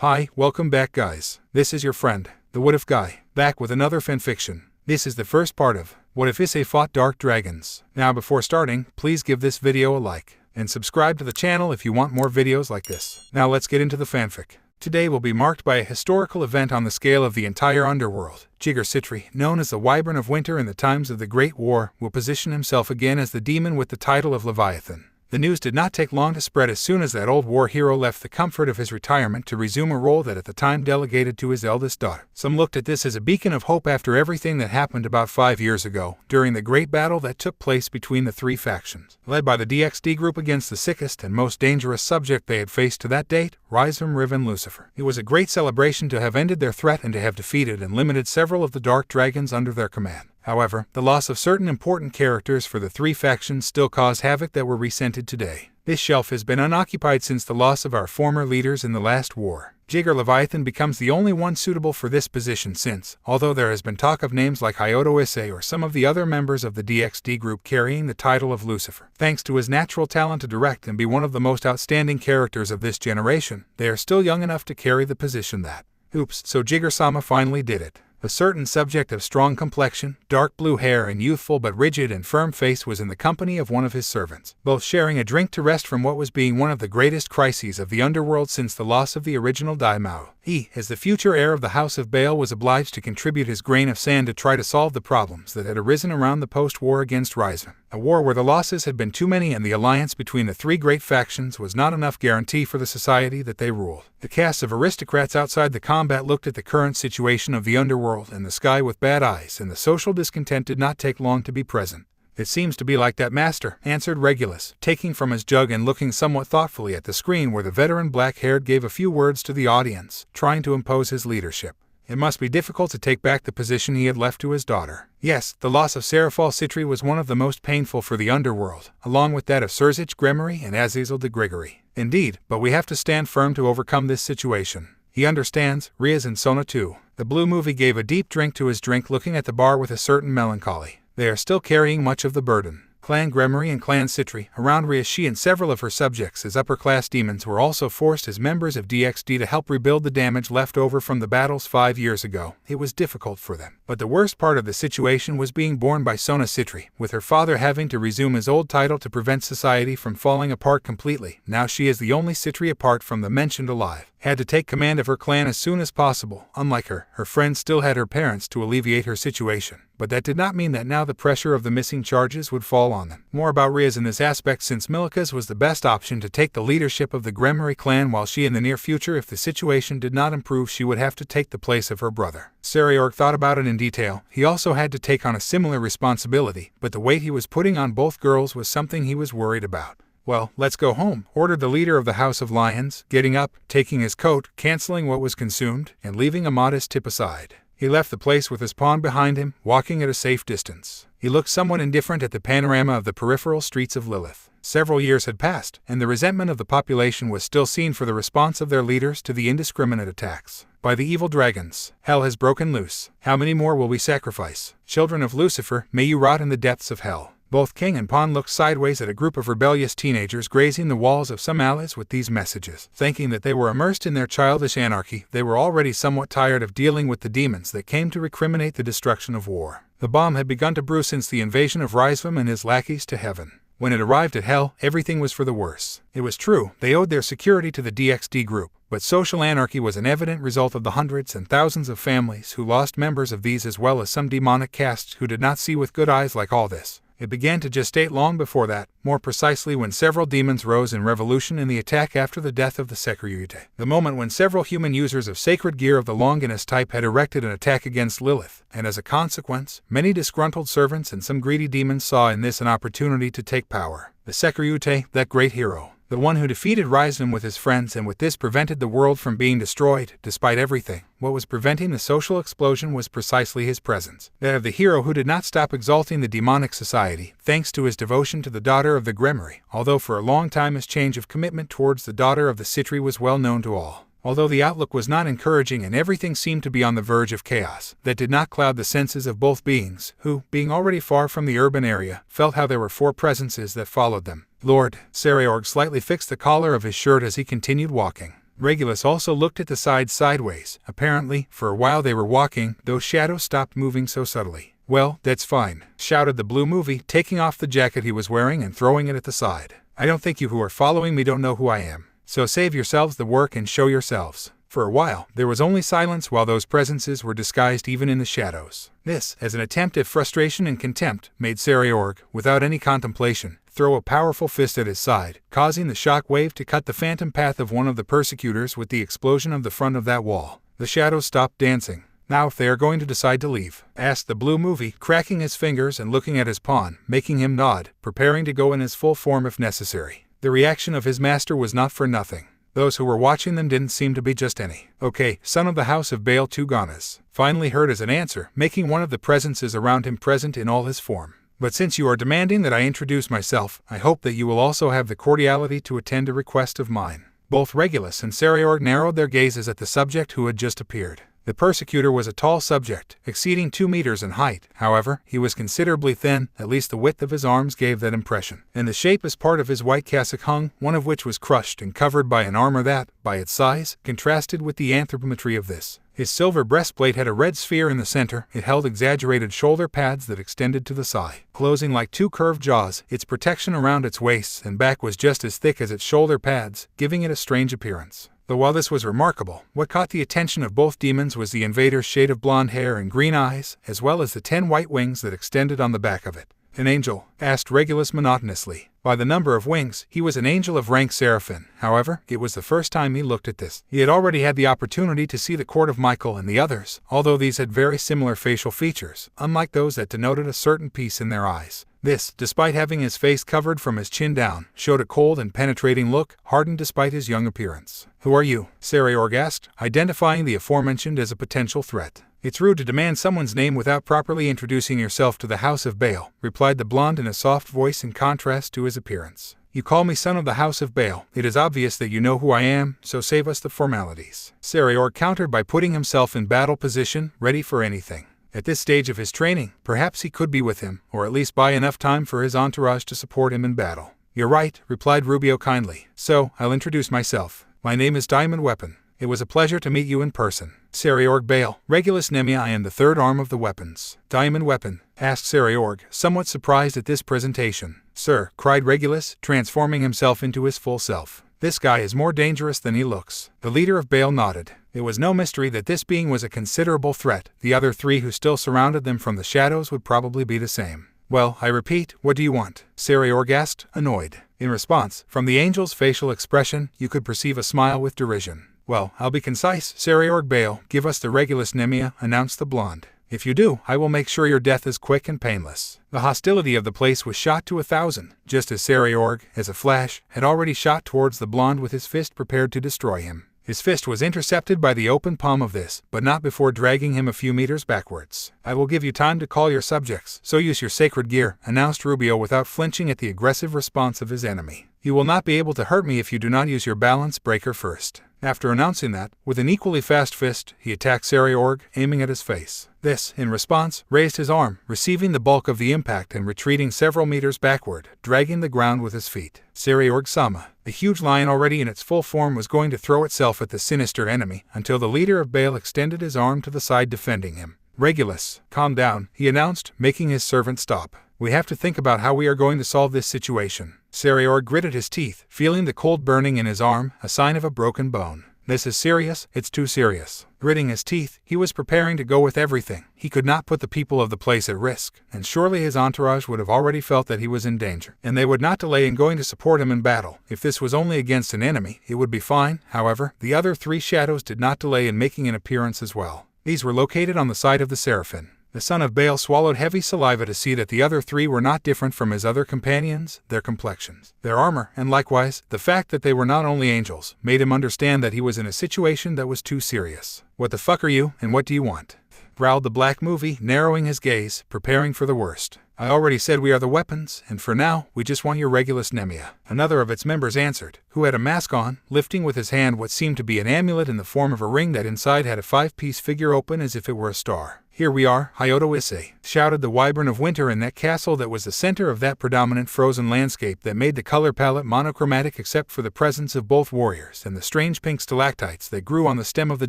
Hi, welcome back guys. This is your friend, the What If Guy, back with another fanfiction. This is the first part of What If Issei Fought Dark Dragons. Now before starting, please give this video a like, and subscribe to the channel if you want more videos like this. Now let's get into the fanfic. Today will be marked by a historical event on the scale of the entire underworld. Jigger Sitri, known as the Wyvern of Winter in the times of the Great War, will position himself again as the demon with the title of Leviathan. The news did not take long to spread as soon as that old war hero left the comfort of his retirement to resume a role that at the time delegated to his eldest daughter. Some looked at this as a beacon of hope after everything that happened about 5 years ago, during the great battle that took place between the three factions, led by the DXD group against the sickest and most dangerous subject they had faced to that date, Rizum, Riv, and Lucifer. It was a great celebration to have ended their threat and to have defeated and limited several of the dark dragons under their command. However, the loss of certain important characters for the three factions still caused havoc that were resented today. This shelf has been unoccupied since the loss of our former leaders in the last war. Jigger Leviathan becomes the only one suitable for this position since, although there has been talk of names like Hyoto Issei or some of the other members of the DXD group carrying the title of Lucifer. Thanks to his natural talent to direct and be one of the most outstanding characters of this generation, they are still young enough to carry the position that. Oops, so Jigger-sama finally did it. A certain subject of strong complexion, dark blue hair, and youthful but rigid and firm face was in the company of one of his servants, both sharing a drink to rest from what was being one of the greatest crises of the underworld since the loss of the original daimyo. He, as the future heir of the House of Baal, was obliged to contribute his grain of sand to try to solve the problems that had arisen around the post-war against Rizum. A war where the losses had been too many and the alliance between the three great factions was not enough guarantee for the society that they ruled. The cast of aristocrats outside the combat looked at the current situation of the underworld and the sky with bad eyes, and the social discontent did not take long to be present. "It seems to be like that, master," answered Regulus, taking from his jug and looking somewhat thoughtfully at the screen where the veteran black-haired gave a few words to the audience, trying to impose his leadership. It must be difficult to take back the position he had left to his daughter. Yes, the loss of Serafal Sitri was one of the most painful for the underworld, along with that of Surzich Gremory and Azazel de Grigory. Indeed, but we have to stand firm to overcome this situation. He understands, Riaz and Sona too. The blue movie gave a deep drink to his drink, looking at the bar with a certain melancholy. They are still carrying much of the burden. Clan Gremory and Clan Sitri, around Riaz, she and several of her subjects as upper-class demons were also forced as members of DXD to help rebuild the damage left over from the battles 5 years ago. It was difficult for them. But the worst part of the situation was being borne by Sona Sitri, with her father having to resume his old title to prevent society from falling apart completely. Now she is the only Sitri apart from the mentioned alive. Had to take command of her clan as soon as possible. Unlike her friends still had her parents to alleviate her situation. But that did not mean that now the pressure of the missing charges would fall on them. More about Riaz in this aspect, since Milica's was the best option to take the leadership of the Gremory clan, while she in the near future, if the situation did not improve, she would have to take the place of her brother. Sariorg thought about it in detail. He also had to take on a similar responsibility, but the weight he was putting on both girls was something he was worried about. "Well, let's go home," ordered the leader of the House of Lions, getting up, taking his coat, canceling what was consumed, and leaving a modest tip aside. He left the place with his pawn behind him, walking at a safe distance. He looked somewhat indifferent at the panorama of the peripheral streets of Lilith. Several years had passed, and the resentment of the population was still seen for the response of their leaders to the indiscriminate attacks by the evil dragons. Hell has broken loose. How many more will we sacrifice? Children of Lucifer, may you rot in the depths of hell. Both king and pawn looked sideways at a group of rebellious teenagers grazing the walls of some alleys with these messages. Thinking that they were immersed in their childish anarchy, they were already somewhat tired of dealing with the demons that came to recriminate the destruction of war. The bomb had begun to brew since the invasion of Rizum and his lackeys to heaven. When it arrived at hell, everything was for the worse. It was true, they owed their security to the DXD group, but social anarchy was an evident result of the hundreds and thousands of families who lost members of these, as well as some demonic castes who did not see with good eyes like all this. It began to gestate long before that, more precisely when several demons rose in revolution in the attack after the death of the Securiute. The moment when several human users of sacred gear of the Longinus type had erected an attack against Lilith, and as a consequence, many disgruntled servants and some greedy demons saw in this an opportunity to take power. The Securiute, that great hero, the one who defeated Rizum with his friends and with this prevented the world from being destroyed, despite everything. What was preventing the social explosion was precisely his presence. That of the hero who did not stop exalting the demonic society, thanks to his devotion to the daughter of the Gremory, although for a long time his change of commitment towards the daughter of the Sitri was well known to all. Although the outlook was not encouraging and everything seemed to be on the verge of chaos, that did not cloud the senses of both beings, who, being already far from the urban area, felt how there were four presences that followed them. Lord, Sariorg slightly fixed the collar of his shirt as he continued walking. Regulus also looked at the side sideways. Apparently, for a while they were walking, those shadows stopped moving so subtly. "Well, that's fine," shouted the blue movie, taking off the jacket he was wearing and throwing it at the side. "I don't think you who are following me don't know who I am. So save yourselves the work and show yourselves." For a while, there was only silence while those presences were disguised even in the shadows. This, as an attempt at frustration and contempt, made Sariorg, without any contemplation, throw a powerful fist at his side, causing the shock wave to cut the phantom path of one of the persecutors with the explosion of the front of that wall. The shadows stopped dancing. "Now if they are going to decide to leave?" asked the blue movie, cracking his fingers and looking at his pawn, making him nod, preparing to go in his full form if necessary. The reaction of his master was not for nothing. Those who were watching them didn't seem to be just any. "Okay, son of the house of Baal Tuganas," finally heard as an answer, making one of the presences around him present in all his form. "But since you are demanding that I introduce myself, I hope that you will also have the cordiality to attend a request of mine." Both Regulus and Sariorg narrowed their gazes at the subject who had just appeared. The persecutor was a tall subject, exceeding 2 meters in height. However, he was considerably thin, at least the width of his arms gave that impression, and the shapeless part of his white cassock hung, one of which was crushed and covered by an armor that, by its size, contrasted with the anthropometry of this. His silver breastplate had a red sphere in the center. It held exaggerated shoulder pads that extended to the side, closing like 2 curved jaws. Its protection around its waist and back was just as thick as its shoulder pads, giving it a strange appearance. Though while this was remarkable, what caught the attention of both demons was the invader's shade of blonde hair and green eyes, as well as the 10 white wings that extended on the back of it. "An angel?" asked Regulus monotonously. By the number of wings, he was an angel of rank seraphim. However, it was the first time he looked at this. He had already had the opportunity to see the court of Michael and the others, although these had very similar facial features, unlike those that denoted a certain peace in their eyes. This, despite having his face covered from his chin down, showed a cold and penetrating look, hardened despite his young appearance. "Who are you?" Sariorg asked, identifying the aforementioned as a potential threat. "It's rude to demand someone's name without properly introducing yourself to the house of Baal," replied the blonde in a soft voice in contrast to his appearance. "You call me son of the house of Baal. It is obvious that you know who I am, so save us the formalities." Sariorg countered by putting himself in battle position, ready for anything. At this stage of his training, perhaps he could be with him, or at least buy enough time for his entourage to support him in battle. "You're right," replied Rubio kindly. "So, I'll introduce myself. My name is Diamond Weapon. It was a pleasure to meet you in person. Sariorg Baal, Regulus Nemei and the third arm of the weapons." "Diamond Weapon?" asked Sariorg, somewhat surprised at this presentation. "Sir," cried Regulus, transforming himself into his full self. "This guy is more dangerous than he looks." The leader of Baal nodded. It was no mystery that this being was a considerable threat. The other 3 who still surrounded them from the shadows would probably be the same. "Well, I repeat, what do you want?" Sariorg asked, annoyed. In response, from the angel's facial expression, you could perceive a smile with derision. "Well, I'll be concise, Sariorg Baal. Give us the Regulus Nemei," announced the blonde. "If you do, I will make sure your death is quick and painless." The hostility of the place was shot to 1,000, just as Sariorg, as a flash, had already shot towards the blonde with his fist prepared to destroy him. His fist was intercepted by the open palm of this, but not before dragging him a few meters backwards. "I will give you time to call your subjects, so use your sacred gear," announced Rubio without flinching at the aggressive response of his enemy. "You will not be able to hurt me if you do not use your balance breaker first." After announcing that, with an equally fast fist, he attacked Sariorg, aiming at his face. This, in response, raised his arm, receiving the bulk of the impact and retreating several meters backward, dragging the ground with his feet. Sariorg Sama, the huge lion already in its full form, was going to throw itself at the sinister enemy, until the leader of Baal extended his arm to the side defending him. "Regulus, calm down," he announced, making his servant stop. "We have to think about how we are going to solve this situation." Sariorg gritted his teeth, feeling the cold burning in his arm, a sign of a broken bone. "This is serious, it's too serious." Gritting his teeth, he was preparing to go with everything. He could not put the people of the place at risk, and surely his entourage would have already felt that he was in danger, and they would not delay in going to support him in battle. If this was only against an enemy, it would be fine. However, the other 3 shadows did not delay in making an appearance as well. These were located on the side of the seraphim. The son of Baal swallowed heavy saliva to see that the other 3 were not different from his other companions, their complexions, their armor, and likewise, the fact that they were not only angels, made him understand that he was in a situation that was too serious. "What the fuck are you, and what do you want?" growled the black movie, narrowing his gaze, preparing for the worst. I already said we are the weapons, and for now, we just want your Regulus Nemia. Another of its members answered, who had a mask on, lifting with his hand what seemed to be an amulet in the form of a ring that inside had a 5-piece figure open as if it were a star. Here we are, Hyoto Issei, shouted the wyvern of winter in that castle that was the center of that predominant frozen landscape that made the color palette monochromatic except for the presence of both warriors and the strange pink stalactites that grew on the stem of the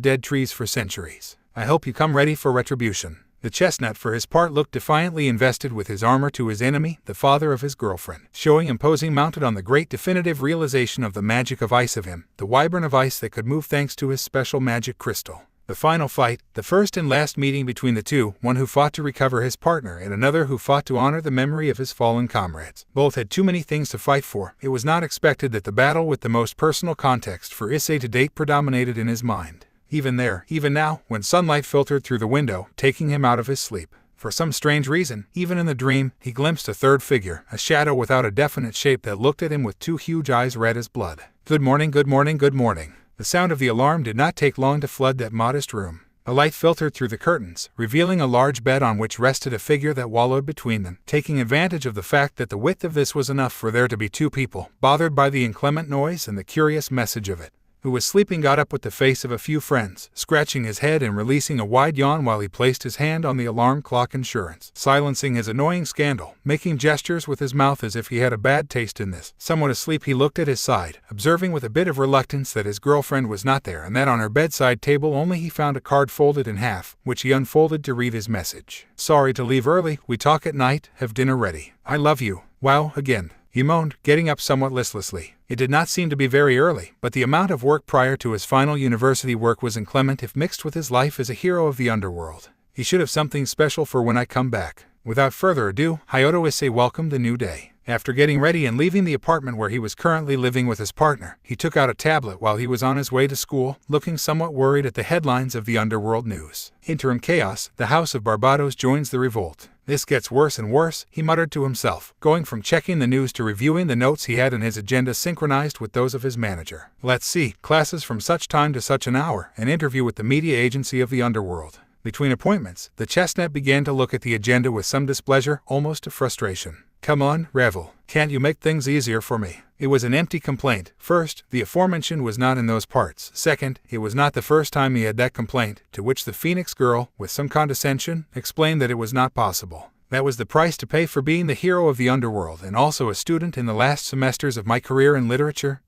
dead trees for centuries. I hope you come ready for retribution. The chestnut for his part looked defiantly invested with his armor to his enemy, the father of his girlfriend, showing imposing mounted on the great definitive realization of the magic of ice of him, the wyvern of ice that could move thanks to his special magic crystal. The final fight, the first and last meeting between the two, one who fought to recover his partner and another who fought to honor the memory of his fallen comrades. Both had too many things to fight for. It was not expected that the battle with the most personal context for Issei to date predominated in his mind. Even now, when sunlight filtered through the window, taking him out of his sleep. For some strange reason, even in the dream, he glimpsed a third figure, a shadow without a definite shape that looked at him with 2 huge eyes red as blood. Good morning, good morning, good morning. The sound of the alarm did not take long to flood that modest room. A light filtered through the curtains, revealing a large bed on which rested a figure that wallowed between them, taking advantage of the fact that the width of this was enough for there to be 2 people, bothered by the inclement noise and the curious message of it. Who was sleeping got up with the face of a few friends, scratching his head and releasing a wide yawn while he placed his hand on the alarm clock insurance, silencing his annoying scandal, making gestures with his mouth as if he had a bad taste in this. Somewhat asleep, he looked at his side, observing with a bit of reluctance that his girlfriend was not there and that on her bedside table only he found a card folded in half, which he unfolded to read his message. Sorry to leave early, we talk at night, have dinner ready. I love you. Wow, again. He moaned, getting up somewhat listlessly. It did not seem to be very early, but the amount of work prior to his final university work was inclement if mixed with his life as a hero of the underworld. He should have something special for when I come back. Without further ado, Hyoto Issei welcomed the new day. After getting ready and leaving the apartment where he was currently living with his partner, he took out a tablet while he was on his way to school, looking somewhat worried at the headlines of the underworld news. Interim chaos, the House of Barbados joins the revolt. This gets worse and worse, he muttered to himself, going from checking the news to reviewing the notes he had in his agenda synchronized with those of his manager. Let's see, classes from such time to such an hour, an interview with the media agency of the underworld. Between appointments, the chestnut began to look at the agenda with some displeasure, almost to frustration. Come on, Revel. Can't you make things easier for me? It was an empty complaint. First, the aforementioned was not in those parts. Second, it was not the first time he had that complaint, to which the Phoenix girl, with some condescension, explained that it was not possible. That was the price to pay for being the hero of the underworld and also a student in the last semesters of my career in literature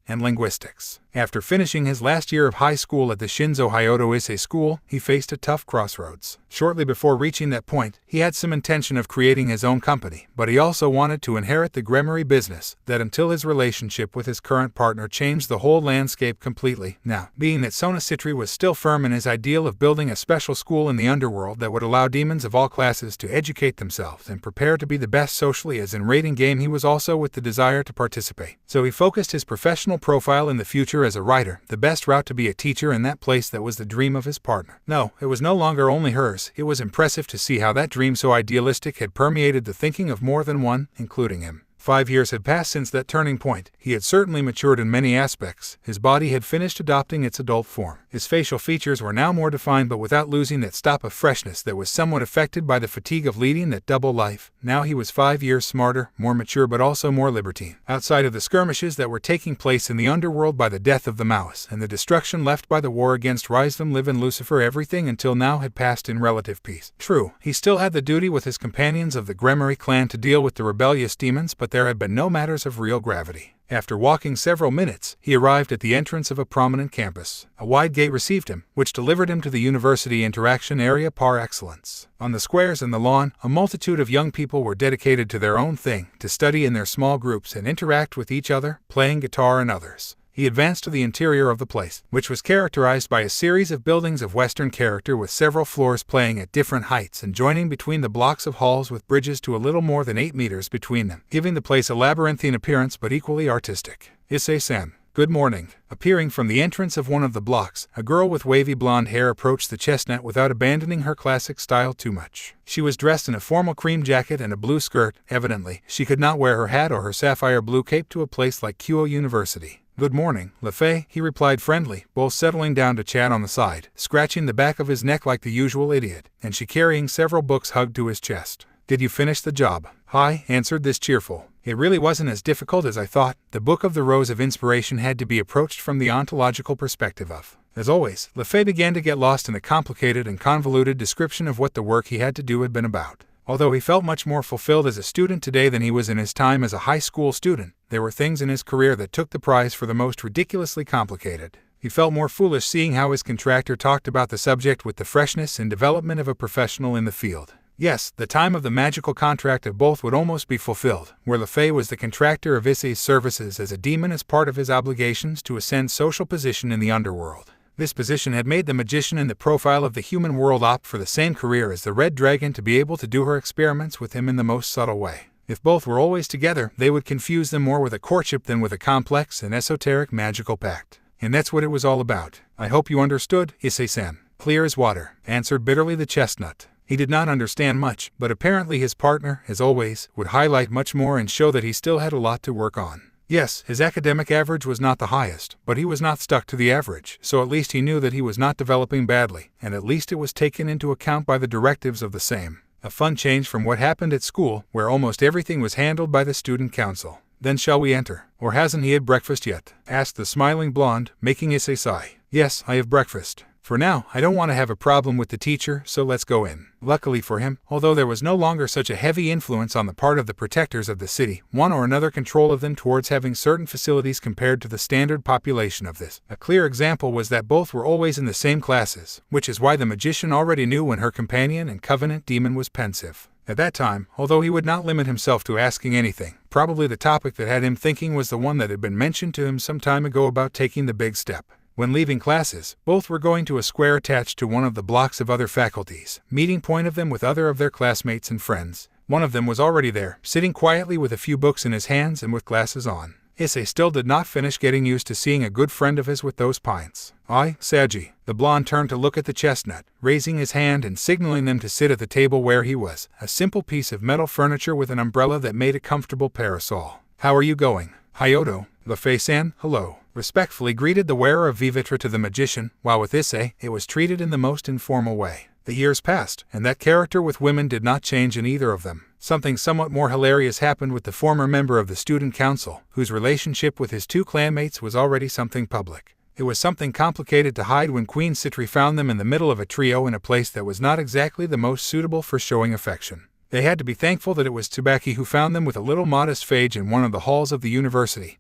and linguistics. After finishing his last year of high school at the Shinzo Hyoto Issei School, he faced a tough crossroads. Shortly before reaching that point, he had some intention of creating his own company, but he also wanted to inherit the grimoire business, that until his relationship with his current partner changed the whole landscape completely. Now, being that Sona Citri was still firm in his ideal of building a special school in the underworld that would allow demons of all classes to educate themselves and prepare to be the best socially as in raiding game, he was also with the desire to participate. So he focused his professional profile in the future as a writer, the best route to be a teacher in that place that was the dream of his partner. No, it was no longer only hers. It was impressive to see how that dream so idealistic had permeated the thinking of more than one, including him. 5 years had passed since that turning point. He had certainly matured in many aspects. His body had finished adopting its adult form. His facial features were now more defined but without losing that stop of freshness that was somewhat affected by the fatigue of leading that double life. Now he was 5 years smarter, more mature but also more libertine. Outside of the skirmishes that were taking place in the underworld by the death of the mouse and the destruction left by the war against Rhysdom Live and Lucifer, everything until now had passed in relative peace. True, he still had the duty with his companions of the Grimoire clan to deal with the rebellious demons, but there had been no matters of real gravity. After walking several minutes, he arrived at the entrance of a prominent campus. A wide gate received him, which delivered him to the university interaction area par excellence. On the squares and the lawn, a multitude of young people were dedicated to their own thing, to study in their small groups and interact with each other, playing guitar and others. He advanced to the interior of the place, which was characterized by a series of buildings of Western character with several floors playing at different heights and joining between the blocks of halls with bridges to a little more than 8 meters between them, giving the place a labyrinthine appearance but equally artistic. Issei-san. Good morning. Appearing from the entrance of one of the blocks, a girl with wavy blonde hair approached the chestnut without abandoning her classic style too much. She was dressed in a formal cream jacket and a blue skirt. Evidently, she could not wear her hat or her sapphire blue cape to a place like Kyoto University. Good morning, LeFay, he replied friendly, both settling down to chat on the side, scratching the back of his neck like the usual idiot, and she carrying several books hugged to his chest. Did you finish the job? I answered this cheerful. It really wasn't as difficult as I thought. The Book of the Rose of Inspiration had to be approached from the ontological perspective of. As always, Lefay began to get lost in the complicated and convoluted description of what the work he had to do had been about. Although he felt much more fulfilled as a student today than he was in his time as a high school student, there were things in his career that took the prize for the most ridiculously complicated. He felt more foolish seeing how his contractor talked about the subject with the freshness and development of a professional in the field. Yes, the time of the magical contract of both would almost be fulfilled, where Lefay was the contractor of Issei's services as a demon as part of his obligations to ascend social position in the underworld. This position had made the magician in the profile of the human world opt for the same career as the Red Dragon to be able to do her experiments with him in the most subtle way. If both were always together, they would confuse them more with a courtship than with a complex and esoteric magical pact. And that's what it was all about. I hope you understood, Issei-san. Clear as water, answered bitterly the chestnut. He did not understand much, but apparently his partner, as always, would highlight much more and show that he still had a lot to work on. Yes, his academic average was not the highest, but he was not stuck to the average, so at least he knew that he was not developing badly, and at least it was taken into account by the directives of the same. A fun change from what happened at school, where almost everything was handled by the student council. Then shall we enter? Or hasn't he had breakfast yet? Asked the smiling blonde, making Issei sigh. Yes, I have breakfast. For now, I don't want to have a problem with the teacher, so let's go in. Luckily for him, although there was no longer such a heavy influence on the part of the protectors of the city, one or another control of them towards having certain facilities compared to the standard population of this. A clear example was that both were always in the same classes, which is why the magician already knew when her companion and covenant demon was pensive. At that time, although he would not limit himself to asking anything, probably the topic that had him thinking was the one that had been mentioned to him some time ago about taking the big step. When leaving classes, both were going to a square attached to one of the blocks of other faculties, meeting point of them with other of their classmates and friends. One of them was already there, sitting quietly with a few books in his hands and with glasses on. Issei still did not finish getting used to seeing a good friend of his with those pints. I, Saji. The blonde turned to look at the chestnut, raising his hand and signaling them to sit at the table where he was, a simple piece of metal furniture with an umbrella that made a comfortable parasol. How are you going? Hyoto, Lefay-san, hello. Respectfully greeted the wearer of Vivitra to the magician, while with Issei, it was treated in the most informal way. The years passed, and that character with women did not change in either of them. Something somewhat more hilarious happened with the former member of the student council, whose relationship with his two clanmates was already something public. It was something complicated to hide when Queen Citri found them in the middle of a trio in a place that was not exactly the most suitable for showing affection. They had to be thankful that it was Tsubaki who found them with a little modest phage in one of the halls of the university,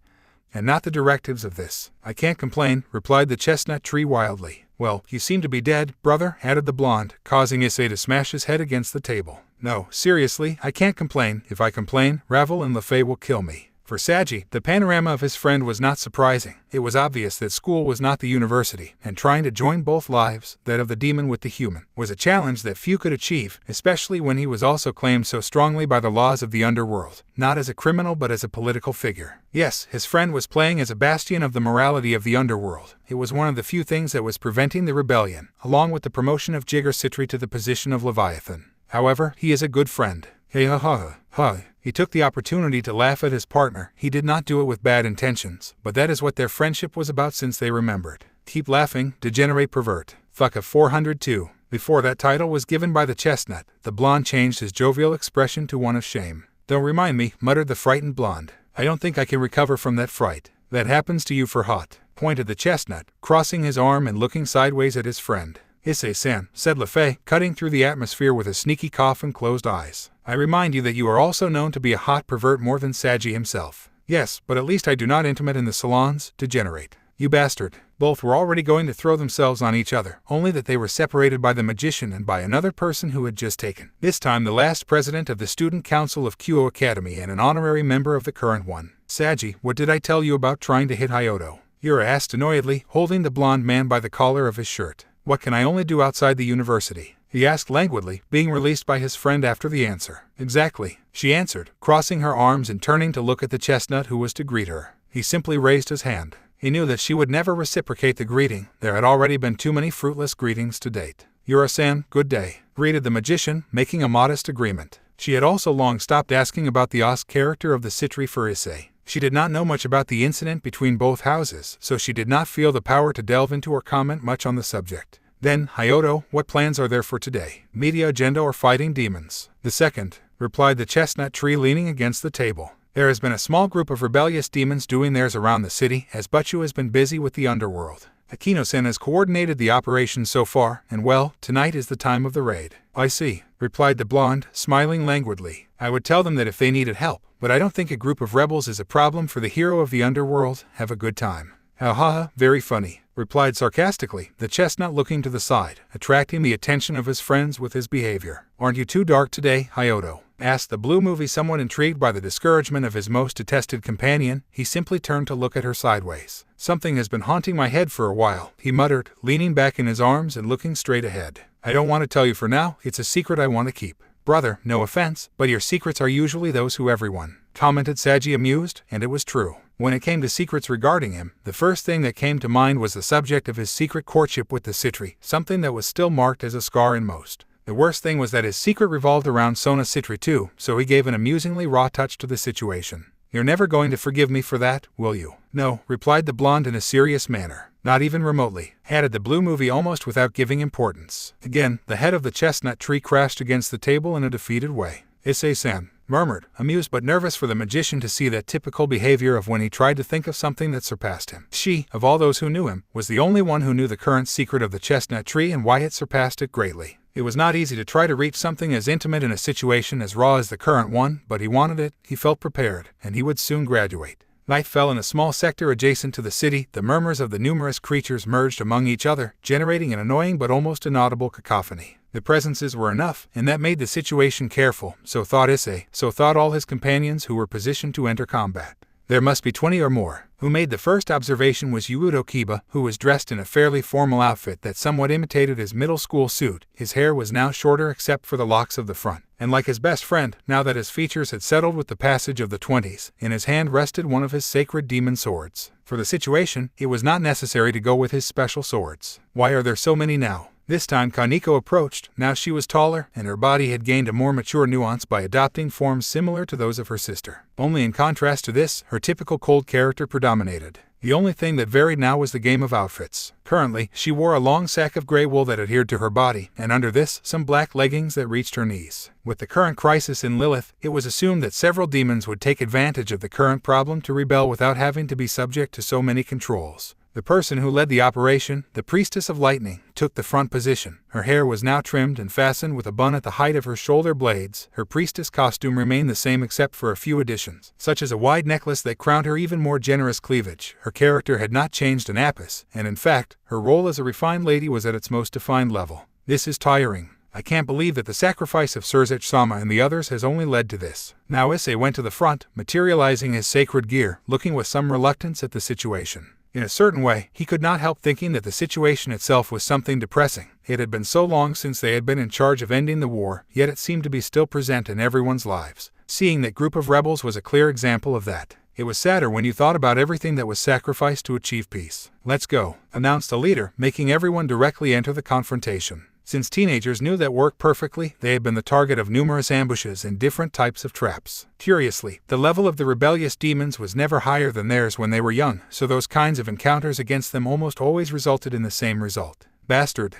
and not the directives of this. I can't complain, replied the chestnut tree wildly. Well, you seem to be dead, brother, added the blonde, causing Issei to smash his head against the table. No, seriously, I can't complain. If I complain, Ravel and Lefay will kill me. For Saji, the panorama of his friend was not surprising. It was obvious that school was not the university, and trying to join both lives, that of the demon with the human, was a challenge that few could achieve, especially when he was also claimed so strongly by the laws of the underworld, not as a criminal but as a political figure. Yes, his friend was playing as a bastion of the morality of the underworld. It was one of the few things that was preventing the rebellion, along with the promotion of Jigger Citri to the position of Leviathan. However, he is a good friend. Hey ha ha ha. He took the opportunity to laugh at his partner. He did not do it with bad intentions, but that is what their friendship was about since they remembered. Keep laughing, degenerate pervert. Fuck of 402. Before that title was given by the chestnut, the blonde changed his jovial expression to one of shame. Don't remind me, muttered the frightened blonde. I don't think I can recover from that fright. That happens to you for hot, pointed the chestnut, crossing his arm and looking sideways at his friend. Issei-san, said Lefay, cutting through the atmosphere with a sneaky cough and closed eyes. I remind you that you are also known to be a hot pervert more than Saji himself. Yes, but at least I do not intimate in the salons, degenerate. You bastard. Both were already going to throw themselves on each other, only that they were separated by the magician and by another person who had just taken. This time the last president of the student council of Kyo Academy and an honorary member of the current one. Saji, what did I tell you about trying to hit Hyoto? Yura asked annoyedly, holding the blonde man by the collar of his shirt. What can I only do outside the university? He asked languidly, being released by his friend after the answer. Exactly, she answered, crossing her arms and turning to look at the chestnut who was to greet her. He simply raised his hand. He knew that she would never reciprocate the greeting. There had already been too many fruitless greetings to date. Yura-san, good day, greeted the magician, making a modest agreement. She had also long stopped asking about the Osk character of the Citri for Issei. She did not know much about the incident between both houses, so she did not feel the power to delve into or comment much on the subject. Then, Hyoto, what plans are there for today? Media agenda or fighting demons? The second. replied the chestnut tree, leaning against the table. There has been a small group of rebellious demons doing theirs around the city, as Butchu has been busy with the underworld. Akino-sen has coordinated the operation so far, and well, tonight is the time of the raid. I see, replied the blonde, smiling languidly. I would tell them that if they needed help, but I don't think a group of rebels is a problem for the hero of the underworld. Have a good time. Ha ha ha, very funny, replied sarcastically the chestnut, looking to the side, attracting the attention of his friends with his behavior. Aren't you too dark today, Hyoto? Asked the blue movie, somewhat intrigued by the discouragement of his most detested companion. He simply turned to look at her sideways. Something has been haunting my head for a while, he muttered, leaning back in his arms and looking straight ahead. I don't want to tell you for now, it's a secret I want to keep. Brother, no offense, but your secrets are usually those who everyone, commented Saji, amused, and it was true. When it came to secrets regarding him, the first thing that came to mind was the subject of his secret courtship with the Citri, something that was still marked as a scar in most. The worst thing was that his secret revolved around Sona Citri too, so he gave an amusingly raw touch to the situation. You're never going to forgive me for that, will you? No, replied the blonde in a serious manner. Not even remotely, added the blue movie almost without giving importance. Again, the head of the chestnut tree crashed against the table in a defeated way. Issei-san murmured, amused but nervous for the magician to see that typical behavior of when he tried to think of something that surpassed him. She, of all those who knew him, was the only one who knew the current secret of the chestnut tree and why it surpassed it greatly. It was not easy to try to reach something as intimate in a situation as raw as the current one, but he wanted it, he felt prepared, and he would soon graduate. Night fell in a small sector adjacent to the city. The murmurs of the numerous creatures merged among each other, generating an annoying but almost inaudible cacophony. The presences were enough, and that made the situation careful, so thought Issei, so thought all his companions who were positioned to enter combat. There must be 20 or more. Who made the first observation was Yuuto Kiba, who was dressed in a fairly formal outfit that somewhat imitated his middle school suit. His hair was now shorter except for the locks of the front, and like his best friend, now that his features had settled with the passage of the 20s, in his hand rested one of his sacred demon swords. For the situation, it was not necessary to go with his special swords. Why are there so many now? This time Kaneko approached. Now she was taller, and her body had gained a more mature nuance by adopting forms similar to those of her sister. Only in contrast to this, her typical cold character predominated. The only thing that varied now was the game of outfits. Currently, she wore a long sack of gray wool that adhered to her body, and under this, some black leggings that reached her knees. With the current crisis in Lilith, it was assumed that several demons would take advantage of the current problem to rebel without having to be subject to so many controls. The person who led the operation, the Priestess of Lightning, took the front position. Her hair was now trimmed and fastened with a bun at the height of her shoulder blades. Her priestess costume remained the same except for a few additions, such as a wide necklace that crowned her even more generous cleavage. Her character had not changed an apis, and in fact, her role as a refined lady was at its most defined level. This is tiring. I can't believe that the sacrifice of Surzech-sama and the others has only led to this. Now Issei went to the front, materializing his sacred gear, looking with some reluctance at the situation. In a certain way, he could not help thinking that the situation itself was something depressing. It had been so long since they had been in charge of ending the war, yet it seemed to be still present in everyone's lives. Seeing that group of rebels was a clear example of that. It was sadder when you thought about everything that was sacrificed to achieve peace. Let's go, announced the leader, making everyone directly enter the confrontation. Since teenagers knew that work perfectly, they had been the target of numerous ambushes and different types of traps. Curiously, the level of the rebellious demons was never higher than theirs when they were young, so those kinds of encounters against them almost always resulted in the same result. Bastard.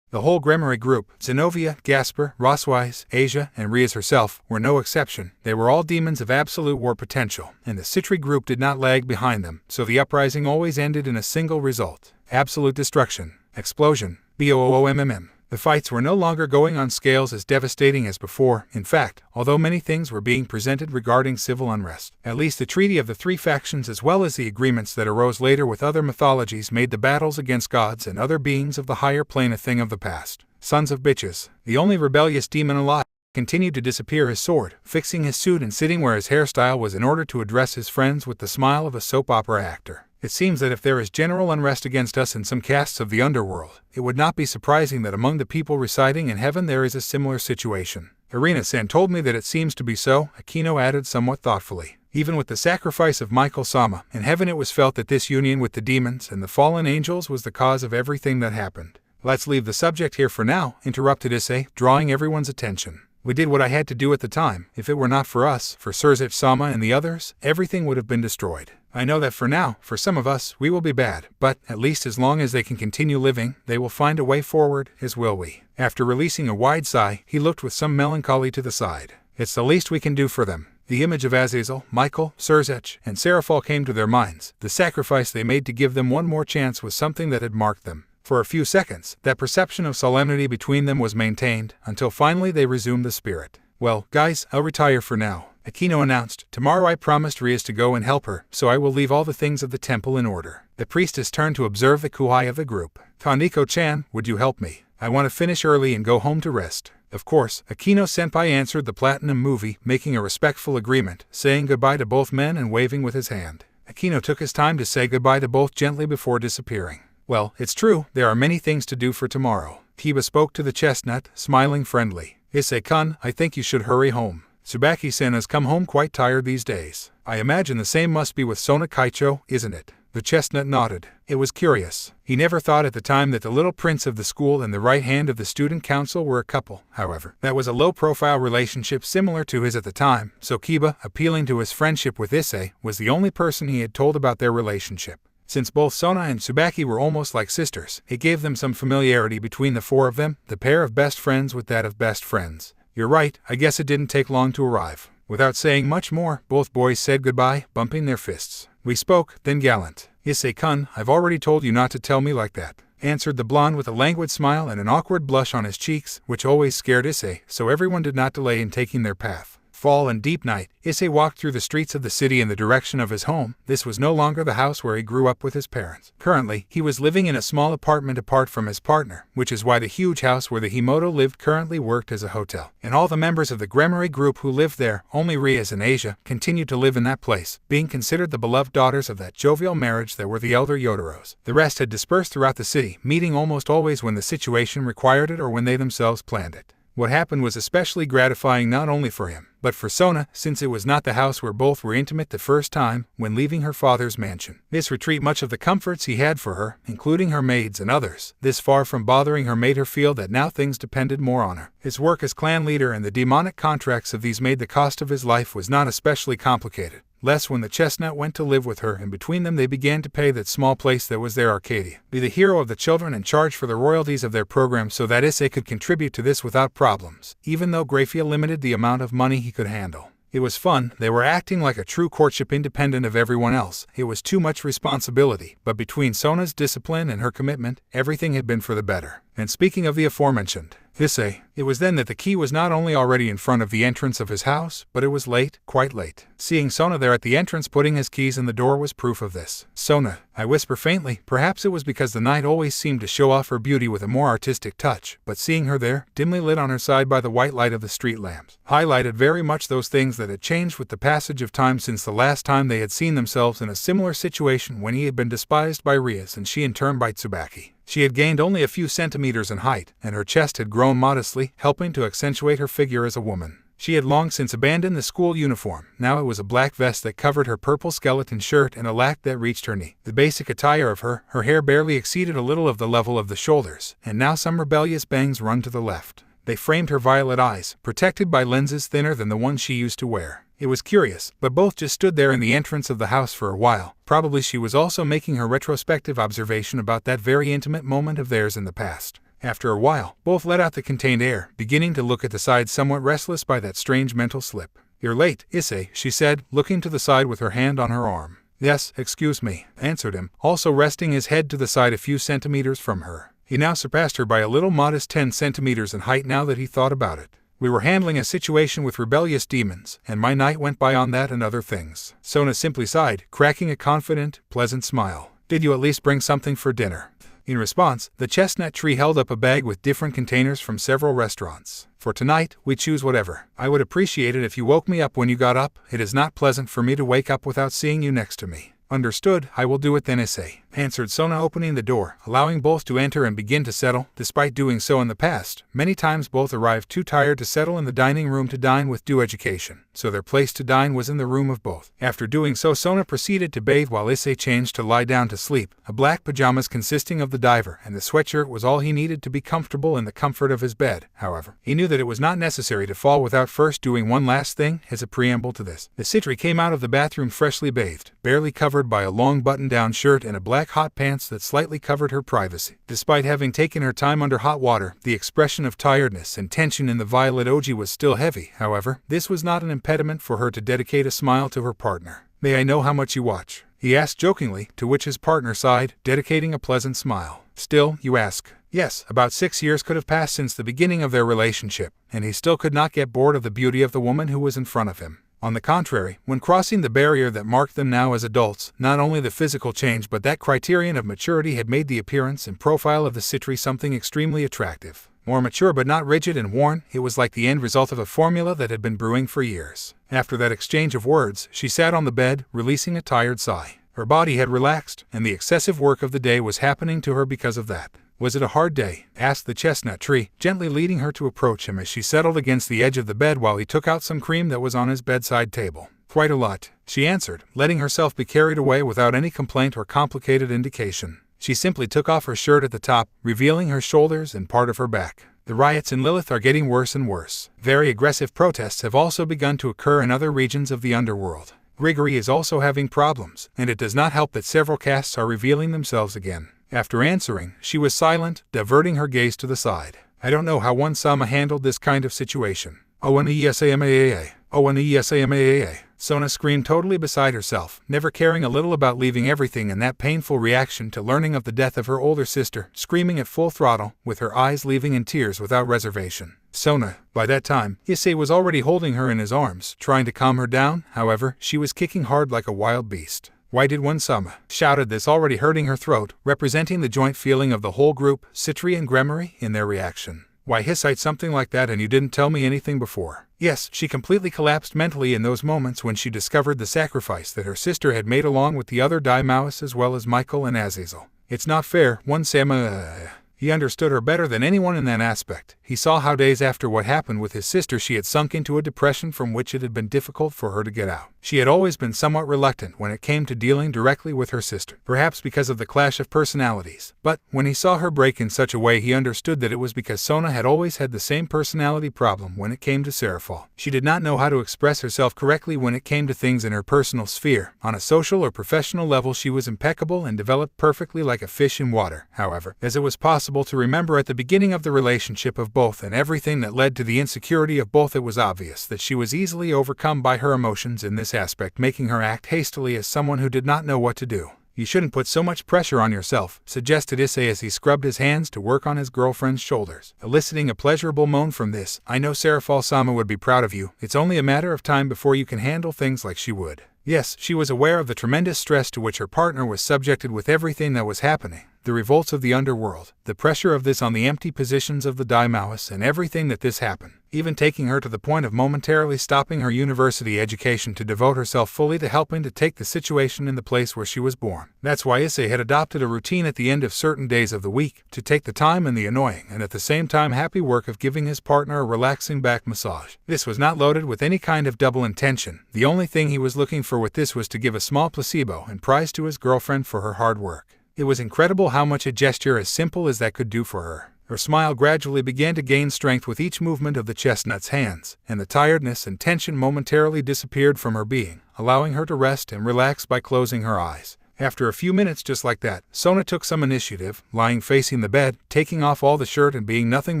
The whole Gremory group, Zenobia, Gasper, Rosswise, Asia, and Rias herself, were no exception. They were all demons of absolute war potential, and the Citri group did not lag behind them, so the uprising always ended in a single result: absolute destruction. Explosion. BOOMMM. The fights were no longer going on scales as devastating as before. In fact, although many things were being presented regarding civil unrest, at least the treaty of the three factions as well as the agreements that arose later with other mythologies made the battles against gods and other beings of the higher plane a thing of the past. Sons of bitches. The only rebellious demon alive continued to disappear his sword, fixing his suit and sitting where his hairstyle was in order to address his friends with the smile of a soap opera actor. It seems that if there is general unrest against us in some castes of the underworld, it would not be surprising that among the people residing in heaven there is a similar situation. Irina-san told me that it seems to be so, Aquino added somewhat thoughtfully. Even with the sacrifice of Michael-sama, in heaven it was felt that this union with the demons and the fallen angels was the cause of everything that happened. Let's leave the subject here for now, interrupted Issei, drawing everyone's attention. We did what I had to do at the time. If it were not for us, for Surzich-sama and the others, everything would have been destroyed. I know that for now, for some of us, we will be bad, but, at least as long as they can continue living, they will find a way forward, as will we. After releasing a wide sigh, he looked with some melancholy to the side. It's the least we can do for them. The image of Azazel, Michael, Surzich, and Seraphol came to their minds. The sacrifice they made to give them one more chance was something that had marked them. For a few seconds, that perception of solemnity between them was maintained, until finally they resumed the spirit. Well, guys, I'll retire for now, Aquino announced. Tomorrow I promised Rias to go and help her, so I will leave all the things of the temple in order. The priestess turned to observe the kuhai of the group. Kaneko-chan, would you help me? I want to finish early and go home to rest. Of course, Aquino-senpai answered the platinum movie, making a respectful agreement, saying goodbye to both men and waving with his hand. Aquino took his time to say goodbye to both gently before disappearing. Well, it's true, there are many things to do for tomorrow. Kiba spoke to the chestnut, smiling friendly. Issei-kun, I think you should hurry home. Tsubaki-san has come home quite tired these days. I imagine the same must be with Sona Kaicho, isn't it? The chestnut nodded. It was curious. He never thought at the time that the little prince of the school and the right hand of the student council were a couple. However, that was a low-profile relationship similar to his at the time, so Kiba, appealing to his friendship with Issei, was the only person he had told about their relationship. Since both Sona and Tsubaki were almost like sisters, it gave them some familiarity between the four of them, the pair of best friends with that of best friends. You're right, I guess it didn't take long to arrive. Without saying much more, both boys said goodbye, bumping their fists. We spoke, then gallant. Issei-kun, I've already told you not to tell me like that, answered the blonde with a languid smile and an awkward blush on his cheeks, which always scared Issei, so everyone did not delay in taking their path. Fall and deep night, Issei walked through the streets of the city in the direction of his home. This was no longer the house where he grew up with his parents. Currently, he was living in a small apartment apart from his partner, which is why the huge house where the Himoto lived currently worked as a hotel. And all the members of the Gremory group who lived there, only Rias and Asia, continued to live in that place, being considered the beloved daughters of that jovial marriage that were the elder Yotaros. The rest had dispersed throughout the city, meeting almost always when the situation required it or when they themselves planned it. What happened was especially gratifying not only for him, but for Sona, since it was not the house where both were intimate the first time, when leaving her father's mansion. This retreat much of the comforts he had for her, including her maids and others, this far from bothering her made her feel that now things depended more on her. His work as clan leader and the demonic contracts of these made the cost of his life was not especially complicated. Less when the chestnut went to live with her, and between them they began to pay that small place that was their Arcadia, be the hero of the children and charge for the royalties of their program so that Issei could contribute to this without problems, even though Grafia limited the amount of money he could handle. It was fun, they were acting like a true courtship independent of everyone else. It was too much responsibility, but between Sona's discipline and her commitment, everything had been for the better. And speaking of the aforementioned, Issei, it was then that the key was not only already in front of the entrance of his house, but it was late, quite late. Seeing Sona there at the entrance putting his keys in the door was proof of this. Sona, I whisper faintly, perhaps it was because the night always seemed to show off her beauty with a more artistic touch, but seeing her there, dimly lit on her side by the white light of the street lamps, highlighted very much those things that had changed with the passage of time since the last time they had seen themselves in a similar situation when he had been despised by Rias and she in turn by Tsubaki. She had gained only a few centimeters in height, and her chest had grown modestly, helping to accentuate her figure as a woman. She had long since abandoned the school uniform. Now it was a black vest that covered her purple skeleton shirt and a lack that reached her knee. The basic attire of her hair barely exceeded a little of the level of the shoulders, and now some rebellious bangs run to the left. They framed her violet eyes, protected by lenses thinner than the ones she used to wear. It was curious, but both just stood there in the entrance of the house for a while. Probably she was also making her retrospective observation about that very intimate moment of theirs in the past. After a while, both let out the contained air, beginning to look at the side somewhat restless by that strange mental slip. "You're late, Issei," she said, looking to the side with her hand on her arm. "Yes, excuse me," answered him, also resting his head to the side a few centimeters from her. He now surpassed her by a little modest 10 centimeters in height now that he thought about it. "We were handling a situation with rebellious demons, and my night went by on that and other things." Sona simply sighed, cracking a confident, pleasant smile. "Did you at least bring something for dinner?" In response, the chestnut tree held up a bag with different containers from several restaurants. "For tonight, we choose whatever. I would appreciate it if you woke me up when you got up. It is not pleasant for me to wake up without seeing you next to me." "Understood, I will do it then, Issei," answered Sona, opening the door, allowing both to enter and begin to settle. Despite doing so in the past, many times both arrived too tired to settle in the dining room to dine with due education, so their place to dine was in the room of both. After doing so, Sona proceeded to bathe while Issei changed to lie down to sleep. A black pajamas consisting of the diver and the sweatshirt was all he needed to be comfortable in the comfort of his bed. However, he knew that it was not necessary to fall without first doing one last thing. As a preamble to this, the Citri came out of the bathroom freshly bathed, barely covered by a long button-down shirt and a black hot pants that slightly covered her privacy. Despite having taken her time under hot water, the expression of tiredness and tension in the violet oji was still heavy. However, this was not an impediment for her to dedicate a smile to her partner. "May I know how much you watch?" he asked jokingly, to which his partner sighed, dedicating a pleasant smile. "Still, you ask?" Yes, about 6 years could have passed since the beginning of their relationship, and he still could not get bored of the beauty of the woman who was in front of him. On the contrary, when crossing the barrier that marked them now as adults, not only the physical change but that criterion of maturity had made the appearance and profile of the Citri something extremely attractive. More mature but not rigid and worn, it was like the end result of a formula that had been brewing for years. After that exchange of words, she sat on the bed, releasing a tired sigh. Her body had relaxed, and the excessive work of the day was happening to her because of that. "Was it a hard day?" asked the chestnut tree, gently leading her to approach him as she settled against the edge of the bed while he took out some cream that was on his bedside table. "Quite a lot," she answered, letting herself be carried away without any complaint or complicated indication. She simply took off her shirt at the top, revealing her shoulders and part of her back. "The riots in Lilith are getting worse and worse. Very aggressive protests have also begun to occur in other regions of the underworld. Grigory is also having problems, and it does not help that several castes are revealing themselves again." After answering, she was silent, diverting her gaze to the side. "I don't know how one Sama handled this kind of situation." "Oh, and Essamaa. Oh, and Essamaa." Sona screamed, totally beside herself, never caring a little about leaving everything in that painful reaction to learning of the death of her older sister, screaming at full throttle, with her eyes leaving in tears without reservation. Sona, by that time, Issei was already holding her in his arms, trying to calm her down. However, she was kicking hard like a wild beast. "Why did one Sama?" shouted this, already hurting her throat, representing the joint feeling of the whole group, Citri and Gremory, in their reaction. "Why Hissite something like that and you didn't tell me anything before?" Yes, she completely collapsed mentally in those moments when she discovered the sacrifice that her sister had made along with the other Daimauis as well as Michael and Azazel. "It's not fair, one Sama." He understood her better than anyone in that aspect. He saw how days after what happened with his sister she had sunk into a depression from which it had been difficult for her to get out. She had always been somewhat reluctant when it came to dealing directly with her sister, perhaps because of the clash of personalities. But when he saw her break in such a way, he understood that it was because Sona had always had the same personality problem when it came to Serafal. She did not know how to express herself correctly when it came to things in her personal sphere. On a social or professional level she was impeccable and developed perfectly like a fish in water. However, as it was possible to remember at the beginning of the relationship of both and everything that led to the insecurity of both, it was obvious that she was easily overcome by her emotions in this aspect, making her act hastily as someone who did not know what to do. "You shouldn't put so much pressure on yourself," suggested Issei as he scrubbed his hands to work on his girlfriend's shoulders, eliciting a pleasurable moan from this. "I know Serafal-sama would be proud of you. It's only a matter of time before you can handle things like she would." Yes, she was aware of the tremendous stress to which her partner was subjected with everything that was happening. The revolts of the underworld, the pressure of this on the empty positions of the Daimauis, and everything that this happened, even taking her to the point of momentarily stopping her university education to devote herself fully to helping to take the situation in the place where she was born. That's why Issei had adopted a routine at the end of certain days of the week, to take the time and the annoying and at the same time happy work of giving his partner a relaxing back massage. This was not loaded with any kind of double intention. The only thing he was looking for with this was to give a small placebo and prize to his girlfriend for her hard work. It was incredible how much a gesture as simple as that could do for her. Her smile gradually began to gain strength with each movement of the chestnut's hands, and the tiredness and tension momentarily disappeared from her being, allowing her to rest and relax by closing her eyes. After a few minutes just like that, Sona took some initiative, lying facing the bed, taking off all the shirt and being nothing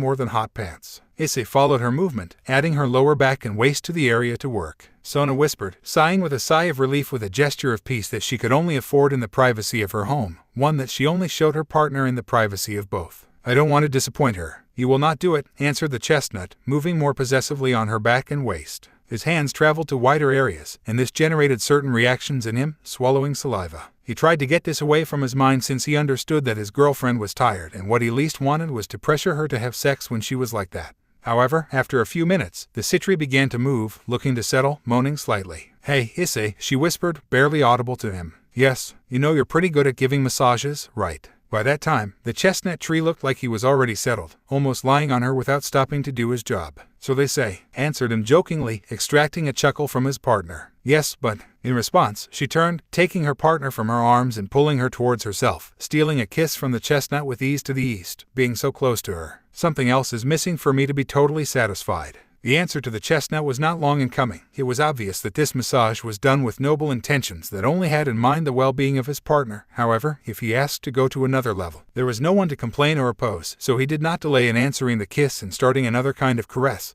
more than hot pants. Issei followed her movement, adding her lower back and waist to the area to work. Sona whispered, sighing with a sigh of relief with a gesture of peace that she could only afford in the privacy of her home, one that she only showed her partner in the privacy of both. I don't want to disappoint her. You will not do it, answered the chestnut, moving more possessively on her back and waist. His hands traveled to wider areas, and this generated certain reactions in him, swallowing saliva. He tried to get this away from his mind since he understood that his girlfriend was tired and what he least wanted was to pressure her to have sex when she was like that. However, after a few minutes, the citri began to move, looking to settle, moaning slightly. Hey, Issei, she whispered, barely audible to him. Yes, you know you're pretty good at giving massages, right? By that time, the chestnut tree looked like he was already settled, almost lying on her without stopping to do his job. So they say, answered him jokingly, extracting a chuckle from his partner. Yes, but, in response, she turned, taking her partner from her arms and pulling her towards herself, stealing a kiss from the chestnut with ease to the east, being so close to her. Something else is missing for me to be totally satisfied. The answer to the chestnut was not long in coming. It was obvious that this massage was done with noble intentions that only had in mind the well-being of his partner. However, if he asked to go to another level, there was no one to complain or oppose, so he did not delay in answering the kiss and starting another kind of caress.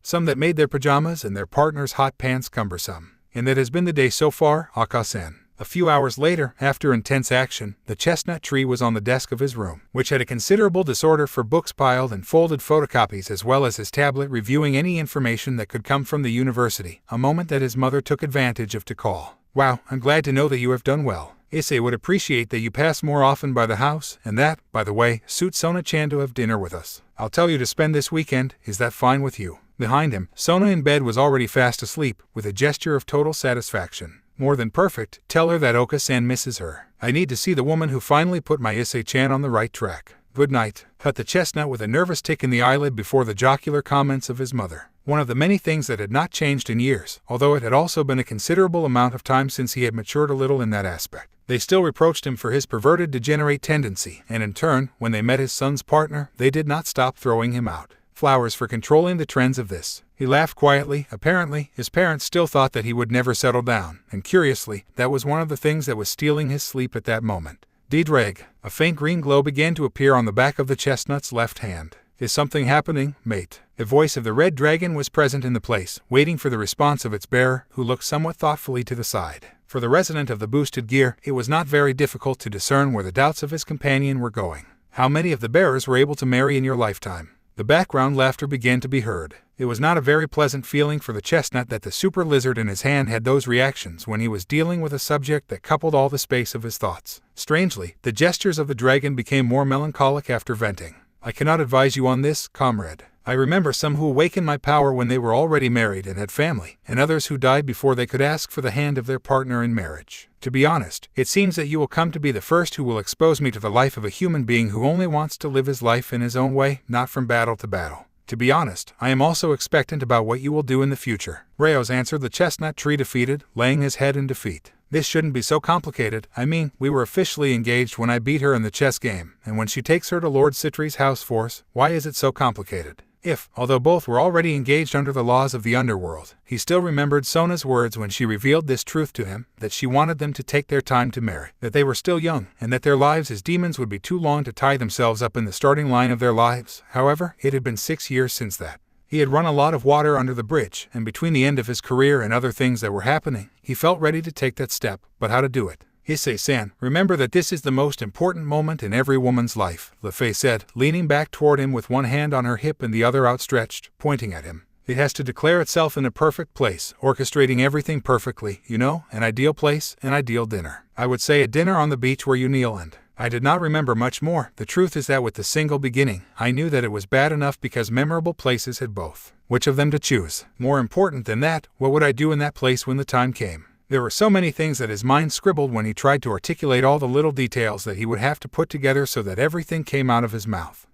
Some that made their pajamas and their partner's hot pants cumbersome. And that has been the day so far, Akasen. A few hours later, after intense action, the chestnut tree was on the desk of his room, which had a considerable disorder for books piled and folded photocopies as well as his tablet reviewing any information that could come from the university, a moment that his mother took advantage of to call. Wow, I'm glad to know that you have done well. Issei would appreciate that you pass more often by the house, and that, by the way, suits Sona-chan to have dinner with us. I'll tell you to spend this weekend, is that fine with you? Behind him, Sona in bed was already fast asleep, with a gesture of total satisfaction. More than perfect, tell her that Oka-san misses her. I need to see the woman who finally put my Issei-chan on the right track. Good night. Cut the chestnut with a nervous tick in the eyelid before the jocular comments of his mother. One of the many things that had not changed in years, although it had also been a considerable amount of time since he had matured a little in that aspect. They still reproached him for his perverted degenerate tendency, and in turn, when they met his son's partner, they did not stop throwing him out. Flowers for controlling the trends of this. He laughed quietly. Apparently, his parents still thought that he would never settle down, and curiously, that was one of the things that was stealing his sleep at that moment. D-Drag. A faint green glow began to appear on the back of the chestnut's left hand. Is something happening, mate? The voice of the red dragon was present in the place, waiting for the response of its bearer, who looked somewhat thoughtfully to the side. For the resident of the boosted gear, it was not very difficult to discern where the doubts of his companion were going. How many of the bearers were able to marry in your lifetime? The background laughter began to be heard. It was not a very pleasant feeling for the chestnut that the super lizard in his hand had those reactions when he was dealing with a subject that coupled all the space of his thoughts. Strangely, the gestures of the dragon became more melancholic after venting. I cannot advise you on this, comrade. I remember some who awakened my power when they were already married and had family, and others who died before they could ask for the hand of their partner in marriage. To be honest, it seems that you will come to be the first who will expose me to the life of a human being who only wants to live his life in his own way, not from battle to battle. To be honest, I am also expectant about what you will do in the future. Rayos answered the chestnut tree defeated, laying his head in defeat. This shouldn't be so complicated. I mean, we were officially engaged when I beat her in the chess game, and when she takes her to Lord Citri's house force, why is it so complicated? If, although both were already engaged under the laws of the underworld, he still remembered Sona's words when she revealed this truth to him, that she wanted them to take their time to marry, that they were still young, and that their lives as demons would be too long to tie themselves up in the starting line of their lives. However, it had been 6 years since that. He had run a lot of water under the bridge, and between the end of his career and other things that were happening, he felt ready to take that step, but how to do it? Issei-san, remember that this is the most important moment in every woman's life, LeFei said, leaning back toward him with one hand on her hip and the other outstretched, pointing at him. It has to declare itself in a perfect place, orchestrating everything perfectly, you know, an ideal place, an ideal dinner. I would say a dinner on the beach where you kneel and... I did not remember much more. The truth is that with the single beginning, I knew that it was bad enough because memorable places had both. Which of them to choose? More important than that, what would I do in that place when the time came? There were so many things that his mind scribbled when he tried to articulate all the little details that he would have to put together so that everything came out of his mouth.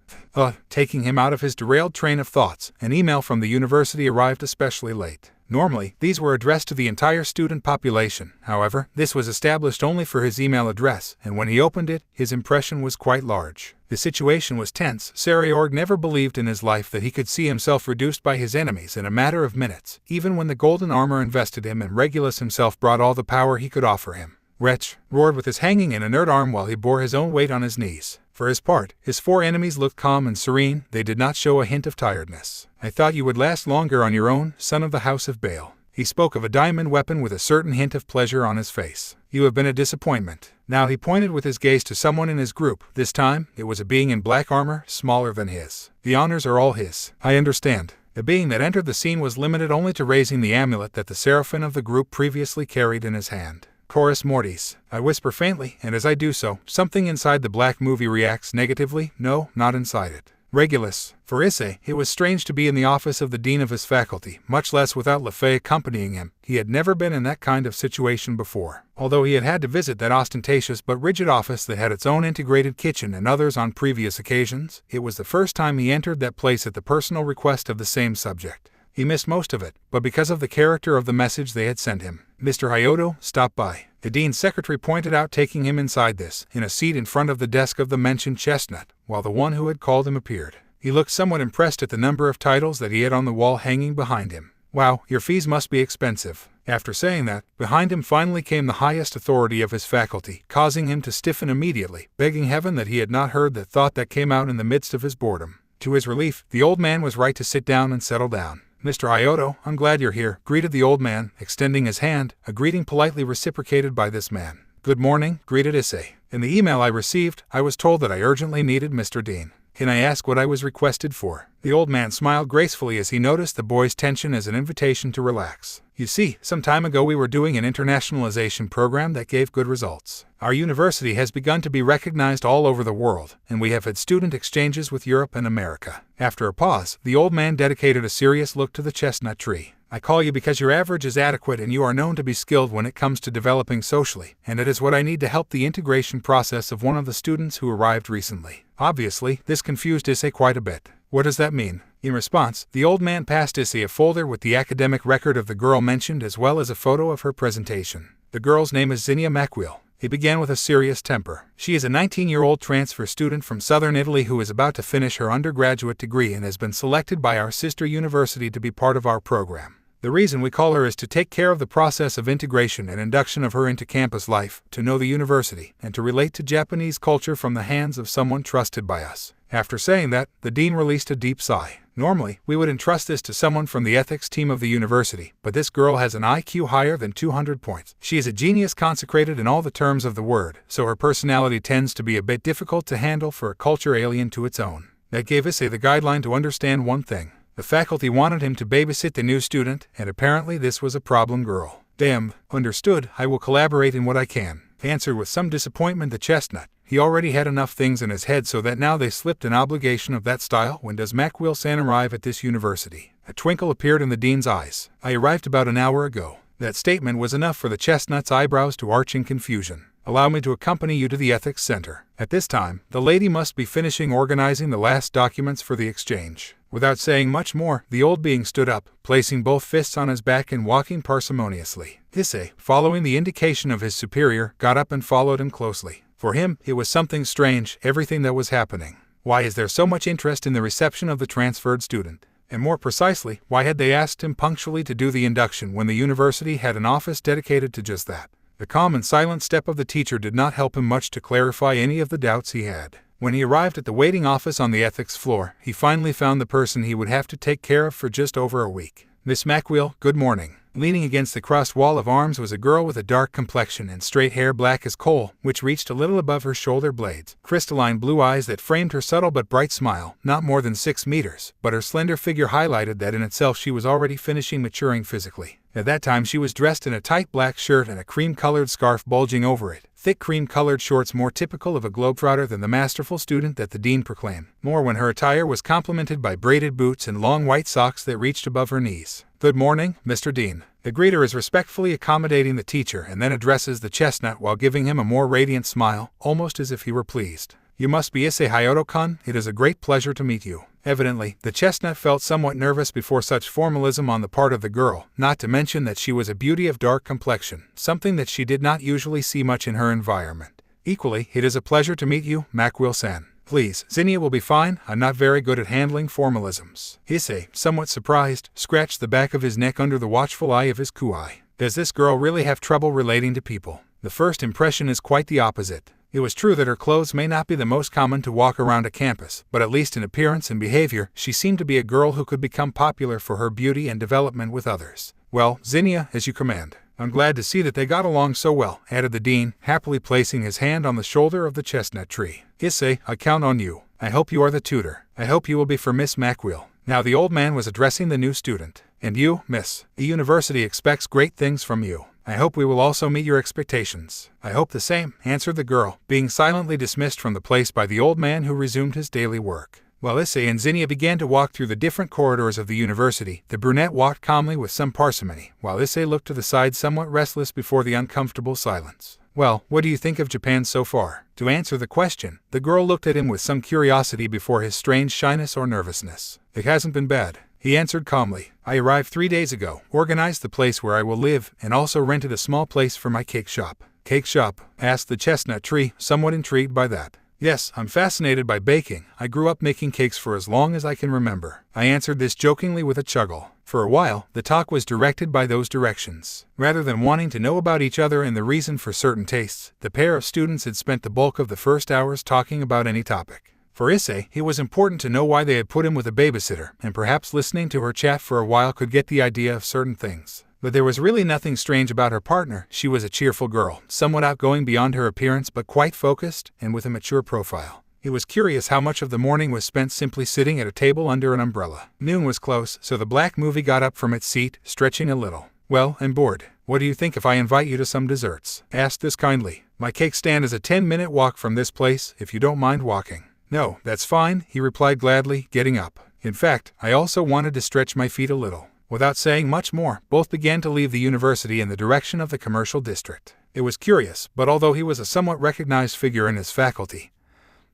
Taking him out of his derailed train of thoughts, an email from the university arrived especially late. Normally, these were addressed to the entire student population. However, this was established only for his email address, and when he opened it, his impression was quite large. The situation was tense. Sariorg never believed in his life that he could see himself reduced by his enemies in a matter of minutes, even when the golden armor invested him and Regulus himself brought all the power he could offer him. Wretch, roared with his hanging and inert arm while he bore his own weight on his knees. For his part, his four enemies looked calm and serene, they did not show a hint of tiredness. I thought you would last longer on your own, son of the house of Baal. He spoke of a diamond weapon with a certain hint of pleasure on his face. You have been a disappointment. Now he pointed with his gaze to someone in his group. This time, it was a being in black armor, smaller than his. The honors are all his. I understand. The being that entered the scene was limited only to raising the amulet that the seraphim of the group previously carried in his hand. Chorus Mortis. I whisper faintly, and as I do so, something inside the black movie reacts negatively. No, not inside it. Regulus. For Issei, it was strange to be in the office of the dean of his faculty, much less without Lefay accompanying him. He had never been in that kind of situation before. Although he had had to visit that ostentatious but rigid office that had its own integrated kitchen and others on previous occasions, it was the first time he entered that place at the personal request of the same subject. He missed most of it, but because of the character of the message they had sent him. Mr. Hyodo, stop by. The dean's secretary pointed out, taking him inside this, in a seat in front of the desk of the mentioned chestnut, while the one who had called him appeared. He looked somewhat impressed at the number of titles that he had on the wall hanging behind him. Wow, your fees must be expensive. After saying that, behind him finally came the highest authority of his faculty, causing him to stiffen immediately, begging heaven that he had not heard the thought that came out in the midst of his boredom. To his relief, the old man was right to sit down and settle down. Mr. Hyodo, I'm glad you're here, greeted the old man, extending his hand, a greeting politely reciprocated by this man. Good morning, greeted Issei. In the email I received, I was told that I urgently needed Mr. Dean. Can I ask what I was requested for? The old man smiled gracefully as he noticed the boy's tension as an invitation to relax. You see, some time ago we were doing an internationalization program that gave good results. Our university has begun to be recognized all over the world, and we have had student exchanges with Europe and America. After a pause, the old man dedicated a serious look to the chestnut tree. I call you because your average is adequate and you are known to be skilled when it comes to developing socially, and it is what I need to help the integration process of one of the students who arrived recently. Obviously, this confused Issei quite a bit. What does that mean? In response, the old man passed Issei a folder with the academic record of the girl mentioned as well as a photo of her presentation. The girl's name is Zinnia Macwil. He began with a serious temper. She is a 19-year-old transfer student from southern Italy who is about to finish her undergraduate degree and has been selected by our sister university to be part of our program. The reason we call her is to take care of the process of integration and induction of her into campus life, to know the university, and to relate to Japanese culture from the hands of someone trusted by us. After saying that, the dean released a deep sigh. Normally, we would entrust this to someone from the ethics team of the university, but this girl has an IQ higher than 200 points. She is a genius consecrated in all the terms of the word, so her personality tends to be a bit difficult to handle for a culture alien to its own. That gave Issei the guideline to understand one thing. The faculty wanted him to babysit the new student, and apparently this was a problem girl. Damn, understood, I will collaborate in what I can, answered with some disappointment the chestnut. He already had enough things in his head so that now they slipped an obligation of that style. When does Macwil-san arrive at this university? A twinkle appeared in the dean's eyes. I arrived about an hour ago. That statement was enough for the chestnut's eyebrows to arch in confusion. Allow me to accompany you to the ethics center. At this time, the lady must be finishing organizing the last documents for the exchange. Without saying much more, the old being stood up, placing both fists on his back and walking parsimoniously. Issei, following the indication of his superior, got up and followed him closely. For him, it was something strange, everything that was happening. Why is there so much interest in the reception of the transferred student? And more precisely, why had they asked him punctually to do the induction when the university had an office dedicated to just that? The calm and silent step of the teacher did not help him much to clarify any of the doubts he had. When he arrived at the waiting office on the ethics floor, he finally found the person he would have to take care of for just over a week. Miss Macwil, good morning. Leaning against the crossed wall of arms was a girl with a dark complexion and straight hair black as coal, which reached a little above her shoulder blades, crystalline blue eyes that framed her subtle but bright smile, not more than 6 meters, but her slender figure highlighted that in itself she was already finishing maturing physically. At that time she was dressed in a tight black shirt and a cream-colored scarf bulging over it, thick cream-colored shorts more typical of a globetrotter than the masterful student that the dean proclaimed, more when her attire was complemented by braided boots and long white socks that reached above her knees. Good morning, Mr. Dean. The greeter is respectfully accommodating the teacher and then addresses the chestnut while giving him a more radiant smile, almost as if he were pleased. You must be Issei Hyodo-kun, it is a great pleasure to meet you. Evidently, the chestnut felt somewhat nervous before such formalism on the part of the girl, not to mention that she was a beauty of dark complexion, something that she did not usually see much in her environment. Equally, it is a pleasure to meet you, Macwil-san. Please, Zinnia will be fine, I'm not very good at handling formalisms. Issei, somewhat surprised, scratched the back of his neck under the watchful eye of his kuai. Does this girl really have trouble relating to people? The first impression is quite the opposite. It was true that her clothes may not be the most common to walk around a campus, but at least in appearance and behavior, she seemed to be a girl who could become popular for her beauty and development with others. Well, Zinnia, as you command. I'm glad to see that they got along so well, added the dean, happily placing his hand on the shoulder of the chestnut tree. Issei, I count on you. I hope you are the tutor. I hope you will be for Miss Macwheel. Now the old man was addressing the new student. And you, miss, the university expects great things from you. I hope we will also meet your expectations. I hope the same, answered the girl, being silently dismissed from the place by the old man who resumed his daily work. While Issei and Zinnia began to walk through the different corridors of the university, the brunette walked calmly with some parsimony, while Issei looked to the side somewhat restless before the uncomfortable silence. Well, what do you think of Japan so far? To answer the question, the girl looked at him with some curiosity before his strange shyness or nervousness. It hasn't been bad, he answered calmly. I arrived 3 days ago, organized the place where I will live, and also rented a small place for my cake shop. Cake shop? Asked the chestnut tree, somewhat intrigued by that. Yes, I'm fascinated by baking. I grew up making cakes for as long as I can remember. I answered this jokingly with a chuckle. For a while, the talk was directed by those directions. Rather than wanting to know about each other and the reason for certain tastes, the pair of students had spent the bulk of the first hours talking about any topic. For Issei, it was important to know why they had put him with a babysitter, and perhaps listening to her chat for a while could get the idea of certain things. But there was really nothing strange about her partner. She was a cheerful girl, somewhat outgoing beyond her appearance but quite focused and with a mature profile. It was curious how much of the morning was spent simply sitting at a table under an umbrella. Noon was close, so the black movie got up from its seat, stretching a little. Well, I'm bored. What do you think if I invite you to some desserts? Asked this kindly. My cake stand is a 10-minute walk from this place, if you don't mind walking. No, that's fine, he replied gladly, getting up. In fact, I also wanted to stretch my feet a little. Without saying much more, both began to leave the university in the direction of the commercial district. It was curious, but although he was a somewhat recognized figure in his faculty,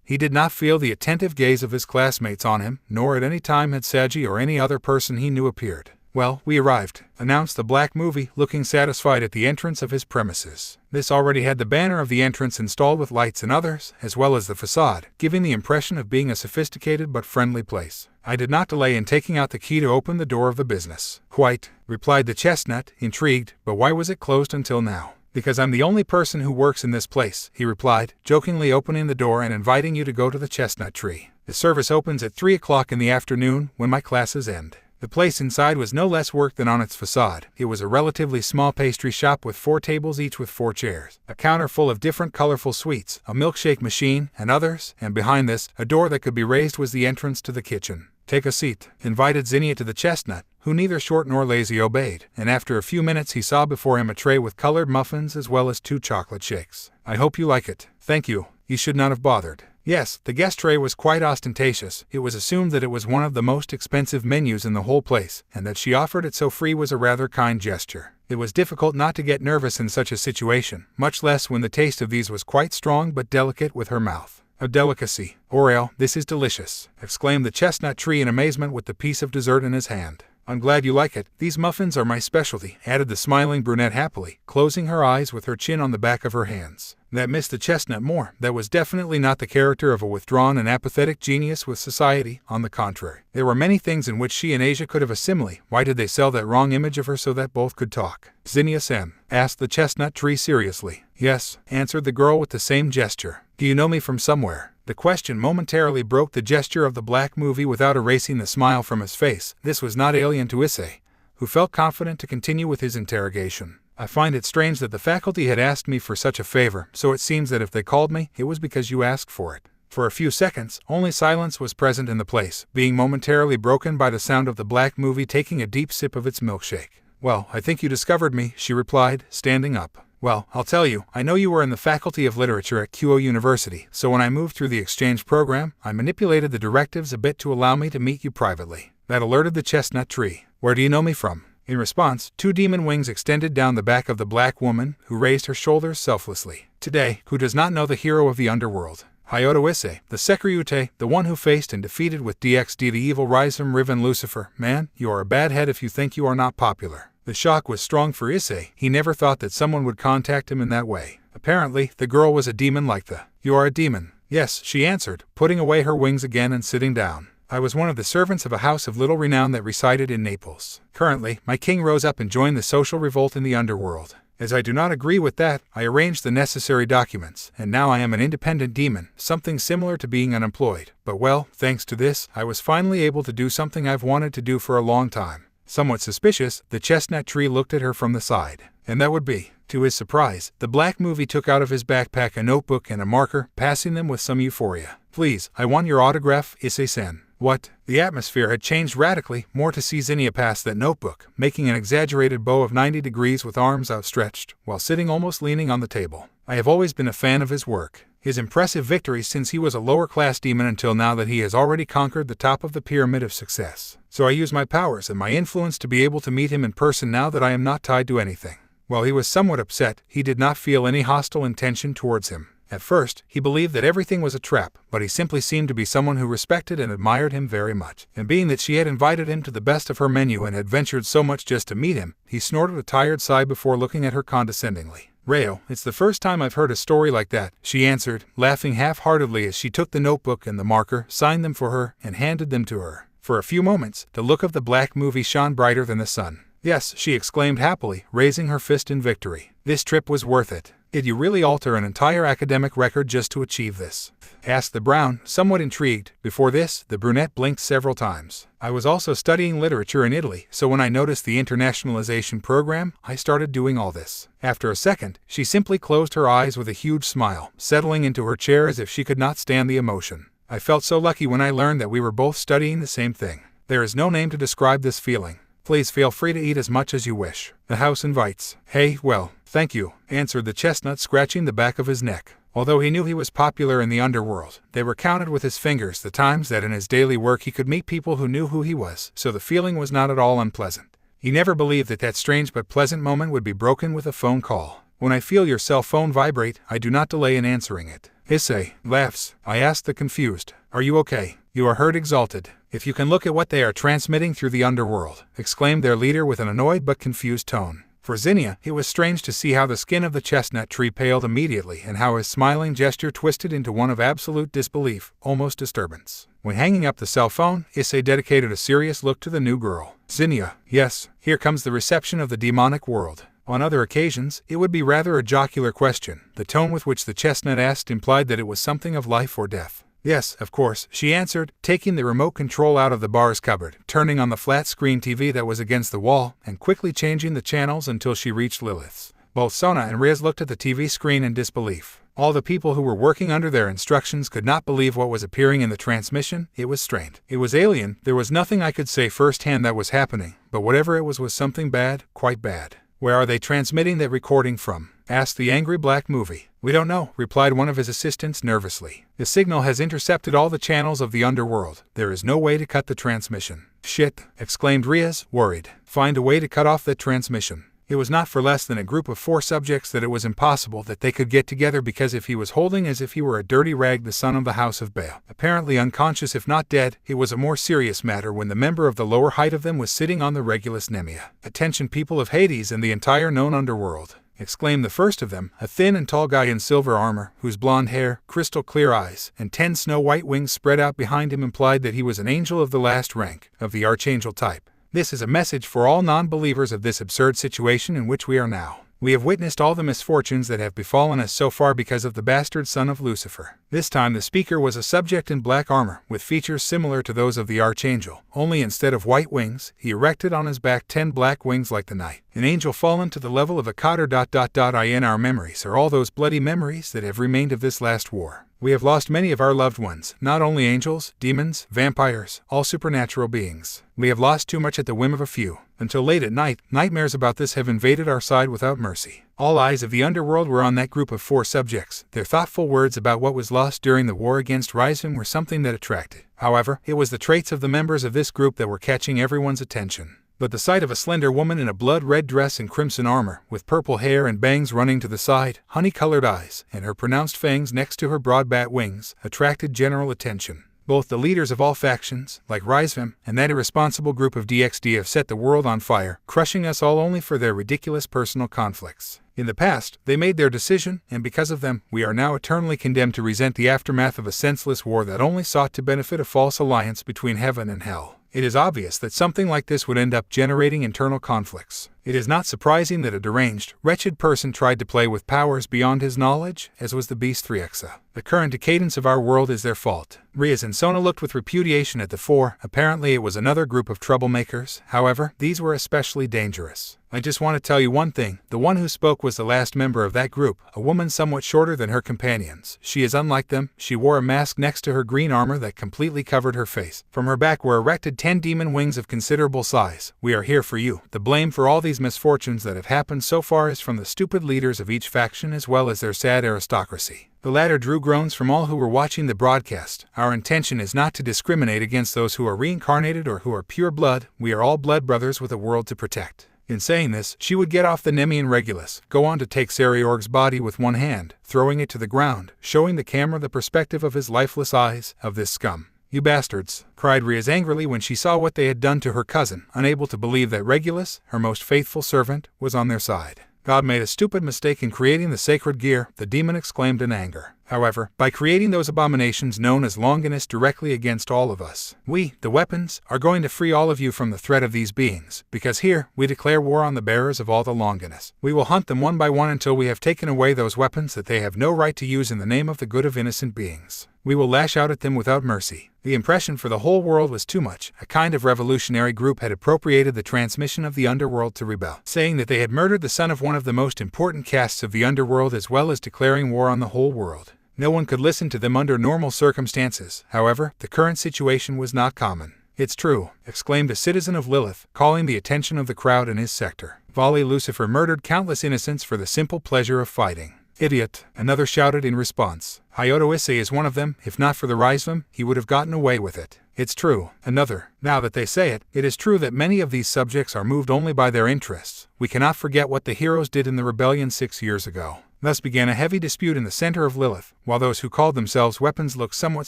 he did not feel the attentive gaze of his classmates on him, nor at any time had Saji or any other person he knew appeared. Well, we arrived, announced the black movie, looking satisfied at the entrance of his premises. This already had the banner of the entrance installed with lights and others, as well as the facade, giving the impression of being a sophisticated but friendly place. I did not delay in taking out the key to open the door of the business. Quite, replied the chestnut, intrigued, but why was it closed until now? Because I'm the only person who works in this place, he replied, jokingly opening the door and inviting you to go to the chestnut tree. The service opens at 3 o'clock in the afternoon, when my classes end. The place inside was no less work than on its facade. It was a relatively small pastry shop with 4 tables each with 4 chairs, a counter full of different colorful sweets, a milkshake machine, and others, and behind this, a door that could be raised was the entrance to the kitchen. Take a seat, invited Zinnia to the chestnut, who neither short nor lazy obeyed, and after a few minutes he saw before him a tray with colored muffins as well as 2 chocolate shakes. I hope you like it. Thank you. You should not have bothered. Yes, the guest tray was quite ostentatious. It was assumed that it was one of the most expensive menus in the whole place, and that she offered it so free was a rather kind gesture. It was difficult not to get nervous in such a situation, much less when the taste of these was quite strong but delicate with her mouth. A delicacy. Oreo, this is delicious, exclaimed the chestnut tree in amazement with the piece of dessert in his hand. I'm glad you like it. These muffins are my specialty, added the smiling brunette happily, closing her eyes with her chin on the back of her hands. That missed the chestnut more. That was definitely not the character of a withdrawn and apathetic genius with society, on the contrary. There were many things in which she and Asia could have a simile. Why did they sell that wrong image of her so that both could talk? Zinnia-sen, asked the chestnut tree seriously. Yes, answered the girl with the same gesture. Do you know me from somewhere? The question momentarily broke the gesture of the black movie without erasing the smile from his face. This was not alien to Issei, who felt confident to continue with his interrogation. I find it strange that the faculty had asked me for such a favor, so it seems that if they called me, it was because you asked for it. For a few seconds, only silence was present in the place, being momentarily broken by the sound of the black movie taking a deep sip of its milkshake. Well, I think you discovered me, she replied, standing up. Well, I'll tell you, I know you were in the Faculty of Literature at Kyoto University, so when I moved through the exchange program, I manipulated the directives a bit to allow me to meet you privately. That alerted the chestnut tree. Where do you know me from? In response, 2 demon wings extended down the back of the black woman, who raised her shoulders selflessly. Today, who does not know the hero of the underworld? Hayato Issei, the Sekyryute, the one who faced and defeated with DXD the evil Rizum Riven Lucifer. Man, you are a bad head if you think you are not popular. The shock was strong for Issei. He never thought that someone would contact him in that way. Apparently, the girl was a demon like the. You are a demon. Yes, she answered, putting away her wings again and sitting down. I was one of the servants of a house of little renown that resided in Naples. Currently, my king rose up and joined the social revolt in the underworld. As I do not agree with that, I arranged the necessary documents, and now I am an independent demon, something similar to being unemployed. But well, thanks to this, I was finally able to do something I've wanted to do for a long time. Somewhat suspicious, the chestnut tree looked at her from the side. And that would be. To his surprise, the black movie took out of his backpack a notebook and a marker, passing them with some euphoria. Please, I want your autograph, Issei-san. What? The atmosphere had changed radically, more to see Zinnia pass that notebook, making an exaggerated bow of 90 degrees with arms outstretched, while sitting almost leaning on the table. I have always been a fan of his work. His impressive victories since he was a lower-class demon until now that he has already conquered the top of the pyramid of success. So I use my powers and my influence to be able to meet him in person now that I am not tied to anything. While he was somewhat upset, he did not feel any hostile intention towards him. At first, he believed that everything was a trap, but he simply seemed to be someone who respected and admired him very much. And being that she had invited him to the best of her menu and had ventured so much just to meet him, he snorted a tired sigh before looking at her condescendingly. Rayo, it's the first time I've heard a story like that, she answered, laughing half-heartedly as she took the notebook and the marker, signed them for her, and handed them to her. For a few moments, the look of the black movie shone brighter than the sun. Yes, she exclaimed happily, raising her fist in victory. This trip was worth it. Did you really alter an entire academic record just to achieve this? Asked the brown, somewhat intrigued. Before this, the brunette blinked several times. I was also studying literature in Italy, so when I noticed the internationalization program, I started doing all this. After a second, she simply closed her eyes with a huge smile, settling into her chair as if she could not stand the emotion. I felt so lucky when I learned that we were both studying the same thing. There is no name to describe this feeling. Please feel free to eat as much as you wish. The house invites. Hey, well, thank you, answered the chestnut, scratching the back of his neck. Although he knew he was popular in the underworld, they were counted with his fingers the times that in his daily work he could meet people who knew who he was, so the feeling was not at all unpleasant. He never believed that strange but pleasant moment would be broken with a phone call. When I feel your cell phone vibrate, I do not delay in answering it. Issei laughs. I asked the confused. Are you okay? You are heard exalted. If you can look at what they are transmitting through the underworld, exclaimed their leader with an annoyed but confused tone. For Zinnia, it was strange to see how the skin of the chestnut tree paled immediately and how his smiling gesture twisted into one of absolute disbelief, almost disturbance. When hanging up the cell phone, Issei dedicated a serious look to the new girl. Zinnia, yes, here comes the reception of the demonic world. On other occasions, it would be rather a jocular question. The tone with which the chestnut asked implied that it was something of life or death. Yes, of course, she answered, taking the remote control out of the bar's cupboard, turning on the flat-screen TV that was against the wall, and quickly changing the channels until she reached Lilith's. Both Sona and Riz looked at the TV screen in disbelief. All the people who were working under their instructions could not believe what was appearing in the transmission. It was strained. It was alien. There was nothing I could say firsthand that was happening, but whatever it was something bad, quite bad. Where are they transmitting that recording from? Asked the angry black movie. We don't know, replied one of his assistants nervously. The signal has intercepted all the channels of the underworld. There is no way to cut the transmission. Shit, exclaimed Riaz, worried. Find a way to cut off that transmission. It was not for less than a group of 4 subjects that it was impossible that they could get together because if he was holding as if he were a dirty rag the son of the house of Baal, apparently unconscious if not dead, it was a more serious matter when the member of the lower height of them was sitting on the Regulus Nemia. Attention people of Hades and the entire known underworld, exclaimed the first of them, a thin and tall guy in silver armor, whose blonde hair, crystal clear eyes, and 10 snow-white wings spread out behind him implied that he was an angel of the last rank, of the archangel type. This is a message for all non-believers of this absurd situation in which we are now. We have witnessed all the misfortunes that have befallen us so far because of the bastard son of Lucifer. This time the speaker was a subject in black armor, with features similar to those of the archangel, only instead of white wings, he erected on his back 10 black wings like the night. An angel fallen to the level of a cotter. In our memories are all those bloody memories that have remained of this last war. We have lost many of our loved ones, not only angels, demons, vampires, all supernatural beings. We have lost too much at the whim of a few. Until late at night, nightmares about this have invaded our side without mercy. All eyes of the underworld were on that group of 4 subjects. Their thoughtful words about what was lost during the war against Rizvim were something that attracted. However, it was the traits of the members of this group that were catching everyone's attention. But the sight of a slender woman in a blood-red dress and crimson armor, with purple hair and bangs running to the side, honey-colored eyes, and her pronounced fangs next to her broad bat wings, attracted general attention. Both the leaders of all factions, like Rizvim, and that irresponsible group of DXD have set the world on fire, crushing us all only for their ridiculous personal conflicts. In the past, they made their decision, and because of them, we are now eternally condemned to resent the aftermath of a senseless war that only sought to benefit a false alliance between heaven and hell. It is obvious that something like this would end up generating internal conflicts. It is not surprising that a deranged, wretched person tried to play with powers beyond his knowledge, as was the Beast 3Exa. The current decadence of our world is their fault. Riaz and Sona looked with repudiation at the four. Apparently it was another group of troublemakers. However, these were especially dangerous. I just want to tell you one thing. The one who spoke was the last member of that group, a woman somewhat shorter than her companions. She is unlike them. She wore a mask next to her green armor that completely covered her face. From her back were erected 10 demon wings of considerable size. We are here for you. The blame for all these misfortunes that have happened so far is from the stupid leaders of each faction as well as their sad aristocracy. The latter drew groans from all who were watching the broadcast. Our intention is not to discriminate against those who are reincarnated or who are pure blood. We are all blood brothers with a world to protect. In saying this, she would get off the Nemean Regulus, go on to take Sariorg's body with one hand, throwing it to the ground, showing the camera the perspective of his lifeless eyes, of this scum. You bastards, cried Riaz angrily when she saw what they had done to her cousin, unable to believe that Regulus, her most faithful servant, was on their side. God made a stupid mistake in creating the sacred gear, the demon exclaimed in anger. However, by creating those abominations known as Longinus directly against all of us, we, the weapons, are going to free all of you from the threat of these beings, because here, we declare war on the bearers of all the Longinus. We will hunt them one by one until we have taken away those weapons that they have no right to use in the name of the good of innocent beings. We will lash out at them without mercy. The impression for the whole world was too much. A kind of revolutionary group had appropriated the transmission of the underworld to rebel, saying that they had murdered the son of one of the most important castes of the underworld as well as declaring war on the whole world. No one could listen to them under normal circumstances. However, the current situation was not common. It's true, exclaimed a citizen of Lilith, calling the attention of the crowd in his sector. Vali Lucifer murdered countless innocents for the simple pleasure of fighting. Idiot, another shouted in response. Hyoto Issei is one of them. If not for the Rizvam, he would have gotten away with it. It's true, another. Now that they say it, it is true that many of these subjects are moved only by their interests. We cannot forget what the heroes did in the rebellion 6 years ago. Thus began a heavy dispute in the center of Lilith, while those who called themselves weapons looked somewhat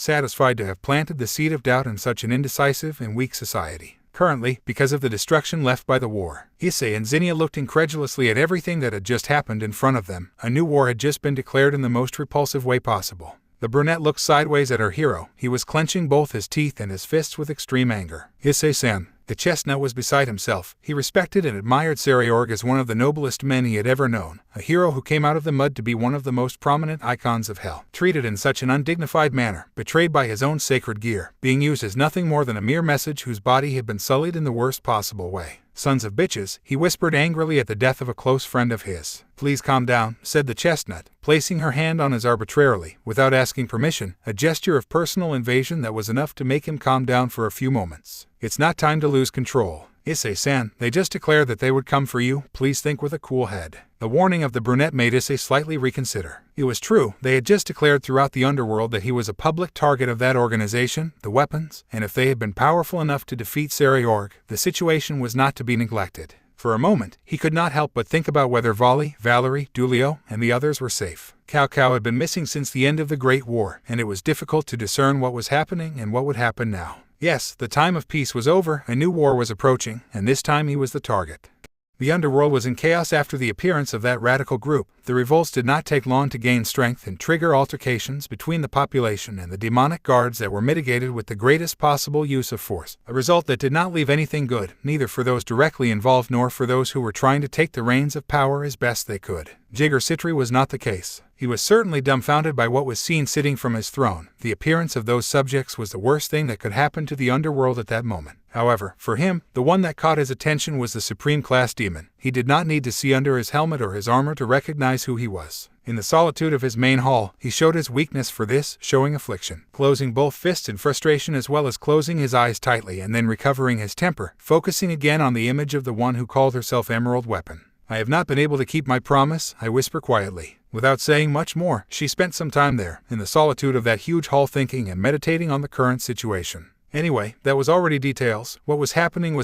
satisfied to have planted the seed of doubt in such an indecisive and weak society. Currently, because of the destruction left by the war, Issei and Zinnia looked incredulously at everything that had just happened in front of them. A new war had just been declared in the most repulsive way possible. The brunette looked sideways at her hero. He was clenching both his teeth and his fists with extreme anger. Issei-san. The chestnut was beside himself. He respected and admired Sariorg as one of the noblest men he had ever known, a hero who came out of the mud to be one of the most prominent icons of hell. Treated in such an undignified manner, betrayed by his own sacred gear, being used as nothing more than a mere message whose body had been sullied in the worst possible way. Sons of bitches, he whispered angrily at the death of a close friend of his. Please calm down, said the chestnut, placing her hand on his arbitrarily, without asking permission, a gesture of personal invasion that was enough to make him calm down for a few moments. It's not time to lose control. Issei-san, they just declared that they would come for you. Please think with a cool head. The warning of the brunette made Issei slightly reconsider. It was true, they had just declared throughout the underworld that he was a public target of that organization, the weapons, and if they had been powerful enough to defeat Sariorg, the situation was not to be neglected. For a moment, he could not help but think about whether Vali, Valerie, Dulio, and the others were safe. Cao Cao had been missing since the end of the Great War, and it was difficult to discern what was happening and what would happen now. Yes, the time of peace was over, a new war was approaching, and this time he was the target. The underworld was in chaos after the appearance of that radical group. The revolts did not take long to gain strength and trigger altercations between the population and the demonic guards that were mitigated with the greatest possible use of force, a result that did not leave anything good, neither for those directly involved nor for those who were trying to take the reins of power as best they could. Jigger Sitri was not the case. He was certainly dumbfounded by what was seen sitting from his throne. The appearance of those subjects was the worst thing that could happen to the underworld at that moment. However, for him, the one that caught his attention was the Supreme Class Demon. He did not need to see under his helmet or his armor to recognize who he was. In the solitude of his main hall, he showed his weakness for this, showing affliction, closing both fists in frustration as well as closing his eyes tightly and then recovering his temper, focusing again on the image of the one who called herself Emerald Weapon. I have not been able to keep my promise, I whisper quietly. Without saying much more, she spent some time there, in the solitude of that huge hall thinking and meditating on the current situation. Anyway, that was already details. What was happening,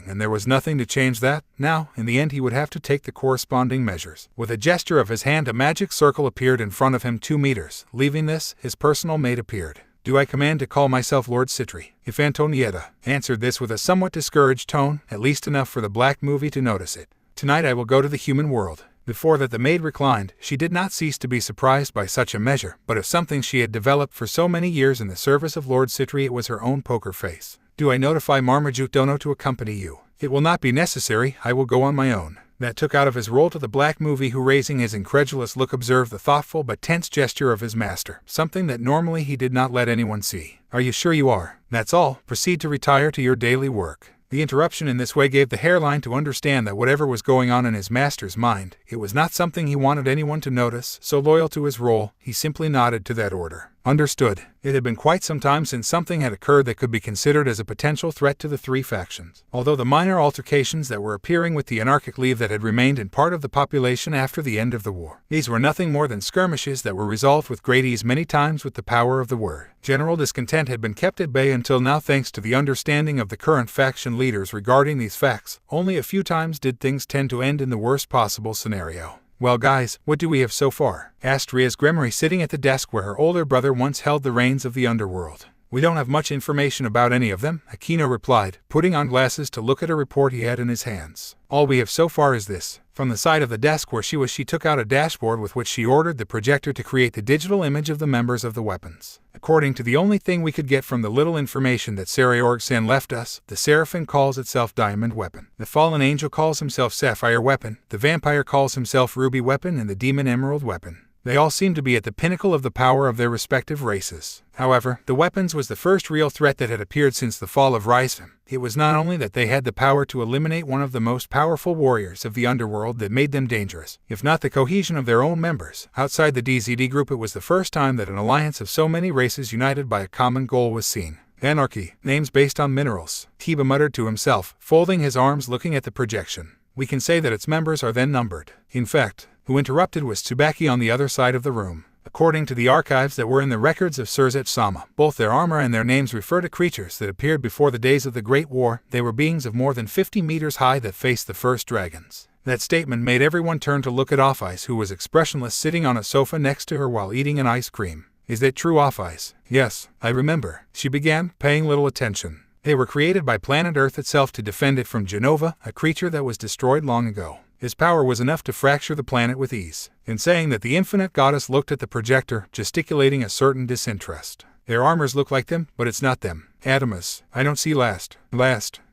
and there was nothing to change that. Now, in the end, he would have to take the corresponding measures. With a gesture of his hand, a magic circle appeared in front of him 2 meters. Leaving this, his personal maid appeared. Do I command to call myself Lord Sitri? If Antonietta answered this with a somewhat discouraged tone, at least enough for the black movie to notice it. Tonight I will go to the human world. Before that the maid reclined. She did not cease to be surprised by such a measure, but of something she had developed for so many years in the service of Lord Sitri, it was her own poker face. Do I notify Marmaduke Dono to accompany you? "It will not be necessary, I will go on my own." That took out of his role to the black movie, who, raising his incredulous look, observed the thoughtful but tense gesture of his master, something that normally he did not let anyone see. "Are you sure you are? That's all. Proceed to retire to your daily work." The interruption in this way gave the hairline to understand that whatever was going on in his master's mind, it was not something he wanted anyone to notice, so loyal to his role, he simply nodded to that order. Understood. It had been quite some time since something had occurred that could be considered as a potential threat to the three factions. Although the minor altercations that were appearing with the anarchic leave that had remained in part of the population after the end of the war, these were nothing more than skirmishes that were resolved with great ease many times with the power of the word. General discontent had been kept at bay until now, thanks to the understanding of the current faction leaders regarding these facts. Only a few times did things tend to end in the worst possible scenario. "Well guys, what do we have so far?" asked Ria's Gremory, sitting at the desk where her older brother once held the reins of the underworld. "We don't have much information about any of them," Aquino replied, putting on glasses to look at a report he had in his hands. "All we have so far is this." From the side of the desk where she was, she took out a dashboard with which she ordered the projector to create the digital image of the members of the weapons. "According to the only thing we could get from the little information that Sariorg-san left us, the Seraphim calls itself Diamond Weapon, the Fallen Angel calls himself Sapphire Weapon, the Vampire calls himself Ruby Weapon, and the Demon Emerald Weapon. They all seem to be at the pinnacle of the power of their respective races. However, the weapons was the first real threat that had appeared since the fall of Rysvim. It was not only that they had the power to eliminate one of the most powerful warriors of the underworld that made them dangerous, if not the cohesion of their own members. Outside the DZD group, it was the first time that an alliance of so many races united by a common goal was seen. Anarchy, names based on minerals, Kiba muttered to himself, folding his arms looking at the projection. "We can say that its members are then numbered." In fact, who interrupted was Tsubaki on the other side of the room. According to the archives that were in the records of Surzet-sama, both their armor and their names refer to creatures that appeared before the days of the Great War. They were beings of more than 50 meters high that faced the first dragons. That statement made everyone turn to look at Off-Ice, who was expressionless sitting on a sofa next to her while eating an ice cream. "Is that true, Off-Ice?" "Yes, I remember," she began, paying little attention. "They were created by planet Earth itself to defend it from Genova, a creature that was destroyed long ago. His power was enough to fracture the planet with ease." In saying that, the infinite goddess looked at the projector, gesticulating a certain disinterest. "Their armors look like them, but it's not them." "Adamus, I don't see last,"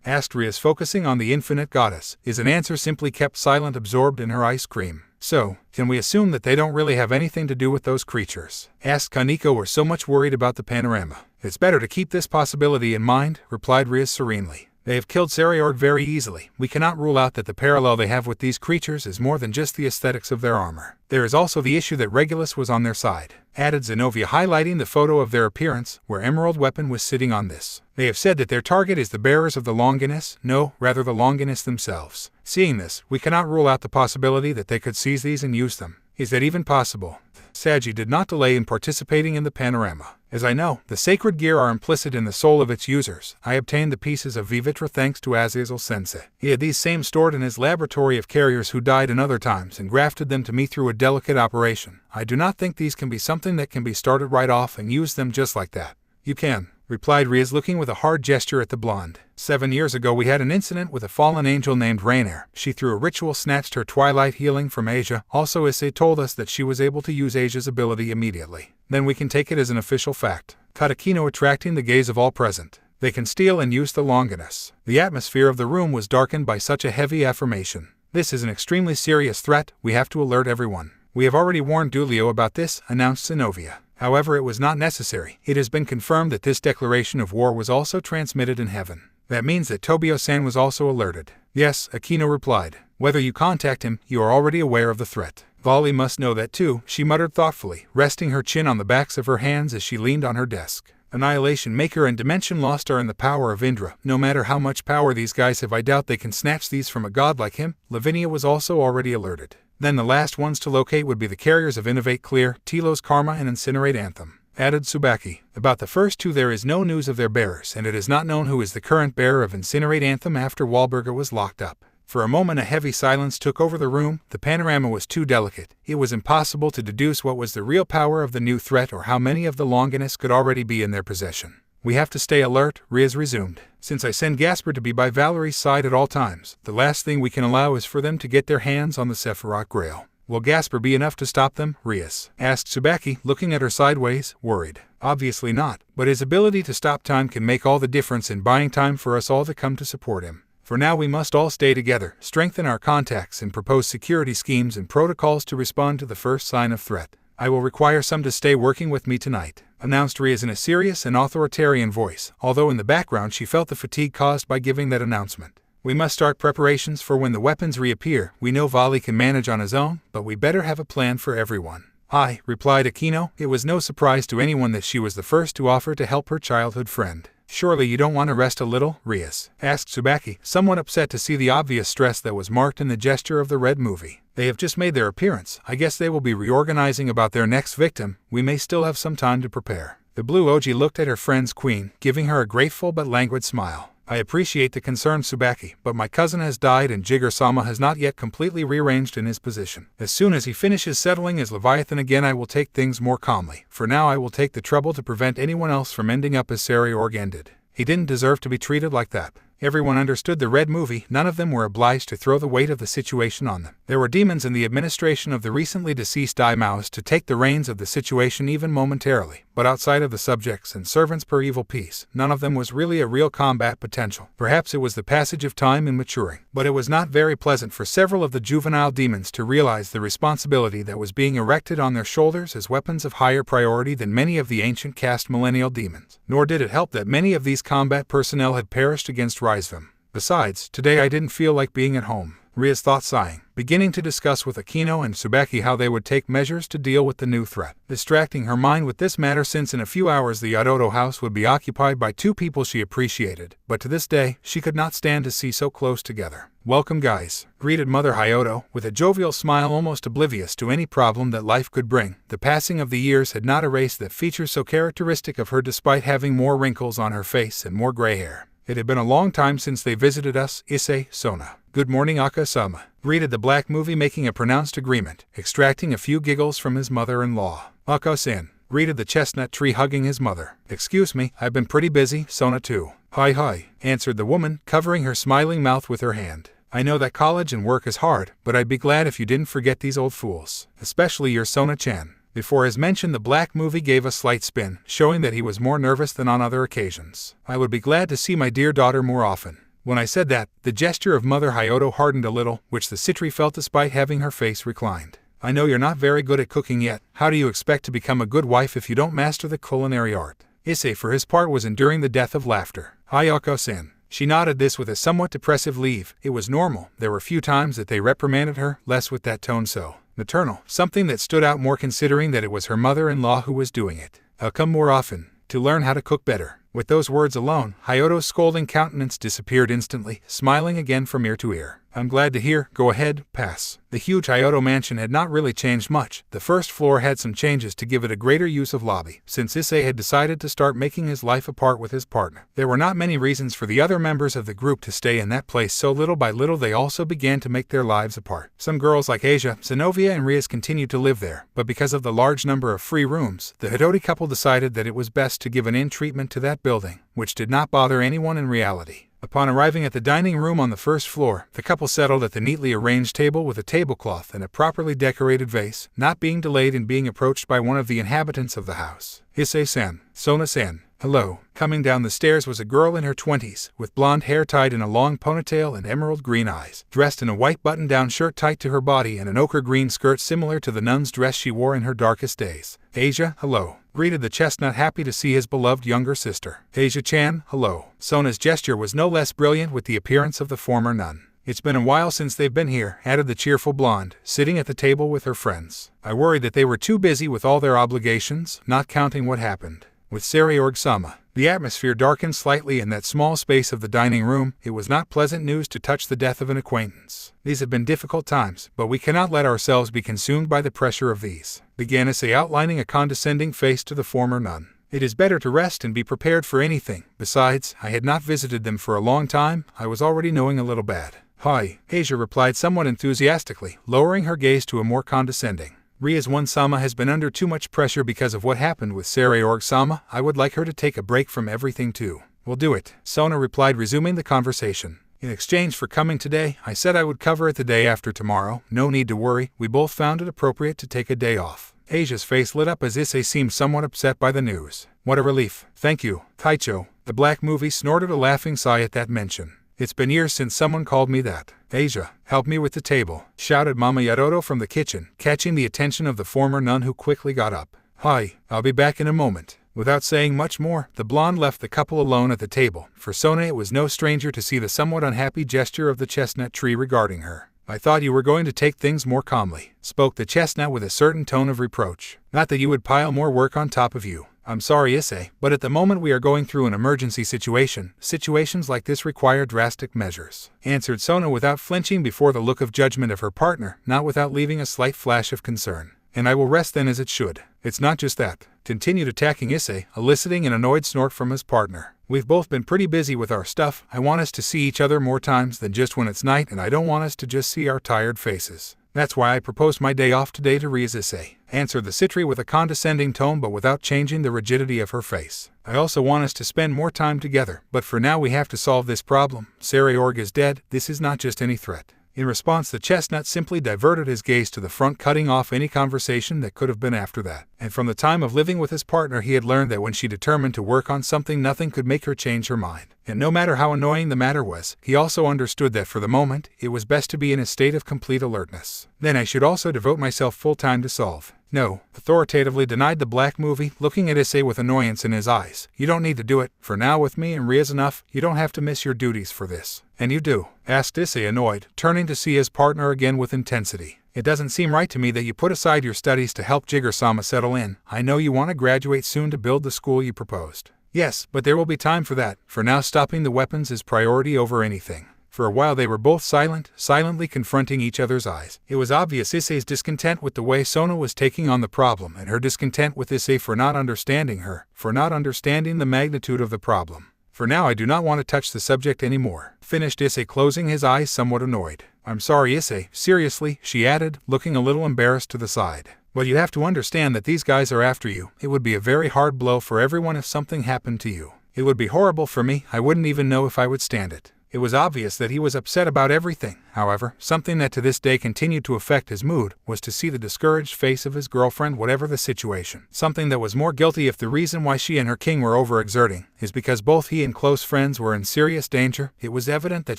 asked Rias, focusing on the infinite goddess. Is an answer simply kept silent, absorbed in her ice cream. "So, can we assume that they don't really have anything to do with those creatures?" asked Kaneko. "We're so much worried about the panorama." "It's better to keep this possibility in mind," replied Rias serenely. "They have killed Sariorg very easily. We cannot rule out that the parallel they have with these creatures is more than just the aesthetics of their armor. There is also the issue that Regulus was on their side," added Zenobia, highlighting the photo of their appearance, where Emerald Weapon was sitting on this. "They have said that their target is the bearers of the Longinus, no, rather the Longinus themselves. Seeing this, we cannot rule out the possibility that they could seize these and use them. Is that even possible?" Saji did not delay in participating in the panorama. "As I know, the sacred gear are implicit in the soul of its users. I obtained the pieces of Vivitra thanks to Azazel Sensei. He had these same stored in his laboratory of carriers who died in other times and grafted them to me through a delicate operation. I do not think these can be something that can be started right off and use them just like that." "You can," replied Rias, looking with a hard gesture at the blonde. 7 years ago we had an incident with a fallen angel named Rainier. She through a ritual snatched her twilight healing from Asia. Also Issei told us that she was able to use Asia's ability immediately. Then we can take it as an official fact." Katakino, attracting the gaze of all present. "They can steal and use the Longinus." The atmosphere of the room was darkened by such a heavy affirmation. "This is an extremely serious threat. We have to alert everyone." "We have already warned Dulio about this," announced Zenobia. "However, it was not necessary. It has been confirmed that this declaration of war was also transmitted in heaven." "That means that Tobio-san was also alerted." "Yes," Aquino replied. "Whether you contact him, you are already aware of the threat. Volley must know that too," she muttered thoughtfully, resting her chin on the backs of her hands as she leaned on her desk. "Annihilation Maker and Dimension Lost are in the power of Indra. No matter how much power these guys have, I doubt they can snatch these from a god like him." Lavinia was also already alerted. "Then the last ones to locate would be the carriers of Innovate Clear, Tilo's Karma and Incinerate Anthem," added Tsubaki. "About the first two there is no news of their bearers, and it is not known who is the current bearer of Incinerate Anthem after Wahlberger was locked up." For a moment a heavy silence took over the room. The panorama was too delicate. It was impossible to deduce what was the real power of the new threat or how many of the Longinus could already be in their possession. "We have to stay alert," Rias resumed. "Since I send Gasper to be by Valerie's side at all times, the last thing we can allow is for them to get their hands on the Sephiroth Grail." "Will Gasper be enough to stop them?" Rias asked Tsubaki, looking at her sideways, worried. "Obviously not, but his ability to stop time can make all the difference in buying time for us all to come to support him." For now we must all stay together, strengthen our contacts, and propose security schemes and protocols to respond to the first sign of threat. I will require some to stay working with me tonight, announced Riaz in a serious and authoritarian voice, although in the background she felt the fatigue caused by giving that announcement. We must start preparations for when the weapons reappear. We know Vali can manage on his own, but we better have a plan for everyone. Aye, replied Aquino. It was no surprise to anyone that she was the first to offer to help her childhood friend. Surely you don't want to rest a little, Riaz? Asked Tsubaki, somewhat upset to see the obvious stress that was marked in the gesture of the red movie. They have just made their appearance. I guess they will be reorganizing about their next victim. We may still have some time to prepare. The blue Oji looked at her friend's queen, giving her a grateful but languid smile. I appreciate the concern, Tsubaki, but my cousin has died and Jiger-sama has not yet completely rearranged in his position. As soon as he finishes settling his Leviathan again, I will take things more calmly. For now I will take the trouble to prevent anyone else from ending up as Sariorg ended. He didn't deserve to be treated like that. Everyone understood the red movie. None of them were obliged to throw the weight of the situation on them. There were demons in the administration of the recently deceased Daimao to take the reins of the situation even momentarily, but outside of the subjects and servants per evil peace, none of them was really a real combat potential. Perhaps it was the passage of time in maturing, but it was not very pleasant for several of the juvenile demons to realize the responsibility that was being erected on their shoulders as weapons of higher priority than many of the ancient caste millennial demons. Nor did it help that many of these combat personnel had perished against Rizvim. Besides, today I didn't feel like being at home, Riaz thought, sighing, beginning to discuss with Aquino and Tsubaki how they would take measures to deal with the new threat, distracting her mind with this matter since in a few hours the Yadoto house would be occupied by two people she appreciated, but to this day, she could not stand to see so close together. Welcome, guys, greeted Mother Hayato, with a jovial smile almost oblivious to any problem that life could bring. The passing of the years had not erased that feature so characteristic of her despite having more wrinkles on her face and more gray hair. It had been a long time since they visited us, Issei, Sona. Good morning, Aka-sama, greeted the black movie, making a pronounced agreement, extracting a few giggles from his mother-in-law. Aka-san, greeted the chestnut tree, hugging his mother. Excuse me, I've been pretty busy, Sona too. Hi hi, answered the woman, covering her smiling mouth with her hand. I know that college and work is hard, but I'd be glad if you didn't forget these old fools, especially your Sona-chan. Before his mention, the black movie gave a slight spin, showing that he was more nervous than on other occasions. I would be glad to see my dear daughter more often. When I said that, the gesture of Mother Hayato hardened a little, which the Citri felt despite having her face reclined. I know you're not very good at cooking yet. How do you expect to become a good wife if you don't master the culinary art? Issei, for his part, was enduring the death of laughter. Hayako-san. She nodded this with a somewhat depressive leave. It was normal. There were few times that they reprimanded her, less with that tone so maternal, something that stood out more considering that it was her mother-in-law who was doing it. I'll come more often, to learn how to cook better. With those words alone, Hayato's scolding countenance disappeared instantly, smiling again from ear to ear. I'm glad to hear. Go ahead, pass. The huge Hayato mansion had not really changed much. The first floor had some changes to give it a greater use of lobby, since Issei had decided to start making his life apart with his partner. There were not many reasons for the other members of the group to stay in that place, so little by little they also began to make their lives apart. Some girls like Asia, Zenobia, and Riaz continued to live there, but because of the large number of free rooms, the Hidoti couple decided that it was best to give an in-treatment to that building, which did not bother anyone in reality. Upon arriving at the dining room on the first floor, the couple settled at the neatly arranged table with a tablecloth and a properly decorated vase, not being delayed in being approached by one of the inhabitants of the house. Issei-san, Sona-san, hello. Coming down the stairs was a girl in her 20s, with blonde hair tied in a long ponytail and emerald green eyes, dressed in a white button-down shirt tight to her body and an ochre green skirt similar to the nun's dress she wore in her darkest days. Asia, hello, greeted the chestnut, happy to see his beloved younger sister. Asia-chan, hello. Sona's gesture was no less brilliant with the appearance of the former nun. It's been a while since they've been here, added the cheerful blonde, sitting at the table with her friends. I worried that they were too busy with all their obligations, not counting what happened with Sariorg-sama. The atmosphere darkened slightly in that small space of the dining room. It was not pleasant news to touch the death of an acquaintance. These have been difficult times, but we cannot let ourselves be consumed by the pressure of these, began Issei, outlining a condescending face to the former nun. It is better to rest and be prepared for anything. Besides, I had not visited them for a long time. I was already knowing a little bad. Hi, Asia replied somewhat enthusiastically, lowering her gaze to a more condescending. Riaz-sama has been under too much pressure because of what happened with Sariorg-sama. I would like her to take a break from everything too. We'll do it, Sona replied, resuming the conversation. In exchange for coming today, I said I would cover it the day after tomorrow. No need to worry, we both found it appropriate to take a day off. Asia's face lit up as Issei seemed somewhat upset by the news. What a relief. Thank you, Taicho. The black movie snorted a laughing sigh at that mention. It's been years since someone called me that. Asia, help me with the table, shouted Mama Yaroto from the kitchen, catching the attention of the former nun who quickly got up. Hi, I'll be back in a moment. Without saying much more, the blonde left the couple alone at the table. For Sona it was no stranger to see the somewhat unhappy gesture of the chestnut tree regarding her. I thought you were going to take things more calmly, spoke the chestnut with a certain tone of reproach. Not that you would pile more work on top of you. I'm sorry, Issei, but at the moment we are going through an emergency situation. Situations like this require drastic measures, answered Sona without flinching before the look of judgment of her partner, not without leaving a slight flash of concern. And I will rest then as it should. It's not just that, continued attacking Issei, eliciting an annoyed snort from his partner. We've both been pretty busy with our stuff. I want us to see each other more times than just when it's night, and I don't want us to just see our tired faces. That's why I proposed my day off today to Ria's, Issei, answered the Citri with a condescending tone but without changing the rigidity of her face. I also want us to spend more time together, but for now we have to solve this problem. Sariorg is dead. This is not just any threat. In response, the chestnut simply diverted his gaze to the front, cutting off any conversation that could have been after that. And from the time of living with his partner, he had learned that when she determined to work on something, nothing could make her change her mind. And no matter how annoying the matter was, he also understood that for the moment, it was best to be in a state of complete alertness. Then I should also devote myself full-time to solve. No, authoritatively denied the black movie, looking at Issei with annoyance in his eyes. You don't need to do it. For now with me and Ria's enough. You don't have to miss your duties for this. And you do? Asked Issei, annoyed, turning to see his partner again with intensity. It doesn't seem right to me that you put aside your studies to help Jigger-sama settle in. I know you want to graduate soon to build the school you proposed. Yes, but there will be time for that. For now, stopping the weapons is priority over anything. For a while they were both silently confronting each other's eyes. It was obvious Issei's discontent with the way Sona was taking on the problem, and her discontent with Issei for not understanding her, for not understanding the magnitude of the problem. For now I do not want to touch the subject anymore, finished Issei, closing his eyes, somewhat annoyed. I'm sorry, Issei, seriously, she added, looking a little embarrassed to the side. But you have to understand that these guys are after you. It would be a very hard blow for everyone if something happened to you. It would be horrible for me. I wouldn't even know if I would stand it. It was obvious that he was upset about everything. However, something that to this day continued to affect his mood was to see the discouraged face of his girlfriend, whatever the situation. Something that was more guilty if the reason why she and her king were overexerting is because both he and close friends were in serious danger. It was evident that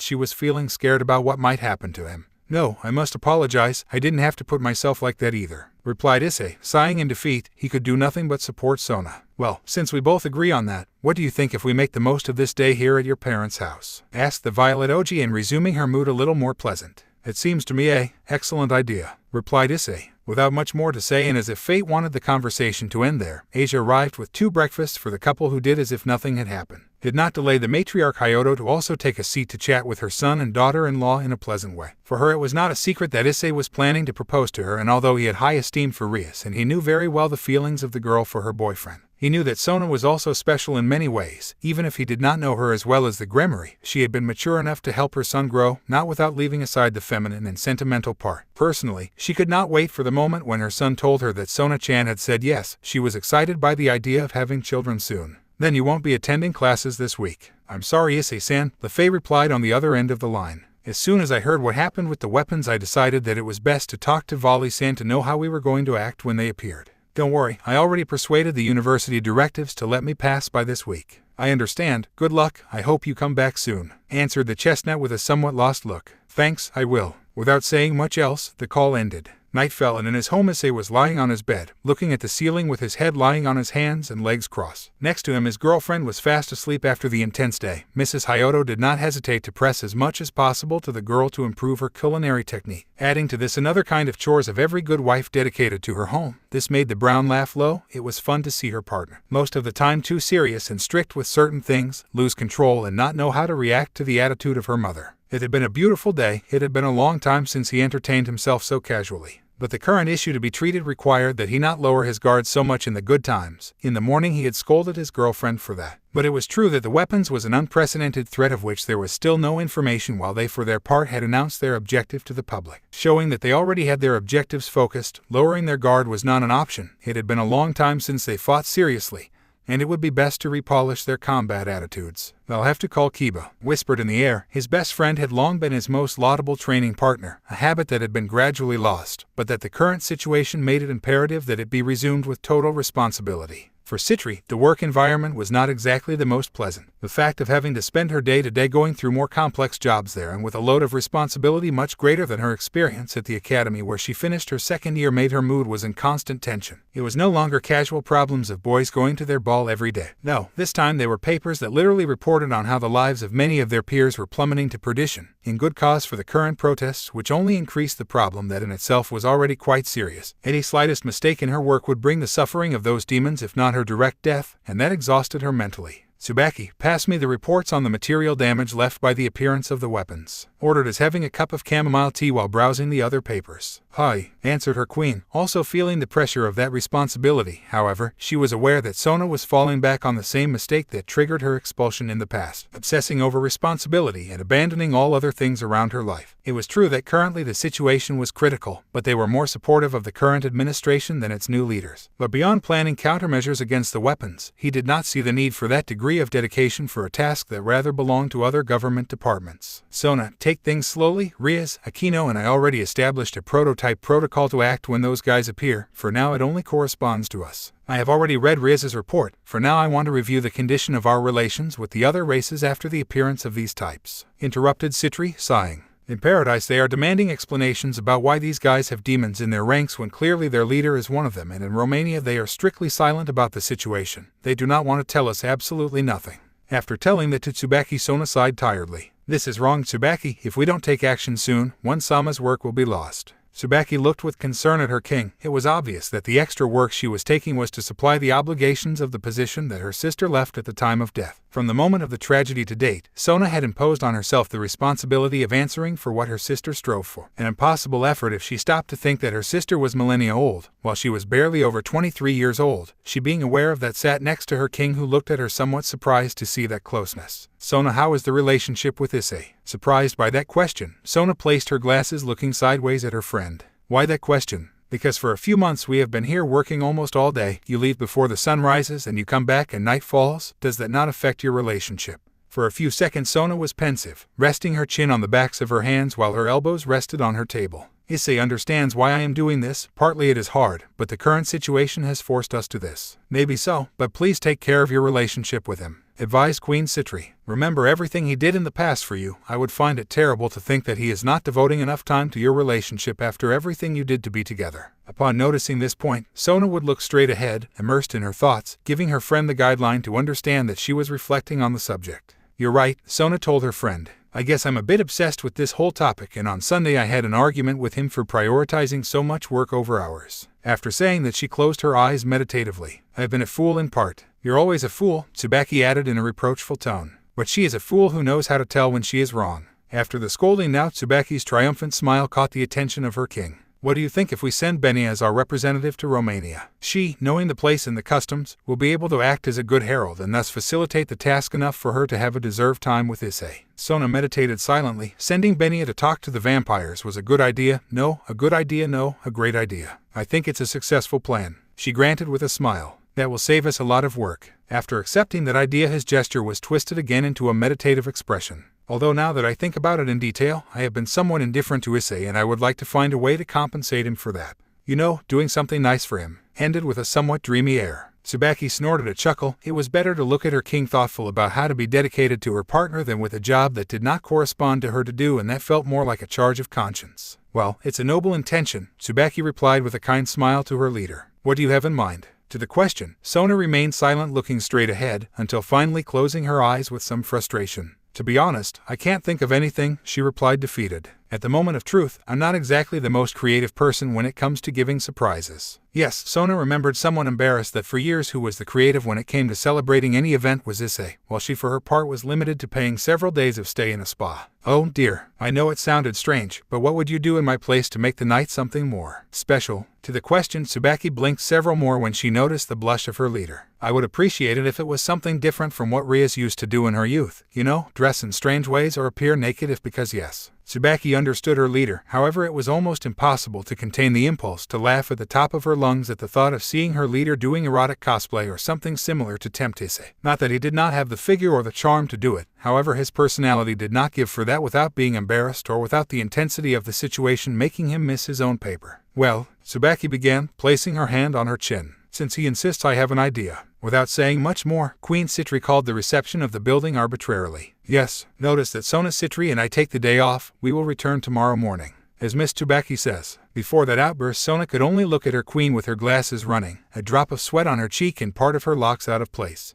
she was feeling scared about what might happen to him. No, I must apologize. I didn't have to put myself like that either, replied Issei, sighing in defeat. He could do nothing but support Sona. Well, since we both agree on that, what do you think if we make the most of this day here at your parents' house? Asked the Violet Oji, and resuming her mood a little more pleasant. It seems to me an excellent idea, replied Issei. Without much more to say, and as if fate wanted the conversation to end there, Asia arrived with 2 breakfasts for the couple, who did as if nothing had happened. Did not delay the matriarch Hyoto to also take a seat to chat with her son and daughter-in-law in a pleasant way. For her it was not a secret that Issei was planning to propose to her, and although he had high esteem for Rias and he knew very well the feelings of the girl for her boyfriend, he knew that Sona was also special in many ways. Even if he did not know her as well as the Gremory, she had been mature enough to help her son grow, not without leaving aside the feminine and sentimental part. Personally, she could not wait for the moment when her son told her that Sona-chan had said yes. She was excited by the idea of having children soon. Then you won't be attending classes this week. I'm sorry, Issei-san, Lefei replied on the other end of the line. As soon as I heard what happened with the weapons, I decided that it was best to talk to Vali-san to know how we were going to act when they appeared. Don't worry, I already persuaded the university directives to let me pass by this week. I understand. Good luck. I hope you come back soon, answered the chestnut with a somewhat lost look. Thanks, I will. Without saying much else, the call ended. Night fell, and in his home Issei was lying on his bed, looking at the ceiling with his head lying on his hands and legs crossed. Next to him his girlfriend was fast asleep after the intense day. Mrs. Hyoto did not hesitate to press as much as possible to the girl to improve her culinary technique, adding to this another kind of chores of every good wife dedicated to her home. This made the Brown laugh low. It was fun to see her partner, most of the time too serious and strict with certain things, lose control and not know how to react to the attitude of her mother. It had been a beautiful day. It had been a long time since he entertained himself so casually. But the current issue to be treated required that he not lower his guard so much in the good times. In the morning he had scolded his girlfriend for that. But it was true that the weapons was an unprecedented threat of which there was still no information, while they for their part had announced their objective to the public, showing that they already had their objectives focused. Lowering their guard was not an option. It had been a long time since they fought seriously, and it would be best to repolish their combat attitudes. They'll have to call Kiba, whispered in the air. His best friend had long been his most laudable training partner, a habit that had been gradually lost, but that the current situation made it imperative that it be resumed with total responsibility. For Citri, the work environment was not exactly the most pleasant. The fact of having to spend her day-to-day going through more complex jobs there and with a load of responsibility much greater than her experience at the academy where she finished her second year made her mood was in constant tension. It was no longer casual problems of boys going to their ball every day. No, this time they were papers that literally reported on how the lives of many of their peers were plummeting to perdition, in good cause for the current protests, which only increased the problem that in itself was already quite serious. Any slightest mistake in her work would bring the suffering of those demons, if not her direct death, and that exhausted her mentally. Tsubaki, pass me the reports on the material damage left by the appearance of the weapons, ordered as having a cup of chamomile tea while browsing the other papers. Hi, answered her queen, also feeling the pressure of that responsibility. However, she was aware that Sona was falling back on the same mistake that triggered her expulsion in the past, obsessing over responsibility and abandoning all other things around her life. It was true that currently the situation was critical, but they were more supportive of the current administration than its new leaders. But beyond planning countermeasures against the weapons, he did not see the need for that degree of dedication for a task that rather belonged to other government departments. Sona, take things slowly. Riaz, Aquino and I already established a prototype protocol to act when those guys appear. For now it only corresponds to us. I have already read Riaz's report. For now I want to review the condition of our relations with the other races after the appearance of these types. Interrupted Citri, sighing. In Paradise they are demanding explanations about why these guys have demons in their ranks when clearly their leader is one of them, and in Romania they are strictly silent about the situation. They do not want to tell us absolutely nothing. After telling that to Tsubaki, Sona sighed tiredly. This is wrong, Tsubaki. If we don't take action soon, one Sama's work will be lost. Tsubaki looked with concern at her king. It was obvious that the extra work she was taking was to supply the obligations of the position that her sister left at the time of death. From the moment of the tragedy to date, Sona had imposed on herself the responsibility of answering for what her sister strove for. An impossible effort if she stopped to think that her sister was millennia old, while she was barely over 23 years old, she being aware of that sat next to her king, who looked at her somewhat surprised to see that closeness. Sona, how is the relationship with Issei? Surprised by that question, Sona placed her glasses, looking sideways at her friend. Why that question? Because for a few months we have been here working almost all day. You leave before the sun rises and you come back and night falls. Does that not affect your relationship? For a few seconds Sona was pensive, resting her chin on the backs of her hands while her elbows rested on her table. Issei understands why I am doing this. Partly it is hard, but the current situation has forced us to this. Maybe so, but please take care of your relationship with him, advised Queen Citri. Remember everything he did in the past for you. I would find it terrible to think that he is not devoting enough time to your relationship after everything you did to be together. Upon noticing this point, Sona would look straight ahead, immersed in her thoughts, giving her friend the guideline to understand that she was reflecting on the subject. You're right, Sona told her friend. I guess I'm a bit obsessed with this whole topic, and on Sunday I had an argument with him for prioritizing so much work over ours. After saying that, she closed her eyes meditatively. I have been a fool in part. You're always a fool, Tsubaki added in a reproachful tone. But she is a fool who knows how to tell when she is wrong. After the scolding now, Tsubaki's triumphant smile caught the attention of her king. What do you think if we send Benny as our representative to Romania? She, knowing the place and the customs, will be able to act as a good herald and thus facilitate the task enough for her to have a deserved time with Issei. Sona meditated silently. Sending Benny to talk to the vampires was a good idea. No, a good idea. No, a great idea. I think it's a successful plan, she granted with a smile. That will save us a lot of work. After accepting that idea, his gesture was twisted again into a meditative expression. Although now that I think about it in detail, I have been somewhat indifferent to Issei, and I would like to find a way to compensate him for that. You know, doing something nice for him, ended with a somewhat dreamy air. Tsubaki snorted a chuckle. It was better to look at her king thoughtful about how to be dedicated to her partner than with a job that did not correspond to her to do, and that felt more like a charge of conscience. Well, it's a noble intention, Tsubaki replied with a kind smile to her leader. What do you have in mind? To the question, Sona remained silent, looking straight ahead, until finally closing her eyes with some frustration. To be honest, I can't think of anything, she replied defeated. At the moment of truth, I'm not exactly the most creative person when it comes to giving surprises. Yes, Sona remembered somewhat embarrassed that for years who was the creative when it came to celebrating any event was Issei, while she for her part was limited to paying several days of stay in a spa. Oh dear, I know it sounded strange, but what would you do in my place to make the night something more special? To the question, Tsubaki blinked several more when she noticed the blush of her leader. I would appreciate it if it was something different from what Riaz used to do in her youth. You know, dress in strange ways or appear naked if because yes. Tsubaki understood her leader. However, it was almost impossible to contain the impulse to laugh at the top of her lungs at the thought of seeing her leader doing erotic cosplay or something similar to tempt Issei. Not that he did not have the figure or the charm to do it. However, his personality did not give for that without being embarrassed or without the intensity of the situation making him miss his own paper. Well, Tsubaki began, placing her hand on her chin. Since he insists, I have an idea. Without saying much more, Queen Citri called the reception of the building arbitrarily. Yes, notice that Sona Citri and I take the day off. We will return tomorrow morning. As Miss Tsubaki says. Before that outburst, Sona could only look at her queen with her glasses running, a drop of sweat on her cheek and part of her locks out of place.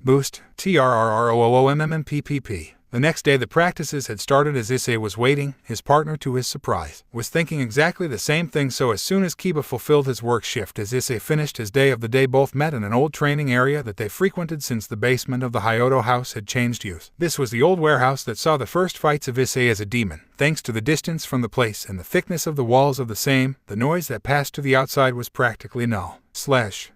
Boost. TRRROOOMMMPPP. The next day the practices had started as Issei was waiting. His partner, to his surprise, was thinking exactly the same thing, so as soon as Kiba fulfilled his work shift as Issei finished his day of the day, both met in an old training area that they frequented since the basement of the Hyoto house had changed use. This was the old warehouse that saw the first fights of Issei as a demon. Thanks to the distance from the place and the thickness of the walls of the same, the noise that passed to the outside was practically null.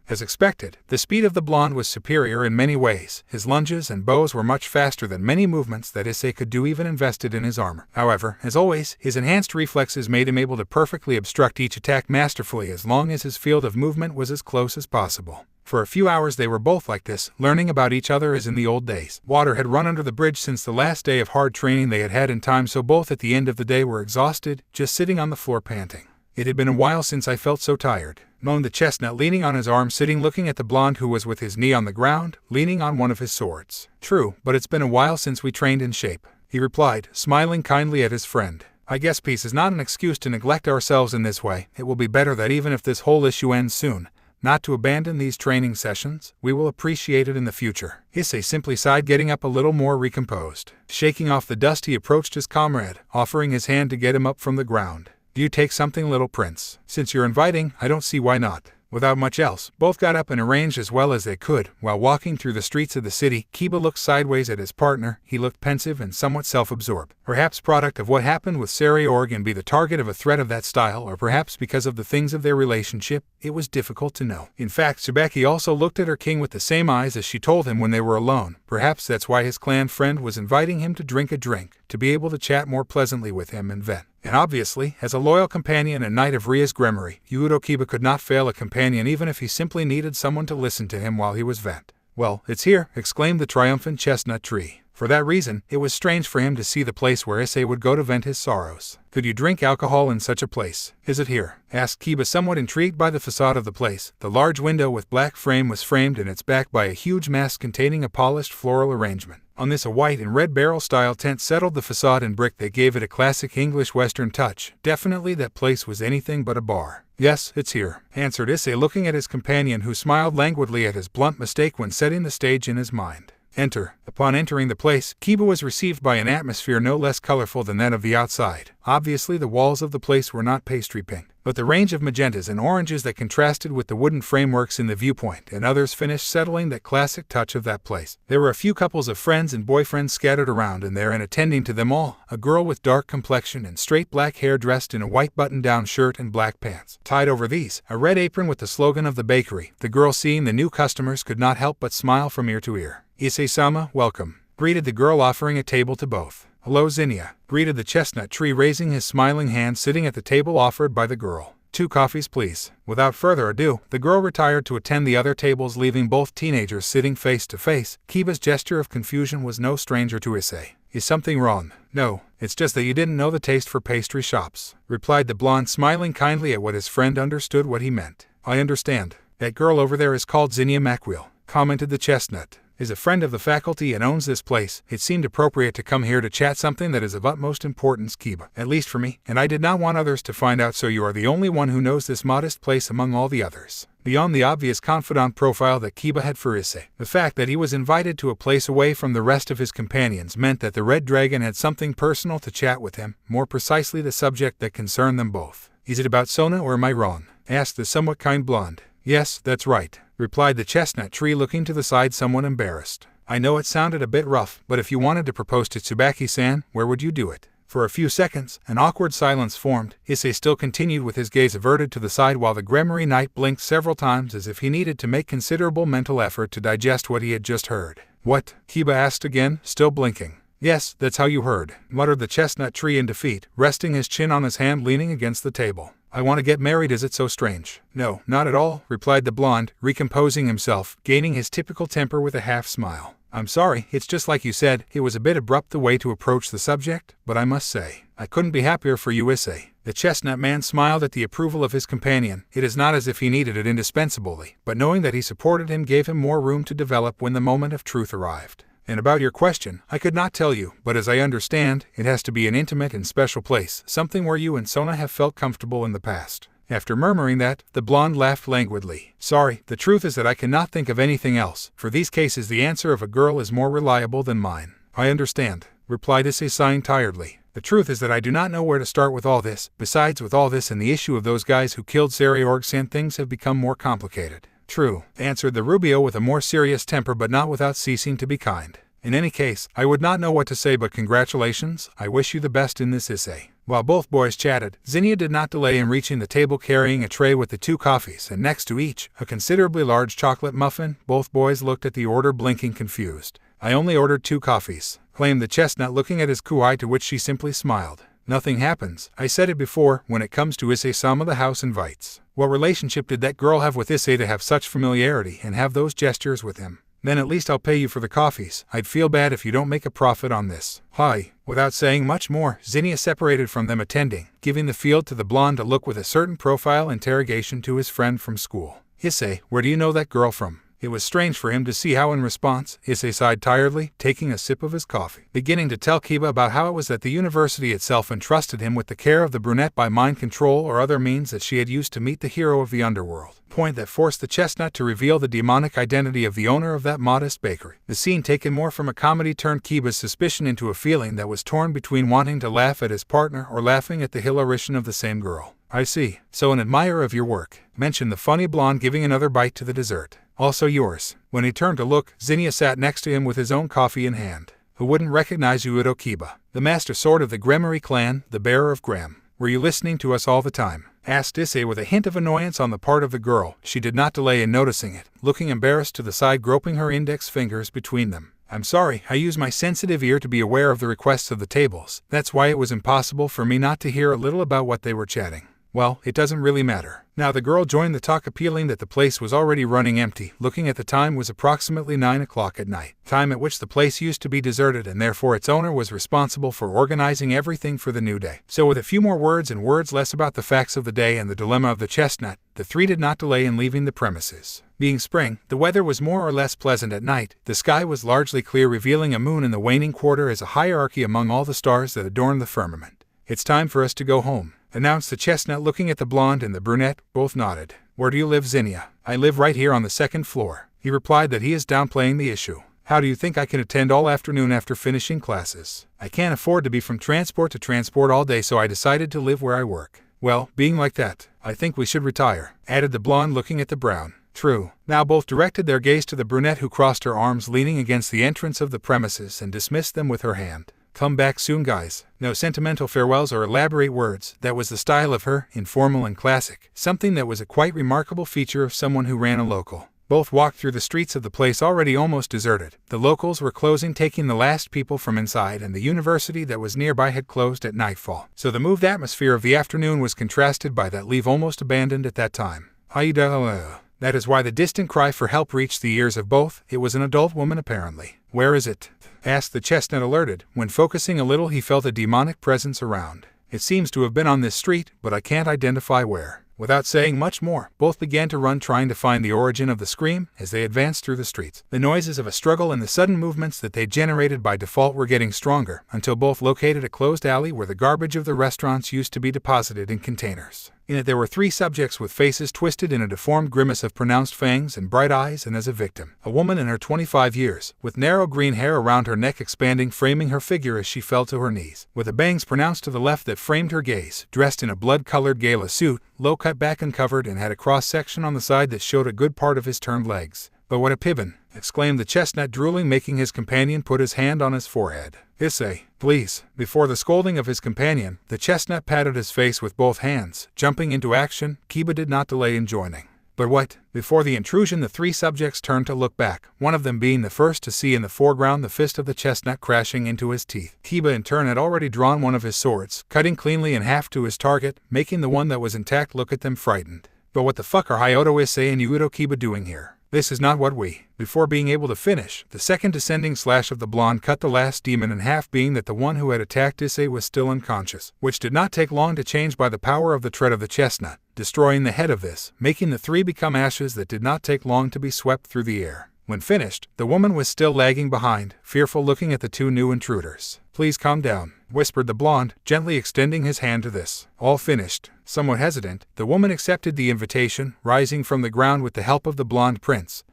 As expected, the speed of the blonde was superior in many ways. His lunges and bows were much faster than many movements that Issei could do even invested in his armor. However, as always, his enhanced reflexes made him able to perfectly obstruct each attack masterfully as long as his field of movement was as close as possible. For a few hours they were both like this, learning about each other as in the old days. Water had run under the bridge since the last day of hard training they had had in time, so both at the end of the day were exhausted, just sitting on the floor panting. It had been a while since I felt so tired, moaned the chestnut, leaning on his arm, sitting looking at the blonde who was with his knee on the ground, leaning on one of his swords. True, but it's been a while since we trained in shape, he replied, smiling kindly at his friend. I guess peace is not an excuse to neglect ourselves in this way. It will be better that even if this whole issue ends soon, not to abandon these training sessions. We will appreciate it in the future. Issei simply sighed, getting up a little more recomposed. Shaking off the dust, he approached his comrade, offering his hand to get him up from the ground. Do you take something, little prince? Since you're inviting, I don't see why not. Without much else, both got up and arranged as well as they could. While walking through the streets of the city, Kiba looked sideways at his partner. He looked pensive and somewhat self-absorbed. Perhaps product of what happened with Sari Org and be the target of a threat of that style, or perhaps because of the things of their relationship, it was difficult to know. In fact, Tsubaki also looked at her king with the same eyes as she told him when they were alone. Perhaps that's why his clan friend was inviting him to drink a drink, to be able to chat more pleasantly with him and vent. And obviously, as a loyal companion and knight of Ria's Gremory, Yuuto Kiba could not fail a companion even if he simply needed someone to listen to him while he was vent. Well, it's here, exclaimed the triumphant chestnut tree. For that reason, it was strange for him to see the place where Issei would go to vent his sorrows. Could you drink alcohol in such a place? Is it here? Asked Kiba, somewhat intrigued by the facade of the place. The large window with black frame was framed in its back by a huge mask containing a polished floral arrangement. On this, a white and red barrel-style tent settled the facade in brick that gave it a classic English Western touch. Definitely that place was anything but a bar. Yes, it's here, answered Issei, looking at his companion, who smiled languidly at his blunt mistake when setting the stage in his mind. Enter. Upon entering the place, Kiba was received by an atmosphere no less colorful than that of the outside. Obviously, the walls of the place were not pastry pink, but the range of magentas and oranges that contrasted with the wooden frameworks in the viewpoint and others finished settling that classic touch of that place. There were a few couples of friends and boyfriends scattered around in there, and attending to them all, a girl with dark complexion and straight black hair dressed in a white button-down shirt and black pants. Tied over these, a red apron with the slogan of the bakery. The girl, seeing the new customers, could not help but smile from ear to ear. Issei-sama, welcome, greeted the girl, offering a table to both. Hello, Zinnia, greeted the chestnut tree, raising his smiling hand, sitting at the table offered by the girl. 2 coffees, please. Without further ado, the girl retired to attend the other tables, leaving both teenagers sitting face to face. Kiba's gesture of confusion was no stranger to Issei. Is something wrong? No, it's just that you didn't know the taste for pastry shops, replied the blonde, smiling kindly at what his friend understood what he meant. I understand. That girl over there is called Zinnia Macwheel, commented the chestnut. Is a friend of the faculty and owns this place. It seemed appropriate to come here to chat something that is of utmost importance, Kiba. At least for me, and I did not want others to find out, so you are the only one who knows this modest place among all the others. Beyond the obvious confidant profile that Kiba had for Issei, the fact that he was invited to a place away from the rest of his companions meant that the Red Dragon had something personal to chat with him, more precisely the subject that concerned them both. Is it about Sona, or am I wrong? Asked the somewhat kind blonde. Yes, that's right, replied the chestnut tree, looking to the side, somewhat embarrassed. I know it sounded a bit rough, but if you wanted to propose to Tsubaki-san, where would you do it? For a few seconds, an awkward silence formed. Issei still continued with his gaze averted to the side while the Gremory Knight blinked several times as if he needed to make considerable mental effort to digest what he had just heard. What? Kiba asked again, still blinking. Yes, that's how you heard, muttered the chestnut tree in defeat, resting his chin on his hand, leaning against the table. I want to get married, is it so strange? No, not at all, replied the blonde, recomposing himself, gaining his typical temper with a half smile. I'm sorry, it's just like you said, it was a bit abrupt the way to approach the subject, but I must say, I couldn't be happier for you, Issei. The chestnut man smiled at the approval of his companion. It is not as if he needed it indispensably, but knowing that he supported him gave him more room to develop when the moment of truth arrived. And about your question, I could not tell you, but as I understand, it has to be an intimate and special place, something where you and Sona have felt comfortable in the past. After murmuring that, the blonde laughed languidly. Sorry, the truth is that I cannot think of anything else. For these cases the answer of a girl is more reliable than mine. I understand, replied Issei, sighing tiredly. The truth is that I do not know where to start with all this. Besides, with all this and the issue of those guys who killed Sariorg-san, things have become more complicated. True, answered the Rubio with a more serious temper but not without ceasing to be kind. In any case, I would not know what to say but congratulations. I wish you the best in this, Issei. While both boys chatted, Zinnia did not delay in reaching the table carrying a tray with the 2 coffees and next to each, a considerably large chocolate muffin. Both boys looked at the order blinking confused. I only ordered 2 coffees, claimed the chestnut looking at his kuai, to which she simply smiled. Nothing happens. I said it before, when it comes to Issei-sama the house invites. What relationship did that girl have with Issei to have such familiarity and have those gestures with him? Then at least I'll pay you for the coffees. I'd feel bad if you don't make a profit on this. Hi. Without saying much more, Zinnia separated from them attending, giving the field to the blonde to look with a certain profile interrogation to his friend from school. Issei, where do you know that girl from? It was strange for him to see how in response, Issei sighed tiredly, taking a sip of his coffee, beginning to tell Kiba about how it was that the university itself entrusted him with the care of the brunette by mind control or other means that she had used to meet the hero of the underworld. Point that forced the chestnut to reveal the demonic identity of the owner of that modest bakery. The scene taken more from a comedy turned Kiba's suspicion into a feeling that was torn between wanting to laugh at his partner or laughing at the hilarition of the same girl. I see. So an admirer of your work, mentioned the funny blonde, giving another bite to the dessert. Also yours. When he turned to look, Zinnia sat next to him with his own coffee in hand. Who wouldn't recognize you, Udo Kiba? The master sword of the Gremory clan, the bearer of Grem. Were you listening to us all the time? Asked Issei with a hint of annoyance on the part of the girl. She did not delay in noticing it, looking embarrassed to the side, groping her index fingers between them. I'm sorry, I use my sensitive ear to be aware of the requests of the tables. That's why it was impossible for me not to hear a little about what they were chatting. Well, it doesn't really matter. Now the girl joined the talk, appealing that the place was already running empty. Looking at the time, was approximately 9 o'clock at night, time at which the place used to be deserted and therefore its owner was responsible for organizing everything for the new day. So with a few more words and words less about the facts of the day and the dilemma of the chestnut, the 3 did not delay in leaving the premises. Being spring, the weather was more or less pleasant at night. The sky was largely clear, revealing a moon in the waning quarter as a hierarchy among all the stars that adorned the firmament. It's time for us to go home, announced the chestnut, looking at the blonde and the brunette. Both nodded. Where do you live, Zinnia? I live right here on the 2nd floor. He replied that he is downplaying the issue. How do you think I can attend all afternoon after finishing classes? I can't afford to be from transport to transport all day, so I decided to live where I work. Well, being like that, I think we should retire, added the blonde, looking at the brown. True. Now both directed their gaze to the brunette, who crossed her arms leaning against the entrance of the premises and dismissed them with her hand. Come back soon, guys. No sentimental farewells or elaborate words. That was the style of her, informal and classic, something that was a quite remarkable feature of someone who ran a local. Both walked through the streets of the place already almost deserted. The locals were closing, taking the last people from inside, and the university that was nearby had closed at nightfall. So the moved atmosphere of the afternoon was contrasted by that leave almost abandoned at that time. Haida. That is why the distant cry for help reached the ears of both. It was an adult woman apparently. Where is it? Asked the chestnut, alerted. When focusing a little, he felt a demonic presence around. It seems to have been on this street, but I can't identify where. Without saying much more, both began to run, trying to find the origin of the scream. As they advanced through the streets, the noises of a struggle and the sudden movements that they generated by default were getting stronger, until both located a closed alley where the garbage of the restaurants used to be deposited in containers. In it there were 3 subjects with faces twisted in a deformed grimace of pronounced fangs and bright eyes, and as a victim, a woman in her 25 years, with narrow green hair around her neck expanding, framing her figure as she fell to her knees, with the bangs pronounced to the left that framed her gaze, dressed in a blood-colored gala suit, low cut back and covered, and had a cross-section on the side that showed a good part of his turned legs. But what a pibbin! Exclaimed the chestnut, drooling, making his companion put his hand on his forehead. Issei, please. Before the scolding of his companion, the chestnut patted his face with both hands. Jumping into action, Kiba did not delay in joining. But what? Before the intrusion, the 3 subjects turned to look back, one of them being the first to see in the foreground the fist of the chestnut crashing into his teeth. Kiba in turn had already drawn one of his swords, cutting cleanly in half to his target, making the one that was intact look at them frightened. But what the fuck are Hyoto Issei and Udo Kiba doing here? This is not what we. Before being able to finish, the second descending slash of the blonde cut the last demon in half, being that the one who had attacked Issei was still unconscious, which did not take long to change by the power of the tread of the chestnut, destroying the head of this, making the three become ashes that did not take long to be swept through the air. When finished, the woman was still lagging behind, fearful, looking at the two new intruders. "Please calm down," whispered the blonde, gently extending his hand to this. All finished. Somewhat hesitant, the woman accepted the invitation, rising from the ground with the help of the blonde prince,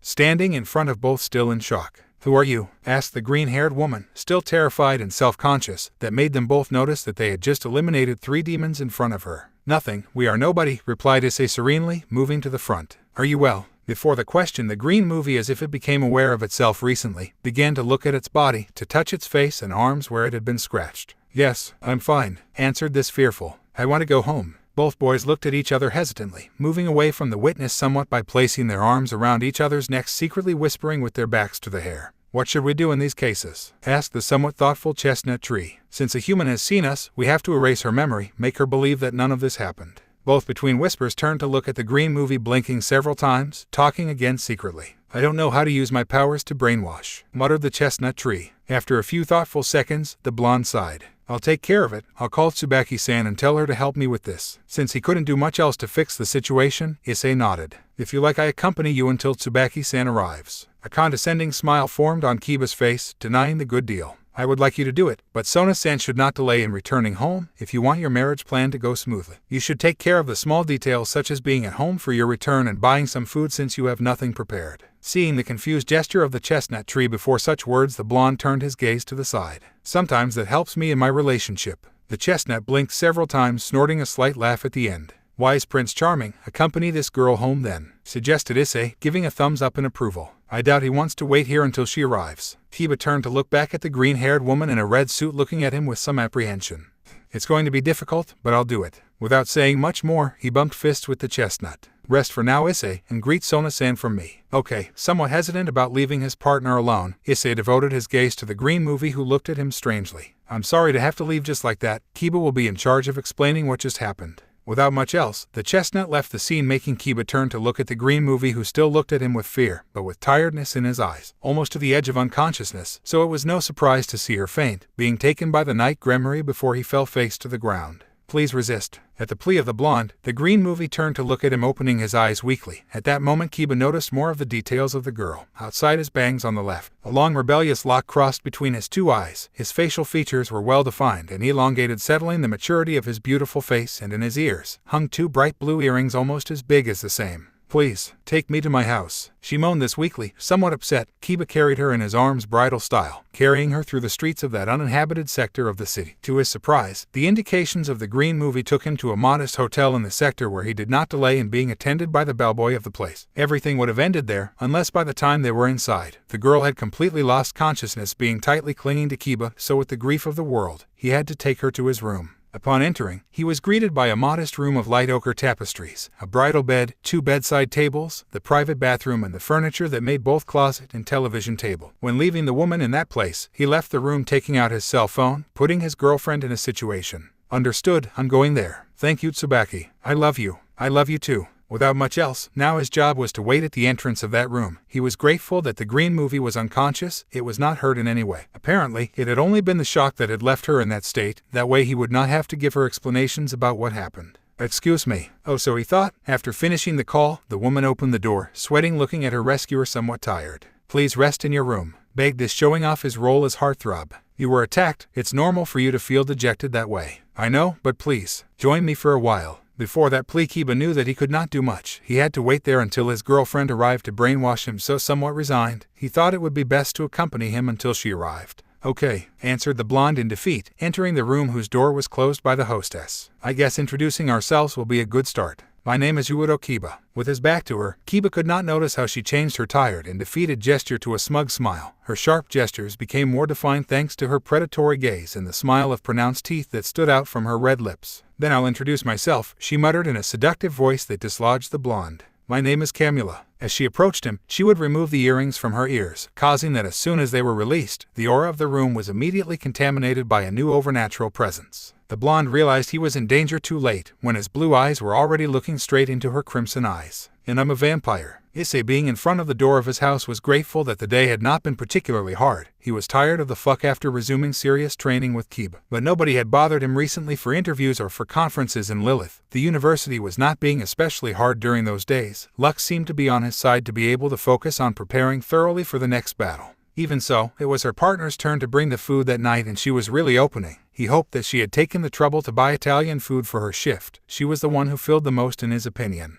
standing in front of both still in shock. "Who are you?" asked the green-haired woman, still terrified and self-conscious. That made them both notice that they had just eliminated 3 demons in front of her. "Nothing, we are nobody," replied Issei serenely, moving to the front. "Are you well?" Before the question, the green movie, as if it became aware of itself recently, began to look at its body, to touch its face and arms where it had been scratched. "Yes, I'm fine," answered this fearful. "I want to go home." Both boys looked at each other hesitantly, moving away from the witness somewhat by placing their arms around each other's necks, secretly whispering with their backs to the hair. "What should we do in these cases?" asked the somewhat thoughtful chestnut tree. "Since a human has seen us, we have to erase her memory, make her believe that none of this happened." Both between whispers turned to look at the green movie, blinking several times, talking again secretly. "I don't know how to use my powers to brainwash," muttered the chestnut tree. After a few thoughtful seconds, the blonde sighed. "I'll take care of it. I'll call Tsubaki-san and tell her to help me with this." Since he couldn't do much else to fix the situation, Issei nodded. "If you like, I accompany you until Tsubaki-san arrives." A condescending smile formed on Kiba's face, denying the good deal. "I would like you to do it, but Sona-san should not delay in returning home if you want your marriage plan to go smoothly. You should take care of the small details, such as being at home for your return and buying some food since you have nothing prepared." Seeing the confused gesture of the chestnut tree before such words, the blonde turned his gaze to the side. "Sometimes that helps me in my relationship." The chestnut blinked several times, snorting a slight laugh at the end. "Wise Prince Charming, accompany this girl home then," suggested Issei, giving a thumbs up in approval. "I doubt he wants to wait here until she arrives." Kiba turned to look back at the green-haired woman in a red suit, looking at him with some apprehension. "It's going to be difficult, but I'll do it." Without saying much more, he bumped fists with the chestnut. "Rest for now, Issei, and greet Sona-san from me." "Okay." Somewhat hesitant about leaving his partner alone, Issei devoted his gaze to the green movie, who looked at him strangely. "I'm sorry to have to leave just like that. Kiba will be in charge of explaining what just happened." Without much else, the chestnut left the scene, making Kiba turn to look at the green movie, who still looked at him with fear, but with tiredness in his eyes, almost to the edge of unconsciousness, so it was no surprise to see her faint, being taken by the night gremmery before he fell face to the ground. "Please resist." At the plea of the blonde, the green movie turned to look at him, opening his eyes weakly. At that moment, Kiba noticed more of the details of the girl. Outside his bangs on the left, a long rebellious lock crossed between his two eyes. His facial features were well defined and elongated, settling the maturity of his beautiful face, and in his ears hung 2 bright blue earrings almost as big as the same. "Please, take me to my house," she moaned this weakly. Somewhat upset, Kiba carried her in his arms bridal style, carrying her through the streets of that uninhabited sector of the city. To his surprise, the indications of the green movie took him to a modest hotel in the sector, where he did not delay in being attended by the bellboy of the place. Everything would have ended there, unless by the time they were inside, the girl had completely lost consciousness, being tightly clinging to Kiba, so with the grief of the world, he had to take her to his room. Upon entering, he was greeted by a modest room of light ochre tapestries, a bridal bed, 2 bedside tables, the private bathroom, and the furniture that made both closet and television table. When leaving the woman in that place, he left the room, taking out his cell phone, putting his girlfriend in a situation. "Understood, I'm going there. Thank you, Tsubaki. I love you. I love you too." Without much else, now his job was to wait at the entrance of that room. He was grateful that the green movie was unconscious. It was not hurt in any way. Apparently, it had only been the shock that had left her in that state. That way he would not have to give her explanations about what happened. "Excuse me." Oh, so he thought. After finishing the call, the woman opened the door, sweating, looking at her rescuer somewhat tired. "Please rest in your room," begged this, showing off his role as heartthrob. "You were attacked. It's normal for you to feel dejected that way. I know, but please, join me for a while." Before that plea, Kiba knew that he could not do much. He had to wait there until his girlfriend arrived to brainwash him, so somewhat resigned, he thought it would be best to accompany him until she arrived. "Okay," answered the blonde in defeat, entering the room, whose door was closed by the hostess. "I guess introducing ourselves will be a good start. My name is Uedo Kiba." With his back to her, Kiba could not notice how she changed her tired and defeated gesture to a smug smile. Her sharp gestures became more defined thanks to her predatory gaze and the smile of pronounced teeth that stood out from her red lips. "Then I'll introduce myself," she muttered in a seductive voice that dislodged the blonde. "My name is Camula." As she approached him, she would remove the earrings from her ears, causing that as soon as they were released, the aura of the room was immediately contaminated by a new overnatural presence. The blonde realized he was in danger too late, when his blue eyes were already looking straight into her crimson eyes. And I'm a vampire. Issei, being in front of the door of his house, was grateful that the day had not been particularly hard. He was tired of the fuck after resuming serious training with Kiba. But nobody had bothered him recently for interviews or for conferences in Lilith. The university was not being especially hard during those days. Luck seemed to be on his side to be able to focus on preparing thoroughly for the next battle. Even so, it was her partner's turn to bring the food that night, and she was really opening. He hoped that she had taken the trouble to buy Italian food for her shift. She was the one who filled the most in his opinion.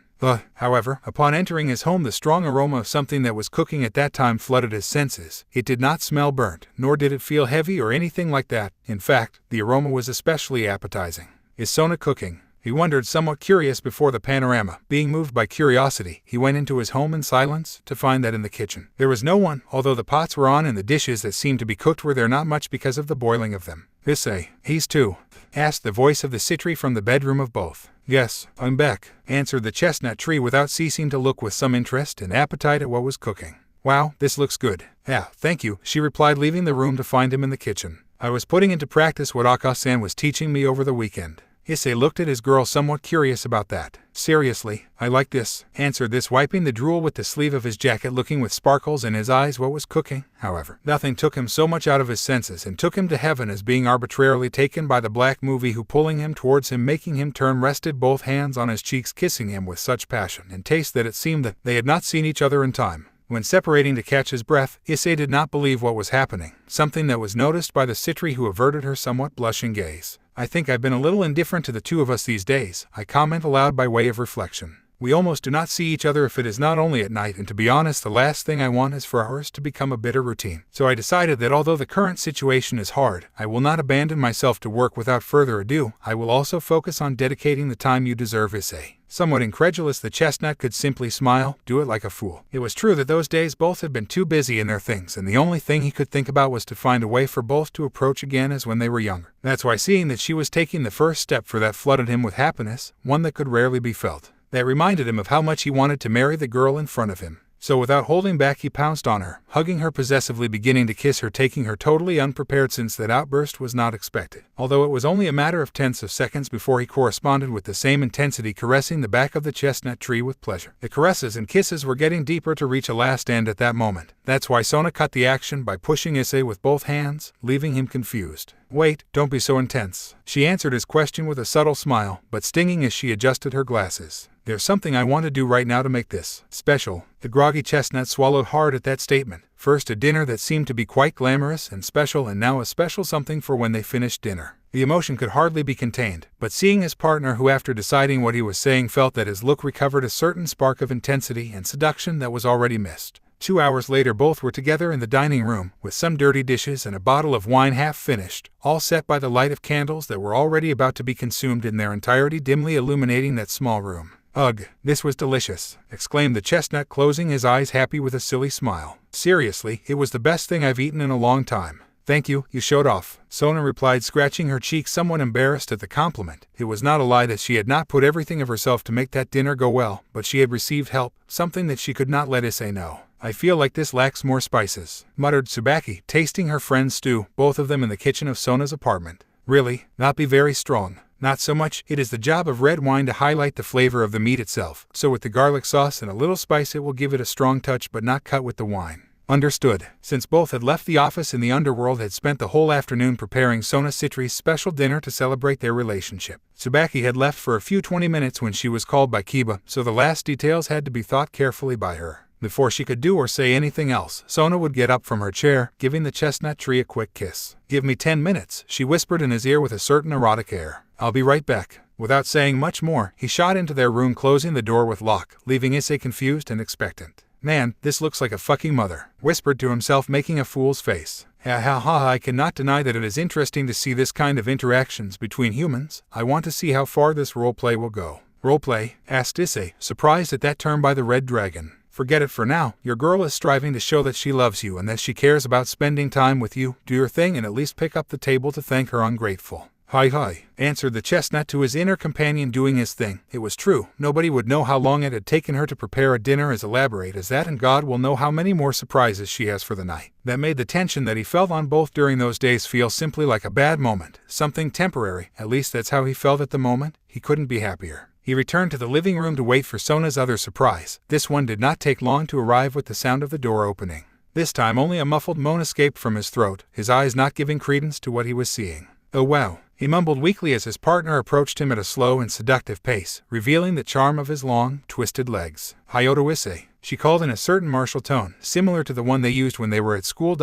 However, upon entering his home, the strong aroma of something that was cooking at that time flooded his senses. It did not smell burnt, nor did it feel heavy or anything like that. In fact, the aroma was especially appetizing. Is Sona cooking? He wondered, somewhat curious before the panorama. Being moved by curiosity, he went into his home in silence, to find that in the kitchen there was no one, although the pots were on and the dishes that seemed to be cooked were there not much because of the boiling of them. Issei, he's too? Asked the voice of the Citri from the bedroom of both. Yes, I'm back, answered the chestnut tree without ceasing to look with some interest and appetite at what was cooking. Wow, this looks good. Yeah, thank you, she replied, leaving the room to find him in the kitchen. I was putting into practice what Aka-san was teaching me over the weekend. Issei looked at his girl, somewhat curious about that. Seriously, I like this, answered this, wiping the drool with the sleeve of his jacket, looking with sparkles in his eyes what was cooking. However, nothing took him so much out of his senses and took him to heaven as being arbitrarily taken by the black movie, who pulling him towards him, making him turn, rested both hands on his cheeks, kissing him with such passion and taste that it seemed that they had not seen each other in time. When separating to catch his breath, Issei did not believe what was happening, something that was noticed by the Citri, who averted her somewhat blushing gaze. I think I've been a little indifferent to the two of us these days, I comment aloud by way of reflection. We almost do not see each other if it is not only at night, and to be honest, the last thing I want is for ours to become a bitter routine. So I decided that although the current situation is hard, I will not abandon myself to work without further ado. I will also focus on dedicating the time you deserve, Issei. Somewhat incredulous, the chestnut could simply smile, do it like a fool. It was true that those days both had been too busy in their things, and the only thing he could think about was to find a way for both to approach again as when they were younger. That's why seeing that she was taking the first step for that flooded him with happiness, one that could rarely be felt. That reminded him of how much he wanted to marry the girl in front of him. So without holding back, he pounced on her, hugging her possessively, beginning to kiss her, taking her totally unprepared, since that outburst was not expected. Although it was only a matter of tenths of seconds before he corresponded with the same intensity, caressing the back of the chestnut tree with pleasure. The caresses and kisses were getting deeper to reach a last end at that moment. That's why Sona cut the action by pushing Issei with both hands, leaving him confused. Wait, don't be so intense. She answered his question with a subtle smile, but stinging as she adjusted her glasses. There's something I want to do right now to make this special. The groggy chestnut swallowed hard at that statement. First a dinner that seemed to be quite glamorous and special, and now a special something for when they finished dinner. The emotion could hardly be contained, but seeing his partner, who after deciding what he was saying felt that his look recovered a certain spark of intensity and seduction that was already missed. 2 hours later both were together in the dining room, with some dirty dishes and a bottle of wine half finished, all set by the light of candles that were already about to be consumed in their entirety, dimly illuminating that small room. Ugh, this was delicious, exclaimed the chestnut, closing his eyes, happy with a silly smile. Seriously, it was the best thing I've eaten in a long time. Thank you, you showed off, Sona replied, scratching her cheek, somewhat embarrassed at the compliment. It was not a lie that she had not put everything of herself to make that dinner go well, but she had received help, something that she could not let Issei know. I feel like this lacks more spices, muttered Tsubaki, tasting her friend's stew, both of them in the kitchen of Sona's apartment. Really, not be very strong. Not so much. It is the job of red wine to highlight the flavor of the meat itself, so with the garlic sauce and a little spice it will give it a strong touch, but not cut with the wine. Understood. Since both had left the office and the underworld had spent the whole afternoon preparing Sona Citri's special dinner to celebrate their relationship. Tsubaki had left for a few 20 minutes when she was called by Kiba, so the last details had to be thought carefully by her. Before she could do or say anything else, Sona would get up from her chair, giving the chestnut tree a quick kiss. Give me 10 minutes, she whispered in his ear with a certain erotic air. I'll be right back. Without saying much more, he shot into their room, closing the door with lock, leaving Issei confused and expectant. Man, this looks like a fucking mother, whispered to himself, making a fool's face. I cannot deny that it is interesting to see this kind of interactions between humans. I want to see how far this roleplay will go. Roleplay? Asked Issei, surprised at that term by the red dragon. Forget it for now. Your girl is striving to show that she loves you and that she cares about spending time with you. Do your thing and at least pick up the table to thank her ungrateful. Hi hi, answered the chestnut to his inner companion doing his thing. It was true, nobody would know how long it had taken her to prepare a dinner as elaborate as that, and God will know how many more surprises she has for the night. That made the tension that he felt on both during those days feel simply like a bad moment, something temporary, at least that's how he felt at the moment. He couldn't be happier. He returned to the living room to wait for Sona's other surprise. This one did not take long to arrive with the sound of the door opening. This time only a muffled moan escaped from his throat, his eyes not giving credence to what he was seeing. "Oh wow," he mumbled weakly as his partner approached him at a slow and seductive pace, revealing the charm of his long, twisted legs. "Hyoto Issei," she called in a certain martial tone, similar to the one they used when they were at school.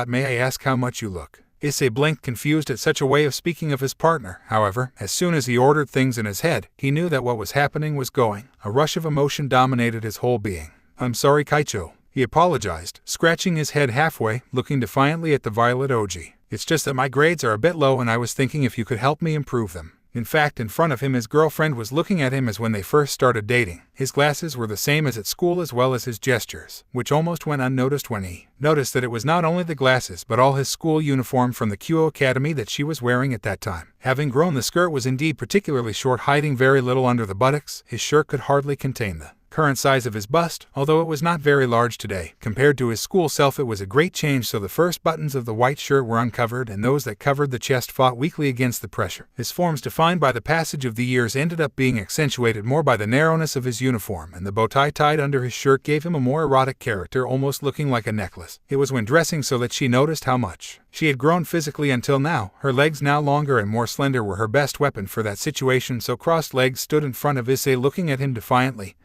"May I ask how much you look?" Issei blinked, confused at such a way of speaking of his partner. However, as soon as he ordered things in his head, he knew that what was happening was going. A rush of emotion dominated his whole being. "I'm sorry, Kaicho," he apologized, scratching his head halfway, looking defiantly at the violet Oji. "It's just that my grades are a bit low and I was thinking if you could help me improve them." In fact, in front of him his girlfriend was looking at him as when they first started dating. His glasses were the same as at school as well as his gestures, which almost went unnoticed when he noticed that it was not only the glasses but all his school uniform from the Kyo Academy that she was wearing at that time. Having grown, the skirt was indeed particularly short, hiding very little under the buttocks. His shirt could hardly contain the current size of his bust, although it was not very large today. Compared to his school self, it was a great change, so the first buttons of the white shirt were uncovered and those that covered the chest fought weakly against the pressure. His forms, defined by the passage of the years, ended up being accentuated more by the narrowness of his uniform, and the bow tie tied under his shirt gave him a more erotic character, almost looking like a necklace. It was when dressing so that she noticed how much she had grown physically until now. Her legs, now longer and more slender, were her best weapon for that situation, so crossed legs stood in front of Issei, looking at him defiantly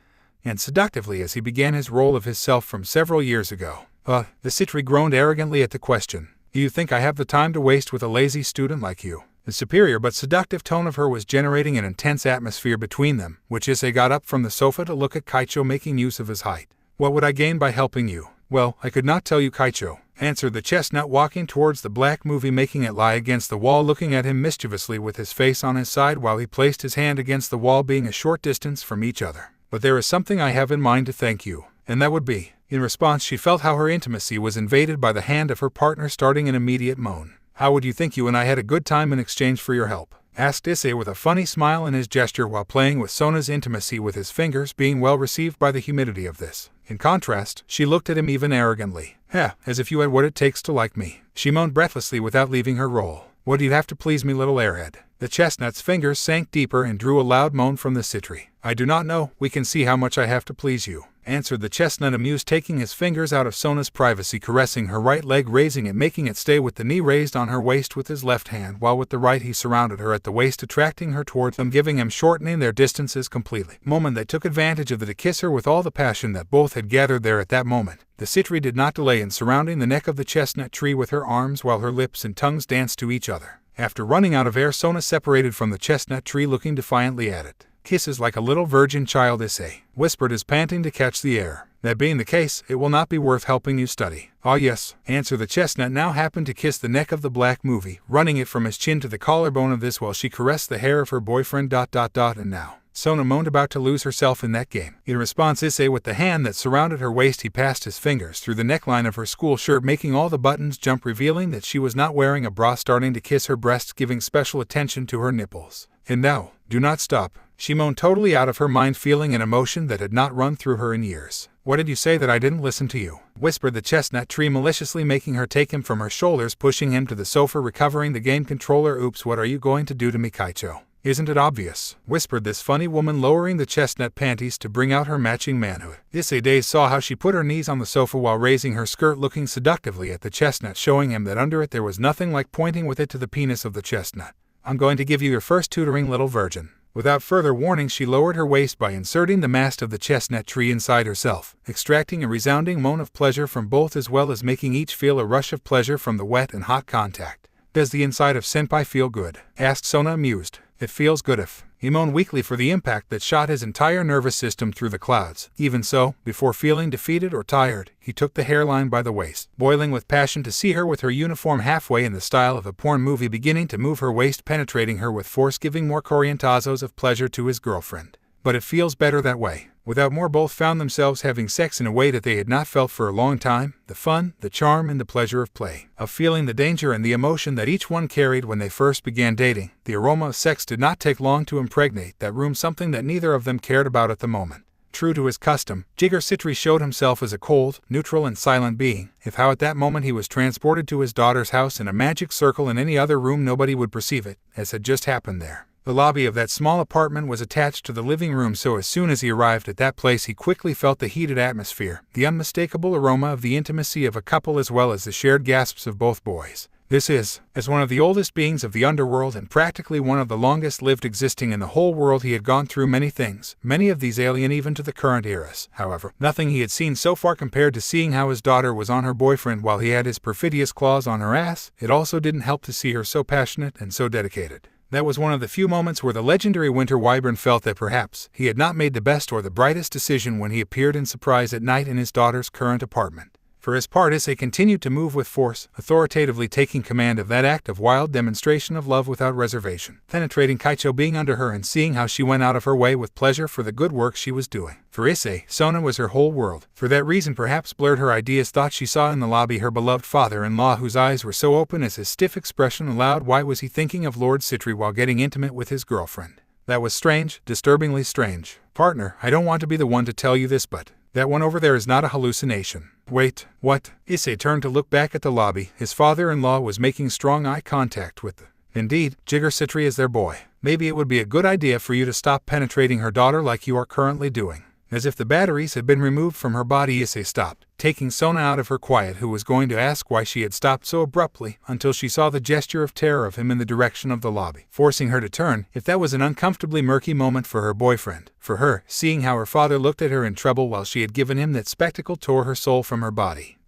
and seductively as he began his role of his self from several years ago. The Citri groaned arrogantly at the question. "Do you think I have the time to waste with a lazy student like you?" The superior but seductive tone of her was generating an intense atmosphere between them, which Issei got up from the sofa to look at Kaicho, making use of his height. "What would I gain by helping you?" "Well, I could not tell you, Kaicho," answered the chestnut, walking towards the black movie, making it lie against the wall, looking at him mischievously with his face on his side while he placed his hand against the wall, being a short distance from each other. "But there is something I have in mind to thank you, and that would be..." In response, she felt how her intimacy was invaded by the hand of her partner, starting an immediate moan. "How would you think you and I had a good time in exchange for your help?" asked Issei with a funny smile in his gesture while playing with Sona's intimacy with his fingers, being well received by the humidity of this. In contrast, she looked at him even arrogantly. As if you had what it takes to like me," she moaned breathlessly without leaving her role. "What do you have to please me, little airhead?" The chestnut's fingers sank deeper and drew a loud moan from the Citri. "I do not know, we can see how much I have to please you," answered the chestnut, amused, taking his fingers out of Sona's privacy, caressing her right leg, raising it, making it stay with the knee raised on her waist with his left hand, while with the right he surrounded her at the waist, attracting her towards him, giving him, shortening their distances completely. Moment they took advantage of it to kiss her with all the passion that both had gathered there at that moment. The Citri did not delay in surrounding the neck of the chestnut tree with her arms while her lips and tongues danced to each other. After running out of air, Sona separated from the chestnut tree, looking defiantly at it. "Kisses like a little virgin child," Issei whispered as panting to catch the air. "That being the case, it will not be worth helping you study." "Ah yes," answered the chestnut, now happened to kiss the neck of the black movie, running it from his chin to the collarbone of this while she caressed the hair of her boyfriend. And now Sona moaned, about to lose herself in that game. In response, Issei, with the hand that surrounded her waist, he passed his fingers through the neckline of her school shirt, making all the buttons jump, revealing that she was not wearing a bra, starting to kiss her breasts, giving special attention to her nipples. "And now, do not stop," she moaned, totally out of her mind, feeling an emotion that had not run through her in years. "What did you say that I didn't listen to you?" whispered the chestnut tree, maliciously making her take him from her shoulders, pushing him to the sofa, recovering the game controller. "Oops, what are you going to do to me, Kaicho?" "Isn't it obvious?" whispered this funny woman, lowering the chestnut panties to bring out her matching manhood. Issei Days saw how she put her knees on the sofa while raising her skirt, looking seductively at the chestnut, showing him that under it there was nothing like pointing with it to the penis of the chestnut. "I'm going to give you your first tutoring, little virgin." Without further warning, she lowered her waist by inserting the mast of the chestnut tree inside herself, extracting a resounding moan of pleasure from both, as well as making each feel a rush of pleasure from the wet and hot contact. "Does the inside of senpai feel good?" asked Sona, amused. "It feels good if..." He moaned weakly for the impact that shot his entire nervous system through the clouds. Even so, before feeling defeated or tired, he took the hairline by the waist, boiling with passion to see her with her uniform halfway in the style of a porn movie, beginning to move her waist, penetrating her with force, giving more corrientazos of pleasure to his girlfriend. "But it feels better that way," Without more, both found themselves having sex in a way that they had not felt for a long time, the fun, the charm, and the pleasure of play, of feeling the danger and the emotion that each one carried when they first began dating. The aroma of sex did not take long to impregnate that room, something that neither of them cared about at the moment. True to his custom, Jigar Sitri showed himself as a cold, neutral, and silent being. If how at that moment he was transported to his daughter's house in a magic circle in any other room, nobody would perceive it, as had just happened there. The lobby of that small apartment was attached to the living room, so as soon as he arrived at that place he quickly felt the heated atmosphere, the unmistakable aroma of the intimacy of a couple, as well as the shared gasps of both boys. This is, as one of the oldest beings of the underworld and practically one of the longest lived existing in the whole world, he had gone through many things, many of these alien even to the current eras. However, nothing he had seen so far compared to seeing how his daughter was on her boyfriend while he had his perfidious claws on her ass. It also didn't help to see her so passionate and so dedicated. That was one of the few moments where the legendary Winter Wyvern felt that perhaps he had not made the best or the brightest decision when he appeared in surprise at night in his daughter's current apartment. For his part, Issei continued to move with force, authoritatively taking command of that act of wild demonstration of love without reservation, penetrating Kaicho, being under her and seeing how she went out of her way with pleasure for the good work she was doing. For Issei, Sona was her whole world. For that reason, perhaps blurred her ideas, thought she saw in the lobby her beloved father-in-law, whose eyes were so open as his stiff expression allowed. Why was he thinking of Lord Sitri while getting intimate with his girlfriend? That was strange, disturbingly strange. Partner, I don't want to be the one to tell you this, but that one over there is not a hallucination. Wait, what? Issei turned to look back at the lobby. His father-in-law was making strong eye contact with them. Indeed, Jigar Sitri is their boy. Maybe it would be a good idea for you to stop penetrating her daughter like you are currently doing. As if the batteries had been removed from her body, Issei stopped, taking Sona out of her quiet, who was going to ask why she had stopped so abruptly, until she saw the gesture of terror of him in the direction of the lobby, forcing her to turn. If that was an uncomfortably murky moment for her boyfriend, for her, seeing how her father looked at her in trouble while she had given him that spectacle tore her soul from her body.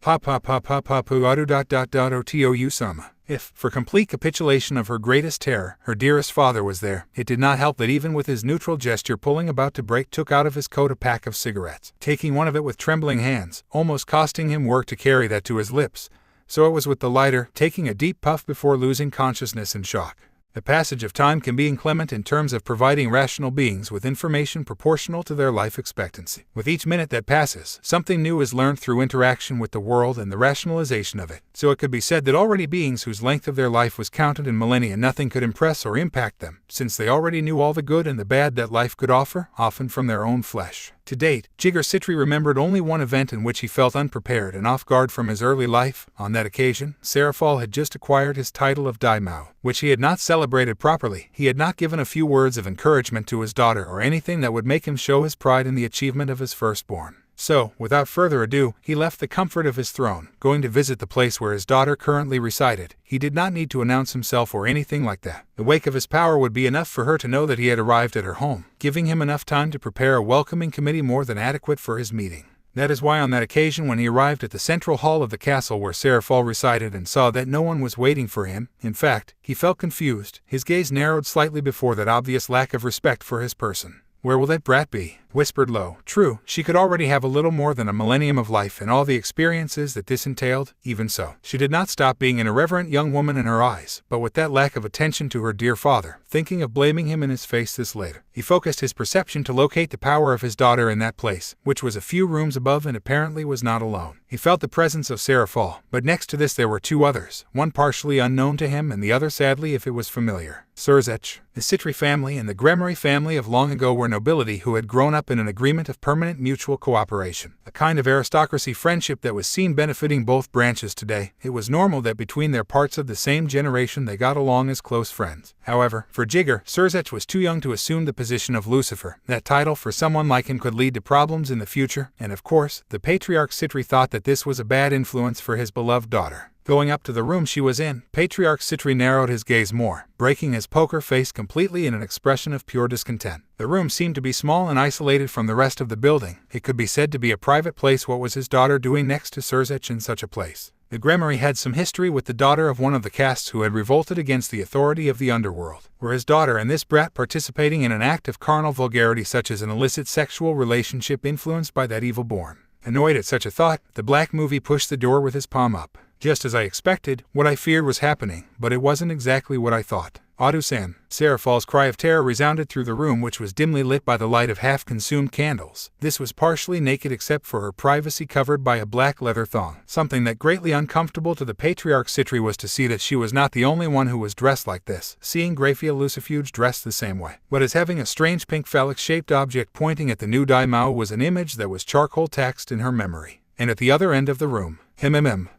Otou sama. If, for complete capitulation of her greatest terror, her dearest father was there, it did not help that even with his neutral gesture, pulling about to break, took out of his coat a pack of cigarettes, taking one of it with trembling hands, almost costing him work to carry that to his lips. So it was with the lighter, taking a deep puff before losing consciousness in shock. The passage of time can be inclement in terms of providing rational beings with information proportional to their life expectancy. With each minute that passes, something new is learned through interaction with the world and the rationalization of it. So it could be said that already beings whose length of their life was counted in millennia, nothing could impress or impact them, since they already knew all the good and the bad that life could offer, often from their own flesh. To date, Jigar Sitri remembered only one event in which he felt unprepared and off guard from his early life. On that occasion, Serafal had just acquired his title of Daimao, which he had not celebrated properly. He had not given a few words of encouragement to his daughter or anything that would make him show his pride in the achievement of his firstborn. So, without further ado, he left the comfort of his throne, going to visit the place where his daughter currently resided. He did not need to announce himself or anything like that. The wake of his power would be enough for her to know that he had arrived at her home, giving him enough time to prepare a welcoming committee more than adequate for his meeting. That is why on that occasion, when he arrived at the central hall of the castle where Serafal resided and saw that no one was waiting for him, in fact, he felt confused. His gaze narrowed slightly before that obvious lack of respect for his person. Where will that brat be? Whispered low. True, she could already have a little more than a millennium of life and all the experiences that this entailed. Even so, she did not stop being an irreverent young woman in her eyes, but with that lack of attention to her dear father, thinking of blaming him in his face this later. He focused his perception to locate the power of his daughter in that place, which was a few rooms above and apparently was not alone. He felt the presence of Serafal, but next to this there were two others, one partially unknown to him and the other sadly if it was familiar. Surzech, the Sitri family and the BGMI family of long ago were nobility who had grown up in an agreement of permanent mutual cooperation, a kind of aristocracy friendship that was seen benefiting both branches today. It was normal that between their parts of the same generation they got along as close friends. However, for Jigar, Surzech was too young to assume the position of Lucifer. That title for someone like him could lead to problems in the future, and of course, the patriarch Sitri thought that this was a bad influence for his beloved daughter. Going up to the room she was in, Patriarch Sitri narrowed his gaze more, breaking his poker face completely in an expression of pure discontent. The room seemed to be small and isolated from the rest of the building. It could be said to be a private place. What was his daughter doing next to Surzech in such a place? The BGMI had some history with the daughter of one of the castes who had revolted against the authority of the underworld. Were his daughter and this brat participating in an act of carnal vulgarity such as an illicit sexual relationship influenced by that evil born? Annoyed at such a thought, the black movie pushed the door with his palm up. Just as I expected, what I feared was happening, but it wasn't exactly what I thought. Adu-san. Serafal's cry of terror resounded through the room, which was dimly lit by the light of half-consumed candles. This was partially naked except for her privacy, covered by a black leather thong. Something that greatly uncomfortable to the patriarch Citri was to see that she was not the only one who was dressed like this, seeing Grafia Lucifuge dressed the same way. But as having a strange pink phallic-shaped object pointing at the new daimao was an image that was charcoal taxed in her memory. And at the other end of the room,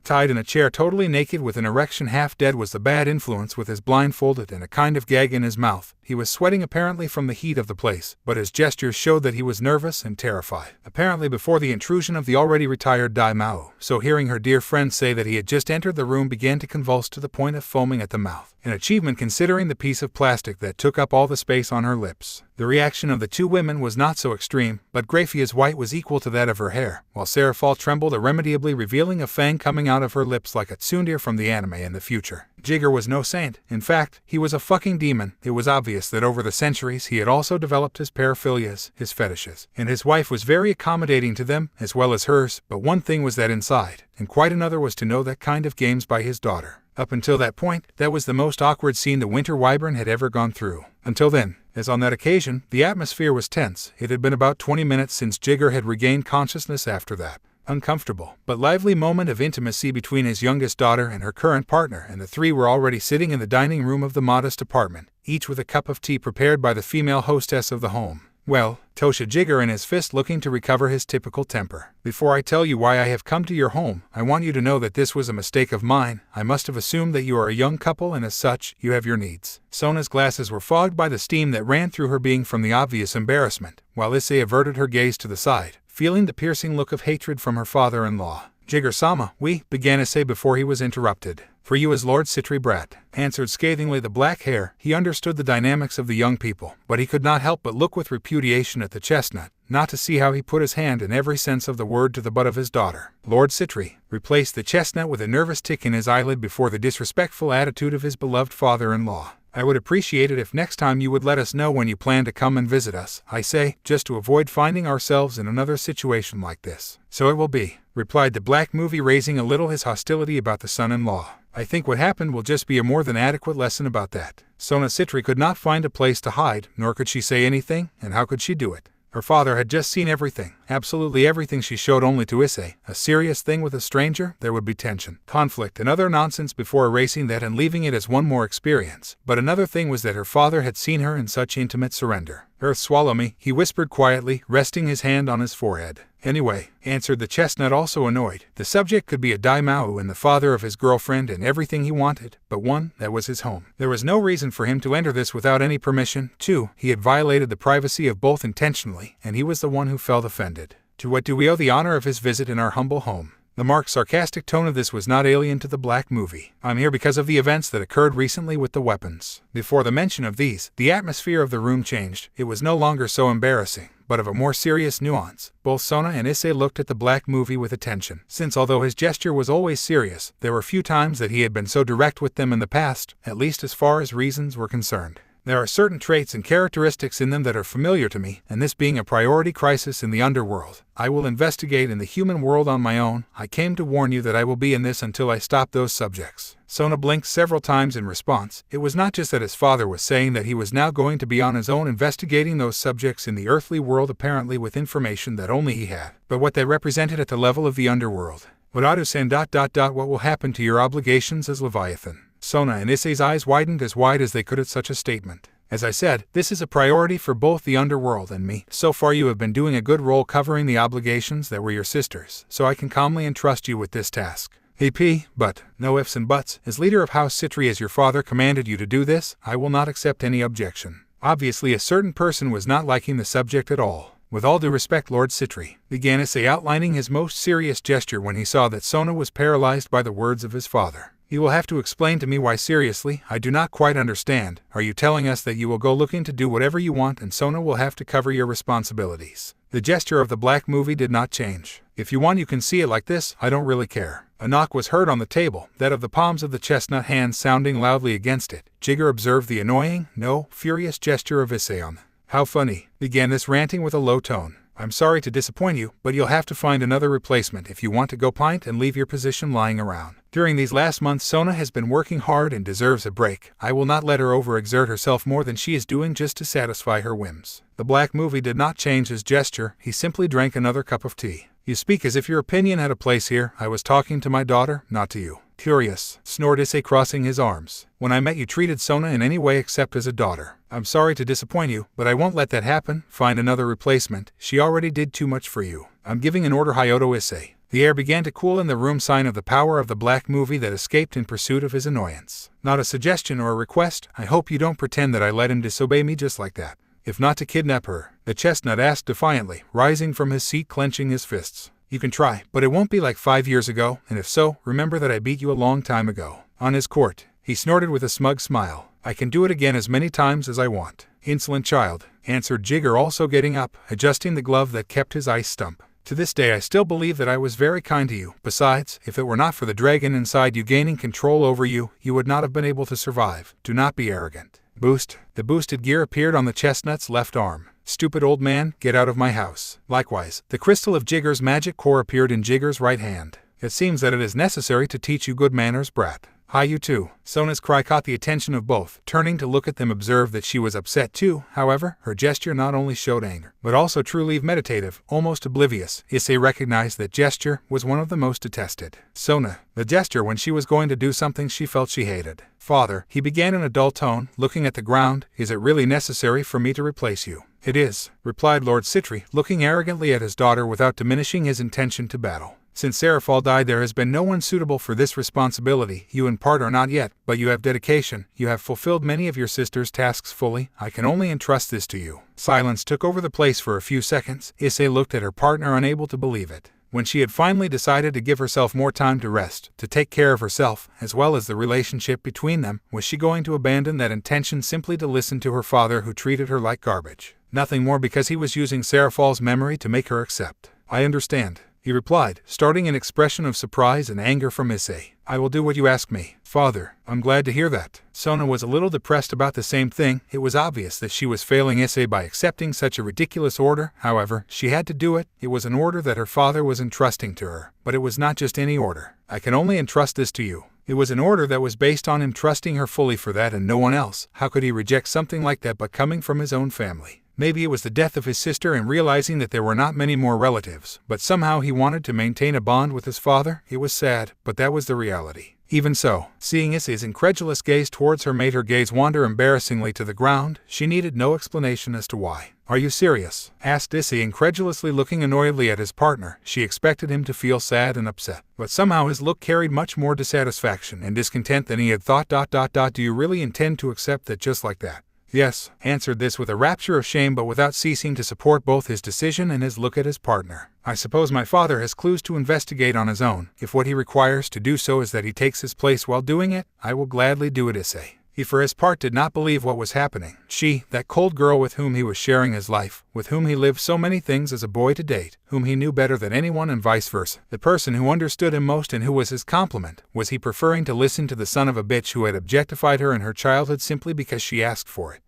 tied in a chair totally naked with an erection half dead, was the bad influence with his blindfolded and a kind of gag in his mouth. He was sweating apparently from the heat of the place, but his gestures showed that he was nervous and terrified, apparently before the intrusion of the already retired daimao. So hearing her dear friend say that he had just entered the room, began to convulse to the point of foaming at the mouth, an achievement considering the piece of plastic that took up all the space on her lips. The reaction of the two women was not so extreme, but Grafia's white was equal to that of her hair, while Serafal trembled irremediably, revealing a fang coming out of her lips like a tsundere from the anime in the future. Jigger was no saint. In fact, he was a fucking demon. It was obvious that over the centuries he had also developed his paraphilias, his fetishes, and his wife was very accommodating to them, as well as hers, but one thing was that inside, and quite another was to know that kind of games by his daughter. Up until that point, that was the most awkward scene the Winter Wyvern had ever gone through. Until then, as on that occasion, the atmosphere was tense. It had been about 20 minutes since Jigger had regained consciousness after that uncomfortable but lively moment of intimacy between his youngest daughter and her current partner, and the three were already sitting in the dining room of the modest apartment, each with a cup of tea prepared by the female hostess of the home. Well, Tosha Jigger in his fist, looking to recover his typical temper. Before I tell you why I have come to your home, I want you to know that this was a mistake of mine. I must have assumed that you are a young couple, and as such, you have your needs. Sona's glasses were fogged by the steam that ran through her being from the obvious embarrassment, while Issei averted her gaze to the side, feeling the piercing look of hatred from her father-in-law. Jigger-sama, began Issei before he was interrupted. For you as Lord Citri Brat, answered scathingly the black hair. He understood the dynamics of the young people, but he could not help but look with repudiation at the chestnut, not to see how he put his hand in every sense of the word to the butt of his daughter. Lord Citri replaced the chestnut with a nervous tick in his eyelid before the disrespectful attitude of his beloved father-in-law. I would appreciate it if next time you would let us know when you plan to come and visit us, I say, just to avoid finding ourselves in another situation like this. So it will be, replied the black movie, raising a little his hostility about the son-in-law. I think what happened will just be a more than adequate lesson about that. Sona Citri could not find a place to hide, nor could she say anything, and how could she do it? Her father had just seen everything, absolutely everything. She showed only to Issei. A serious thing with a stranger, there would be tension, conflict, and other nonsense before erasing that and leaving it as one more experience. But another thing was that her father had seen her in such intimate surrender. Earth swallow me, he whispered quietly, resting his hand on his forehead. Anyway, answered the chestnut, also annoyed. The subject could be a daimao and the father of his girlfriend and everything he wanted, but one, that was his home. There was no reason for him to enter this without any permission. 2, he had violated the privacy of both intentionally, and he was the one who felt offended. To what do we owe the honor of his visit in our humble home? The marked sarcastic tone of this was not alien to the black movie. I'm here because of the events that occurred recently with the weapons. Before the mention of these, the atmosphere of the room changed. It was no longer so embarrassing, but of a more serious nuance. Both Sona and Issei looked at the black movie with attention, since although his gesture was always serious, there were few times that he had been so direct with them in the past, at least as far as reasons were concerned. There are certain traits and characteristics in them that are familiar to me, and this being a priority crisis in the underworld, I will investigate in the human world on my own. I came to warn you that I will be in this until I stop those subjects. Sona blinked several times in response. It was not just that his father was saying that he was now going to be on his own investigating those subjects in the earthly world, apparently with information that only he had, but what they represented at the level of the underworld. Wadadu-san ... What will happen to your obligations as Leviathan? Sona and Issei's eyes widened as wide as they could at such a statement. As I said, this is a priority for both the underworld and me. So far you have been doing a good role covering the obligations that were your sister's, so I can calmly entrust you with this task. AP, but, no ifs and buts, as leader of House Citri, as your father commanded you to do this, I will not accept any objection. Obviously a certain person was not liking the subject at all. With all due respect, Lord Citri, began Issei, outlining his most serious gesture when he saw that Sona was paralyzed by the words of his father. You will have to explain to me why. Seriously, I do not quite understand. Are you telling us that you will go looking to do whatever you want and Sona will have to cover your responsibilities? The gesture of the black movie did not change. If you want, you can see it like this, I don't really care. A knock was heard on the table, that of the palms of the chestnut hands sounding loudly against it. Jigger observed the annoying, no, furious gesture of Issei. How funny, began this, ranting with a low tone. I'm sorry to disappoint you, but you'll have to find another replacement if you want to go pint and leave your position lying around. During these last months, Sona has been working hard and deserves a break. I will not let her overexert herself more than she is doing just to satisfy her whims. The black movie did not change his gesture, he simply drank another cup of tea. You speak as if your opinion had a place here. I was talking to my daughter, not to you. Curious, snorted Issei, crossing his arms. When I met you treated Sona in any way except as a daughter. I'm sorry to disappoint you, but I won't let that happen. Find another replacement. She already did too much for you. I'm giving an order, Hyoto Issei. The air began to cool in the room, sign of the power of the black movie that escaped in pursuit of his annoyance. Not a suggestion or a request. I hope you don't pretend that I let him disobey me just like that. If not to kidnap her, the chestnut asked defiantly, rising from his seat, clenching his fists. You can try, but it won't be like 5 years ago, and if so, remember that I beat you a long time ago. On his court, he snorted with a smug smile. I can do it again as many times as I want. Insolent child, answered Jigger, also getting up, adjusting the glove that kept his ice stump. To this day I still believe that I was very kind to you. Besides, if it were not for the dragon inside you gaining control over you, you would not have been able to survive. Do not be arrogant. Boost. The boosted gear appeared on the chestnut's left arm. Stupid old man, get out of my house. Likewise, the crystal of Jigger's magic core appeared in Jigger's right hand. It seems that it is necessary to teach you good manners, brat. Hi, you too. Sona's cry caught the attention of both. Turning to look at them, observed that she was upset too. However, her gesture not only showed anger, but also truly meditative, almost oblivious. Issei recognized that gesture was one of the most detested. Sona, the gesture when she was going to do something she felt she hated. Father, he began in a dull tone, looking at the ground, is it really necessary for me to replace you? It is, replied Lord Citri, looking arrogantly at his daughter without diminishing his intention to battle. Since Serafal died, there has been no one suitable for this responsibility. You in part are not yet, but you have dedication. You have fulfilled many of your sister's tasks fully. I can only entrust this to you. Silence took over the place for a few seconds. Issei looked at her partner, unable to believe it. When she had finally decided to give herself more time to rest, to take care of herself, as well as the relationship between them, was she going to abandon that intention simply to listen to her father, who treated her like garbage? Nothing more, because he was using Serafal's memory to make her accept. I understand, he replied, starting an expression of surprise and anger from Issei. I will do what you ask me. Father, I'm glad to hear that. Sona was a little depressed about the same thing. It was obvious that she was failing Issei by accepting such a ridiculous order. However, she had to do it. It was an order that her father was entrusting to her. But it was not just any order. I can only entrust this to you. It was an order that was based on him trusting her fully for that and no one else. How could he reject something like that but coming from his own family? Maybe it was the death of his sister and realizing that there were not many more relatives, but somehow he wanted to maintain a bond with his father. It was sad, but that was the reality. Even so, seeing Issei's incredulous gaze towards her made her gaze wander embarrassingly to the ground. She needed no explanation as to why. Are you serious? Asked Issei, incredulously, looking annoyedly at his partner. She expected him to feel sad and upset, but somehow his look carried much more dissatisfaction and discontent than he had thought. Do you really intend to accept that just like that? Yes, answered this with a rapture of shame, but without ceasing to support both his decision and his look at his partner. I suppose my father has clues to investigate on his own. If what he requires to do so is that he takes his place while doing it, I will gladly do it, Issei. He for his part did not believe what was happening. She, that cold girl with whom he was sharing his life, with whom he lived so many things as a boy to date, whom he knew better than anyone and vice versa, the person who understood him most and who was his complement, was he preferring to listen to the son of a bitch who had objectified her in her childhood simply because she asked for it?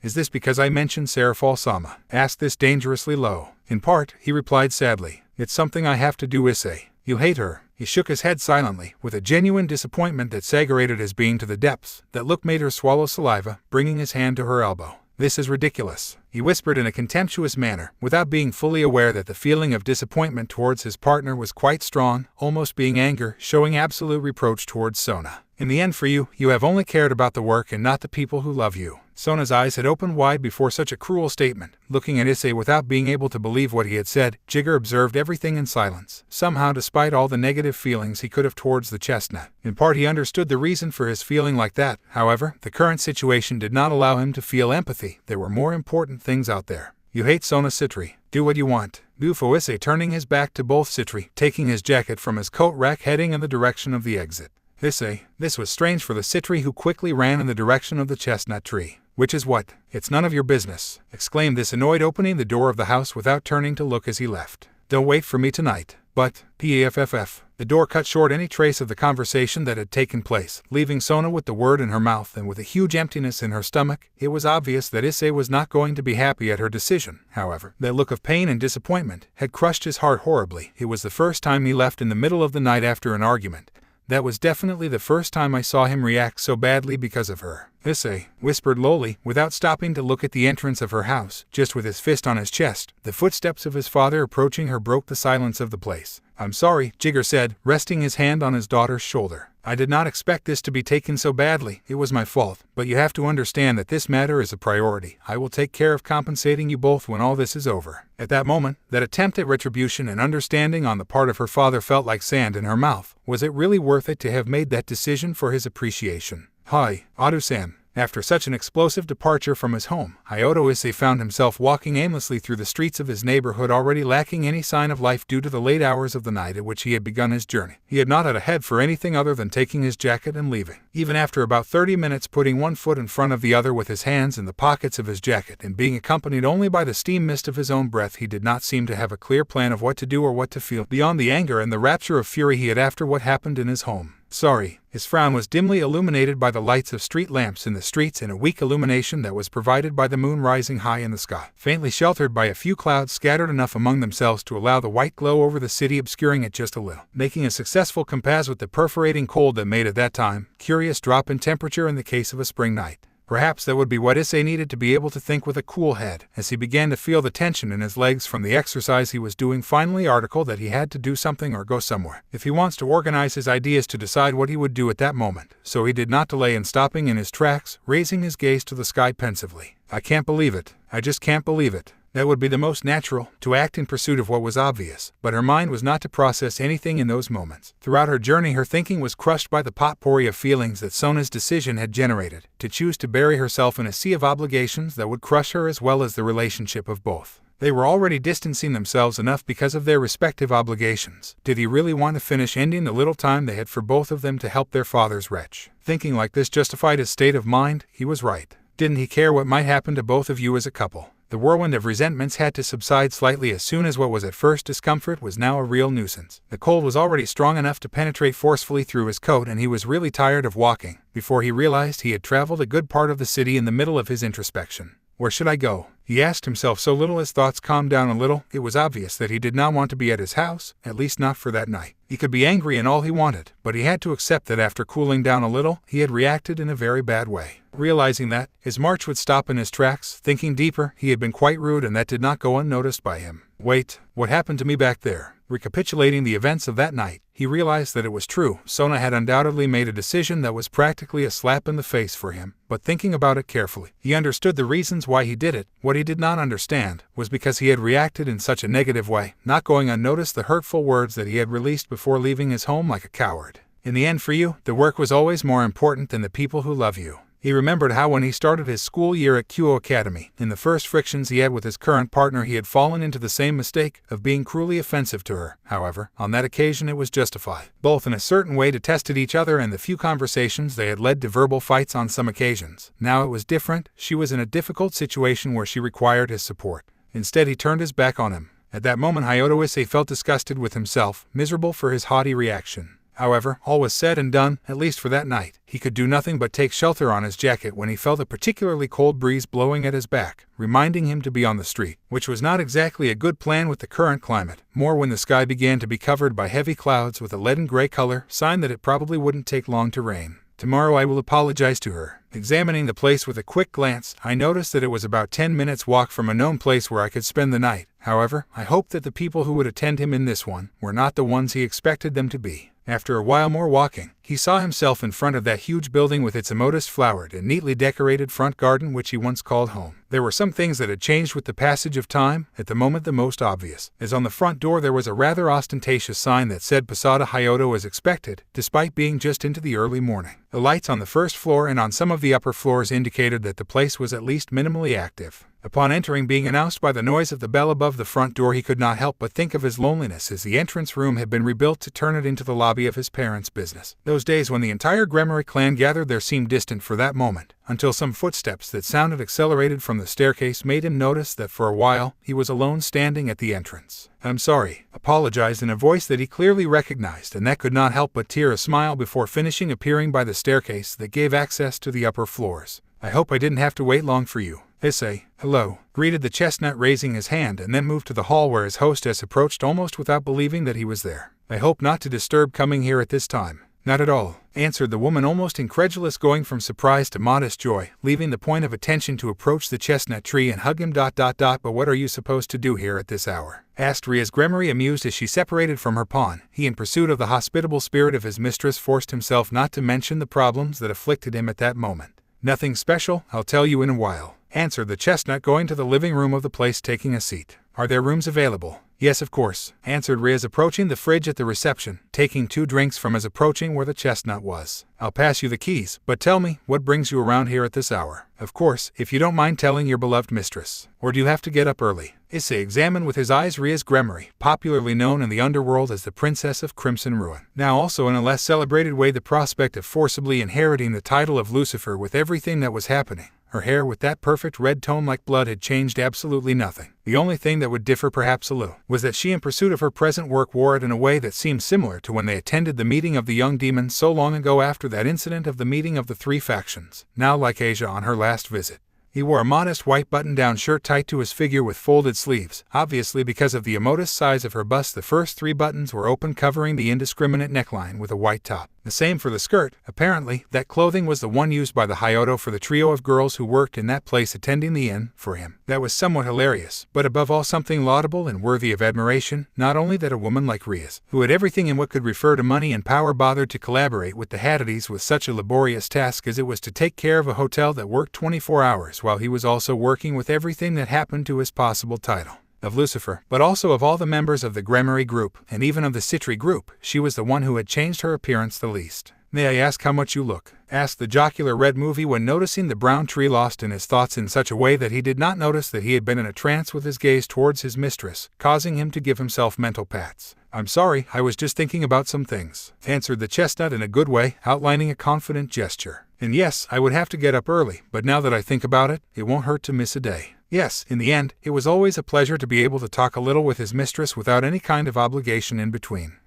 Is this because I mentioned Serafal-sama? Asked this dangerously low. In part, he replied sadly. It's something I have to do, Issei. You hate her. He shook his head silently, with a genuine disappointment that saturated his being to the depths. That look made her swallow saliva, bringing his hand to her elbow. This is ridiculous, he whispered in a contemptuous manner, without being fully aware that the feeling of disappointment towards his partner was quite strong, almost being anger, showing absolute reproach towards Sona. In the end, for you, you have only cared about the work and not the people who love you. Sona's eyes had opened wide before such a cruel statement. Looking at Issei without being able to believe what he had said, Jigger observed everything in silence. Somehow, despite all the negative feelings he could have towards the chestnut, in part he understood the reason for his feeling like that. However, the current situation did not allow him to feel empathy. There were more important things out there. You hate Sona Citri. Do what you want. Bufo Issei, turning his back to both Citri, taking his jacket from his coat rack, heading in the direction of the exit. Issei, this was strange for the Citri, who quickly ran in the direction of the chestnut tree. Which is what? It's none of your business, exclaimed this annoyed, opening the door of the house without turning to look as he left. Don't wait for me tonight. But, PAFFF. The door cut short any trace of the conversation that had taken place, leaving Sona with the word in her mouth and with a huge emptiness in her stomach. It was obvious that Issei was not going to be happy at her decision. However, that look of pain and disappointment had crushed his heart horribly. It was the first time he left in the middle of the night after an argument. That was definitely the first time I saw him react so badly because of her. Issei whispered lowly, without stopping to look at the entrance of her house, just with his fist on his chest. The footsteps of his father approaching her broke the silence of the place. I'm sorry, Jigger said, resting his hand on his daughter's shoulder. I did not expect this to be taken so badly. It was my fault, but you have to understand that this matter is a priority. I will take care of compensating you both when all this is over. At that moment, that attempt at retribution and understanding on the part of her father felt like sand in her mouth. Was it really worth it to have made that decision for his appreciation? Hi, Adu-san. After such an explosive departure from his home, Hayato Issei found himself walking aimlessly through the streets of his neighborhood, already lacking any sign of life due to the late hours of the night at which he had begun his journey. He had not had a head for anything other than taking his jacket and leaving. Even after about 30 minutes putting one foot in front of the other with his hands in the pockets of his jacket and being accompanied only by the steam mist of his own breath, he did not seem to have a clear plan of what to do or what to feel, beyond the anger and the rapture of fury he had after what happened in his home. Sorry. His frown was dimly illuminated by the lights of street lamps in the streets and a weak illumination that was provided by the moon rising high in the sky, faintly sheltered by a few clouds scattered enough among themselves to allow the white glow over the city obscuring it just a little, making a successful compass with the perforating cold that made at that time curious drop in temperature in the case of a spring night. Perhaps that would be what Issei needed to be able to think with a cool head, as he began to feel the tension in his legs from the exercise he was doing. Finally article that he had to do something or go somewhere, if he wants to organize his ideas to decide what he would do at that moment. So he did not delay in stopping in his tracks, raising his gaze to the sky pensively. I can't believe it. I just can't believe it. That would be the most natural, to act in pursuit of what was obvious, but her mind was not to process anything in those moments. Throughout her journey her thinking was crushed by the potpourri of feelings that Sona's decision had generated, to choose to bury herself in a sea of obligations that would crush her as well as the relationship of both. They were already distancing themselves enough because of their respective obligations. Did he really want to finish ending the little time they had for both of them to help their father's wretch? Thinking like this justified his state of mind. He was right. Didn't he care what might happen to both of you as a couple? The whirlwind of resentments had to subside slightly as soon as what was at first discomfort was now a real nuisance. The cold was already strong enough to penetrate forcefully through his coat, and he was really tired of walking, before he realized he had traveled a good part of the city in the middle of his introspection. Where should I go? He asked himself so little his thoughts calmed down a little. It was obvious that he did not want to be at his house, at least not for that night. He could be angry and all he wanted, but he had to accept that after cooling down a little, he had reacted in a very bad way. Realizing that, his march would stop in his tracks. Thinking deeper, he had been quite rude and that did not go unnoticed by him. Wait, what happened to me back there? Recapitulating the events of that night, he realized that it was true. Sona had undoubtedly made a decision that was practically a slap in the face for him, but thinking about it carefully, he understood the reasons why he did it. What he did not understand was because he had reacted in such a negative way, not going unnoticed the hurtful words that he had released before leaving his home like a coward. In the end for you, the work was always more important than the people who love you. He remembered how when he started his school year at Kyo Academy, in the first frictions he had with his current partner, he had fallen into the same mistake of being cruelly offensive to her. However, on that occasion it was justified. Both in a certain way detested each other, and the few conversations they had led to verbal fights on some occasions. Now it was different. She was in a difficult situation where she required his support. Instead he turned his back on him. At that moment Hayato Issei felt disgusted with himself, miserable for his haughty reaction. However, all was said and done, at least for that night. He could do nothing but take shelter on his jacket when he felt a particularly cold breeze blowing at his back, reminding him to be on the street, which was not exactly a good plan with the current climate, more when the sky began to be covered by heavy clouds with a leaden gray color, sign that it probably wouldn't take long to rain. Tomorrow I will apologize to her. Examining the place with a quick glance, I noticed that it was about 10 minutes' walk from a known place where I could spend the night. However, I hoped that the people who would attend him in this one were not the ones he expected them to be. After a while more walking, he saw himself in front of that huge building with its immodest flowered and neatly decorated front garden which he once called home. There were some things that had changed with the passage of time, at the moment the most obvious, as on the front door there was a rather ostentatious sign that said Posada Hyoto as expected, despite being just into the early morning. The lights on the first floor and on some of the upper floors indicated that the place was at least minimally active. Upon entering, being announced by the noise of the bell above the front door, he could not help but think of his loneliness, as the entrance room had been rebuilt to turn it into the lobby of his parents' business. Those days when the entire Gremory clan gathered there seemed distant for that moment, until some footsteps that sounded accelerated from the staircase made him notice that for a while he was alone standing at the entrance. "I'm sorry," apologized in a voice that he clearly recognized, and that could not help but tear a smile before finishing appearing by the staircase that gave access to the upper floors. "I hope I didn't have to wait long for you." Issei, "Hello," greeted the chestnut, raising his hand, and then moved to the hall where his hostess approached almost without believing that he was there. "I hope not to disturb coming here at this time." "Not at all," answered the woman, almost incredulous, going from surprise to modest joy, leaving the point of attention to approach the chestnut tree and hug him. But what are you supposed to do here at this hour?" asked Ria's Gremory, amused as she separated from her pawn. He, in pursuit of the hospitable spirit of his mistress, forced himself not to mention the problems that afflicted him at that moment. "Nothing special, I'll tell you in a while," answered the chestnut, going to the living room of the place, taking a seat. "Are there rooms available?" "Yes, of course," answered Riaz, approaching the fridge at the reception, taking 2 drinks from as approaching where the chestnut was. "I'll pass you the keys, but tell me, what brings you around here at this hour? Of course, if you don't mind telling your beloved mistress. Or do you have to get up early?" Issei examined with his eyes Ria's Gremory, popularly known in the underworld as the Princess of Crimson Ruin. Now also in a less celebrated way, the prospect of forcibly inheriting the title of Lucifer with everything that was happening. Her hair, with that perfect red tone like blood, had changed absolutely nothing. The only thing that would differ perhaps a little was that she, in pursuit of her present work, wore it in a way that seemed similar to when they attended the meeting of the young demons so long ago after that incident of the meeting of the 3 factions, now like Asia on her last visit. He wore a modest white button-down shirt tight to his figure with folded sleeves. Obviously, because of the immodest size of her bust, the first 3 buttons were open, covering the indiscriminate neckline with a white top. The same for the skirt. Apparently, that clothing was the one used by the Hyodo for the trio of girls who worked in that place attending the inn for him. That was somewhat hilarious, but above all something laudable and worthy of admiration. Not only that a woman like Riaz, who had everything in what could refer to money and power, bothered to collaborate with the Haddides with such a laborious task as it was to take care of a hotel that worked 24 hours, while he was also working with everything that happened to his possible title of Lucifer, but also of all the members of the Gremory group, and even of the Citri group, she was the one who had changed her appearance the least. "May I ask how much you look?" asked the jocular red movie, when noticing the brown tree, lost in his thoughts in such a way that he did not notice that he had been in a trance with his gaze towards his mistress, causing him to give himself mental pats. "I'm sorry, I was just thinking about some things," answered the chestnut in a good way, outlining a confident gesture. "And yes, I would have to get up early, but now that I think about it, it won't hurt to miss a day." Yes, in the end, it was always a pleasure to be able to talk a little with his mistress without any kind of obligation in between.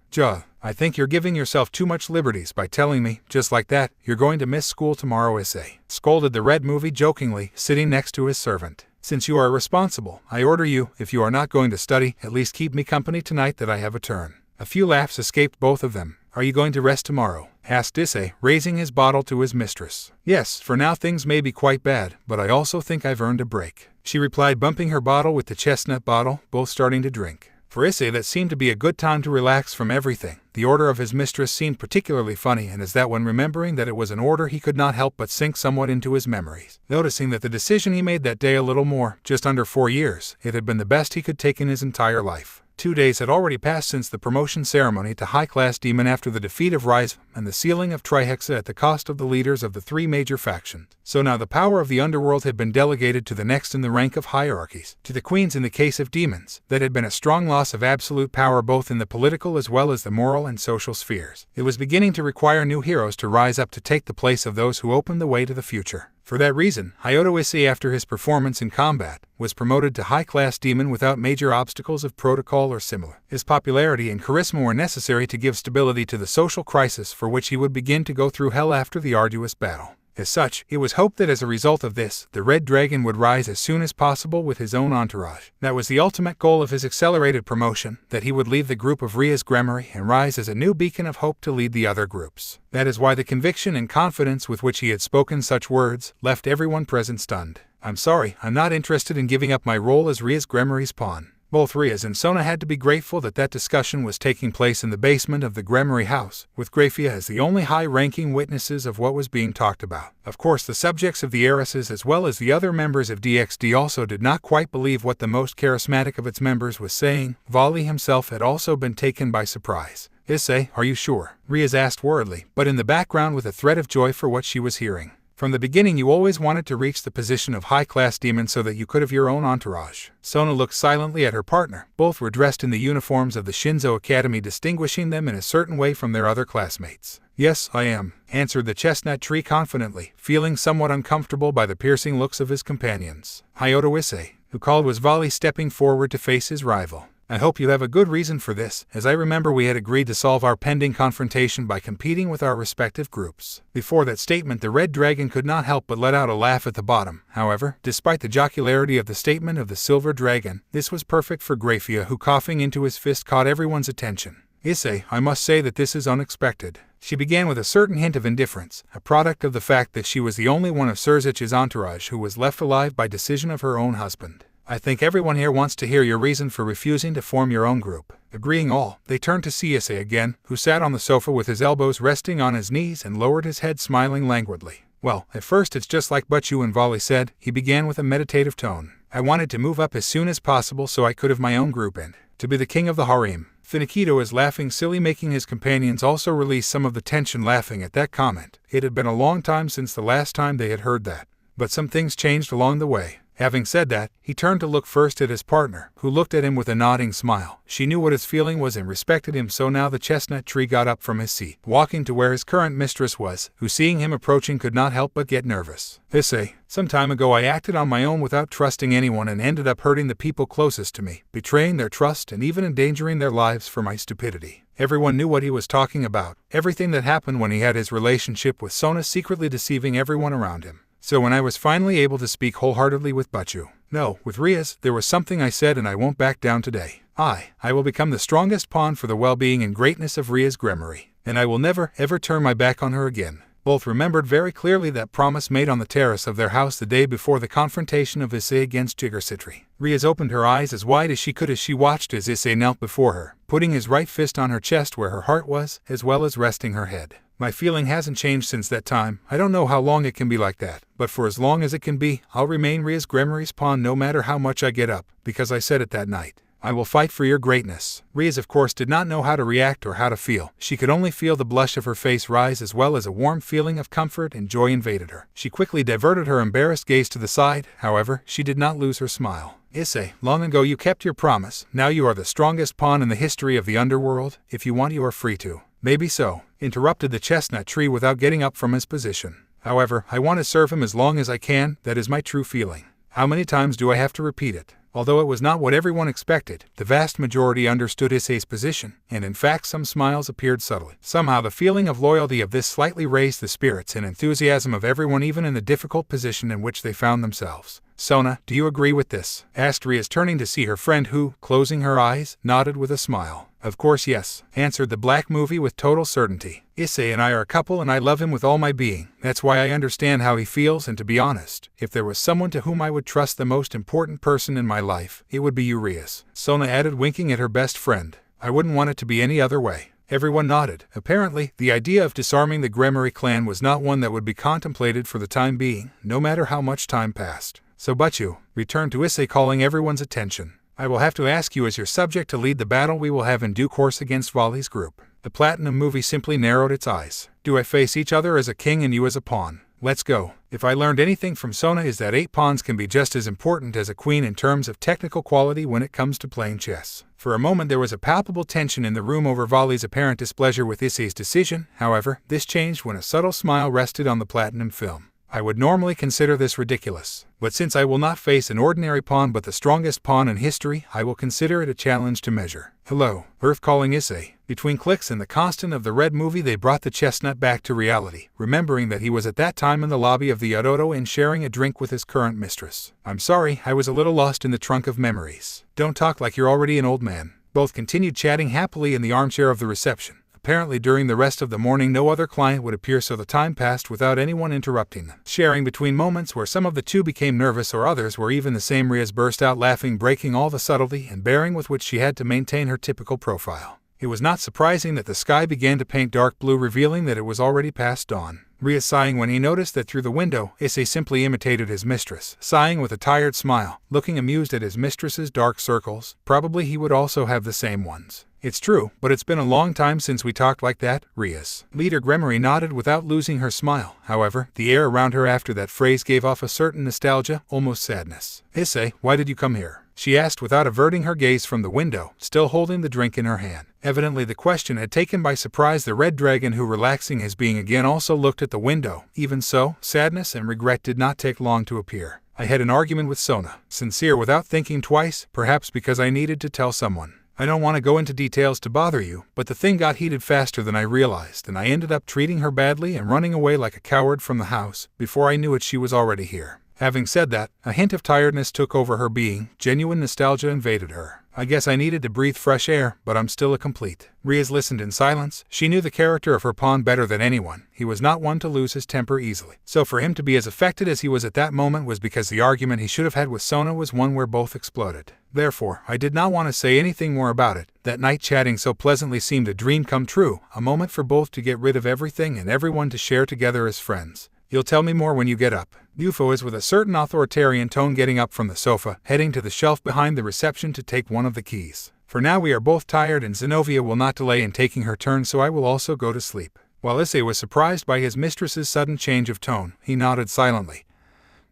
I think you're giving yourself too much liberties by telling me, just like that, you're going to miss school tomorrow, Issei," scolded the red movie jokingly, sitting next to his servant. "Since you are responsible, I order you, if you are not going to study, at least keep me company tonight that I have a turn." A few laughs escaped both of them. "Are you going to rest tomorrow?" asked Issei, raising his bottle to his mistress. "Yes, for now things may be quite bad, but I also think I've earned a break," she replied, bumping her bottle with the chestnut bottle, both starting to drink. For Issei, that seemed to be a good time to relax from everything. The order of his mistress seemed particularly funny, and as that when remembering that it was an order, he could not help but sink somewhat into his memories, noticing that the decision he made that day, a little more, just under 4 years, it had been the best he could take in his entire life. 2 days had already passed since the promotion ceremony to high-class demon after the defeat of Rise and the sealing of Trihexa at the cost of the leaders of the 3 major factions. So now the power of the underworld had been delegated to the next in the rank of hierarchies, to the queens in the case of demons. That had been a strong loss of absolute power both in the political as well as the moral and social spheres. It was beginning to require new heroes to rise up to take the place of those who opened the way to the future. For that reason, Hyodo Issei, after his performance in combat, was promoted to high-class demon without major obstacles of protocol or similar. His popularity and charisma were necessary to give stability to the social crisis for which he would begin to go through hell after the arduous battle. As such, it was hoped that as a result of this, the Red Dragon would rise as soon as possible with his own entourage. That was the ultimate goal of his accelerated promotion, that he would leave the group of Ria's Gremory and rise as a new beacon of hope to lead the other groups. That is why the conviction and confidence with which he had spoken such words left everyone present stunned. "I'm sorry, I'm not interested in giving up my role as Ria's Gremory's pawn." Both Riaz and Sona had to be grateful that that discussion was taking place in the basement of the Gremory house, with Grafia as the only high-ranking witnesses of what was being talked about. Of course, the subjects of the heiresses as well as the other members of DXD also did not quite believe what the most charismatic of its members was saying. Vali himself had also been taken by surprise. "Issei, are you sure?" Riaz asked worriedly, but in the background with a thread of joy for what she was hearing. From the beginning you always wanted to reach the position of high-class demon so that you could have your own entourage. Sona looked silently at her partner. Both were dressed in the uniforms of the Shinzo Academy, distinguishing them in a certain way from their other classmates. Yes, I am, answered the chestnut tree confidently, feeling somewhat uncomfortable by the piercing looks of his companions. Hyoto Issei, who called, was Vali, stepping forward to face his rival. I hope you have a good reason for this, as I remember we had agreed to solve our pending confrontation by competing with our respective groups. Before that statement, the red dragon could not help but let out a laugh at the bottom. However, despite the jocularity of the statement of the silver dragon, this was perfect for Grafia, who, coughing into his fist, caught everyone's attention. Issei, I must say that this is unexpected. She began with a certain hint of indifference, a product of the fact that she was the only one of Surzich's entourage who was left alive by decision of her own husband. I think everyone here wants to hear your reason for refusing to form your own group. Agreeing all, they turned to see Issei again, who sat on the sofa with his elbows resting on his knees and lowered his head, smiling languidly. Well, at first it's just like Butchu and Vali said, he began with a meditative tone. I wanted to move up as soon as possible so I could have my own group and to be the king of the harem. Finikido is laughing silly, making his companions also release some of the tension, laughing at that comment. It had been a long time since the last time they had heard that. But some things changed along the way. Having said that, he turned to look first at his partner, who looked at him with a nodding smile. She knew what his feeling was and respected him, so now the chestnut tree got up from his seat, walking to where his current mistress was, who, seeing him approaching, could not help but get nervous. Issei, some time ago I acted on my own without trusting anyone and ended up hurting the people closest to me, betraying their trust and even endangering their lives for my stupidity. Everyone knew what he was talking about, everything that happened when he had his relationship with Sona, secretly deceiving everyone around him. So when I was finally able to speak wholeheartedly with Butchu, no, with Rias, there was something I said and I won't back down today. I will become the strongest pawn for the well-being and greatness of Ria's Gremory, and I will never, ever turn my back on her again. Both remembered very clearly that promise made on the terrace of their house the day before the confrontation of Issei against Jigersitri. Rias opened her eyes as wide as she could as she watched as Issei knelt before her, putting his right fist on her chest where her heart was, as well as resting her head. My feeling hasn't changed since that time. I don't know how long it can be like that, but for as long as it can be, I'll remain Ria's Gremory's pawn no matter how much I get up, because I said it that night. I will fight for your greatness. Rias, of course, did not know how to react or how to feel. She could only feel the blush of her face rise, as well as a warm feeling of comfort and joy invaded her. She quickly diverted her embarrassed gaze to the side. However, she did not lose her smile. Issei, long ago you kept your promise. Now you are the strongest pawn in the history of the underworld. If you want, you are free to. Maybe so, interrupted the chestnut tree without getting up from his position. However, I want to serve him as long as I can. That is my true feeling. How many times do I have to repeat it? Although it was not what everyone expected, the vast majority understood Issei's position, and in fact some smiles appeared subtly. Somehow the feeling of loyalty of this slightly raised the spirits and enthusiasm of everyone, even in the difficult position in which they found themselves. Sona, do you agree with this? Asked Rias, turning to see her friend who, closing her eyes, nodded with a smile. Of course yes, answered the black movie with total certainty. Issei and I are a couple and I love him with all my being. That's why I understand how he feels, and to be honest, if there was someone to whom I would trust, the most important person in my life, it would be you, Rias. Sona added, winking at her best friend. I wouldn't want it to be any other way. Everyone nodded. Apparently, the idea of disarming the Gremory clan was not one that would be contemplated for the time being, no matter how much time passed. So Butchu, returned to Issei, calling everyone's attention. I will have to ask you as your subject to lead the battle we will have in due course against Vali's group. The Platinum movie simply narrowed its eyes. Do I face each other as a king and you as a pawn? Let's go. If I learned anything from Sona, is that 8 pawns can be just as important as a queen in terms of technical quality when it comes to playing chess. For a moment there was a palpable tension in the room over Vali's apparent displeasure with Issei's decision. However, this changed when a subtle smile rested on the Platinum film. I would normally consider this ridiculous, but since I will not face an ordinary pawn but the strongest pawn in history, I will consider it a challenge to measure. Hello, Earth, calling Issei. Between clicks and the constant of the red movie, they brought the chestnut back to reality, remembering that he was at that time in the lobby of the Aroto and sharing a drink with his current mistress. I'm sorry, I was a little lost in the trunk of memories. Don't talk like you're already an old man. Both continued chatting happily in the armchair of the reception. Apparently during the rest of the morning no other client would appear, so the time passed without anyone interrupting them. Sharing between moments where some of the two became nervous or others where even the same Rias burst out laughing, breaking all the subtlety and bearing with which she had to maintain her typical profile. It was not surprising that the sky began to paint dark blue, revealing that it was already past dawn. Rias sighing when he noticed that through the window, Issei simply imitated his mistress, sighing with a tired smile, looking amused at his mistress's dark circles. Probably he would also have the same ones. It's true, but it's been a long time since we talked like that, Ria's leader Gremory nodded without losing her smile. However, the air around her after that phrase gave off a certain nostalgia, almost sadness. Issei, why did you come here? She asked without averting her gaze from the window, still holding the drink in her hand. Evidently the question had taken by surprise the red dragon who, relaxing his being again, also looked at the window. Even so, sadness and regret did not take long to appear. I had an argument with Sona. Sincere without thinking twice, perhaps because I needed to tell someone. I don't want to go into details to bother you, but the thing got heated faster than I realized, and I ended up treating her badly and running away like a coward from the house. Before I knew it, she was already here. Having said that, a hint of tiredness took over her being. Genuine nostalgia invaded her. I guess I needed to breathe fresh air, but I'm still a complete. Riaz listened in silence. She knew the character of her pawn better than anyone. He was not one to lose his temper easily. So for him to be as affected as he was at that moment was because the argument he should have had with Sona was one where both exploded. Therefore, I did not want to say anything more about it. That night chatting so pleasantly seemed a dream come true, a moment for both to get rid of everything and everyone to share together as friends. You'll tell me more when you get up. Yufo is with a certain authoritarian tone getting up from the sofa, heading to the shelf behind the reception to take one of the keys. For now we are both tired and Zenobia will not delay in taking her turn, so I will also go to sleep. While Issei was surprised by his mistress's sudden change of tone, he nodded silently.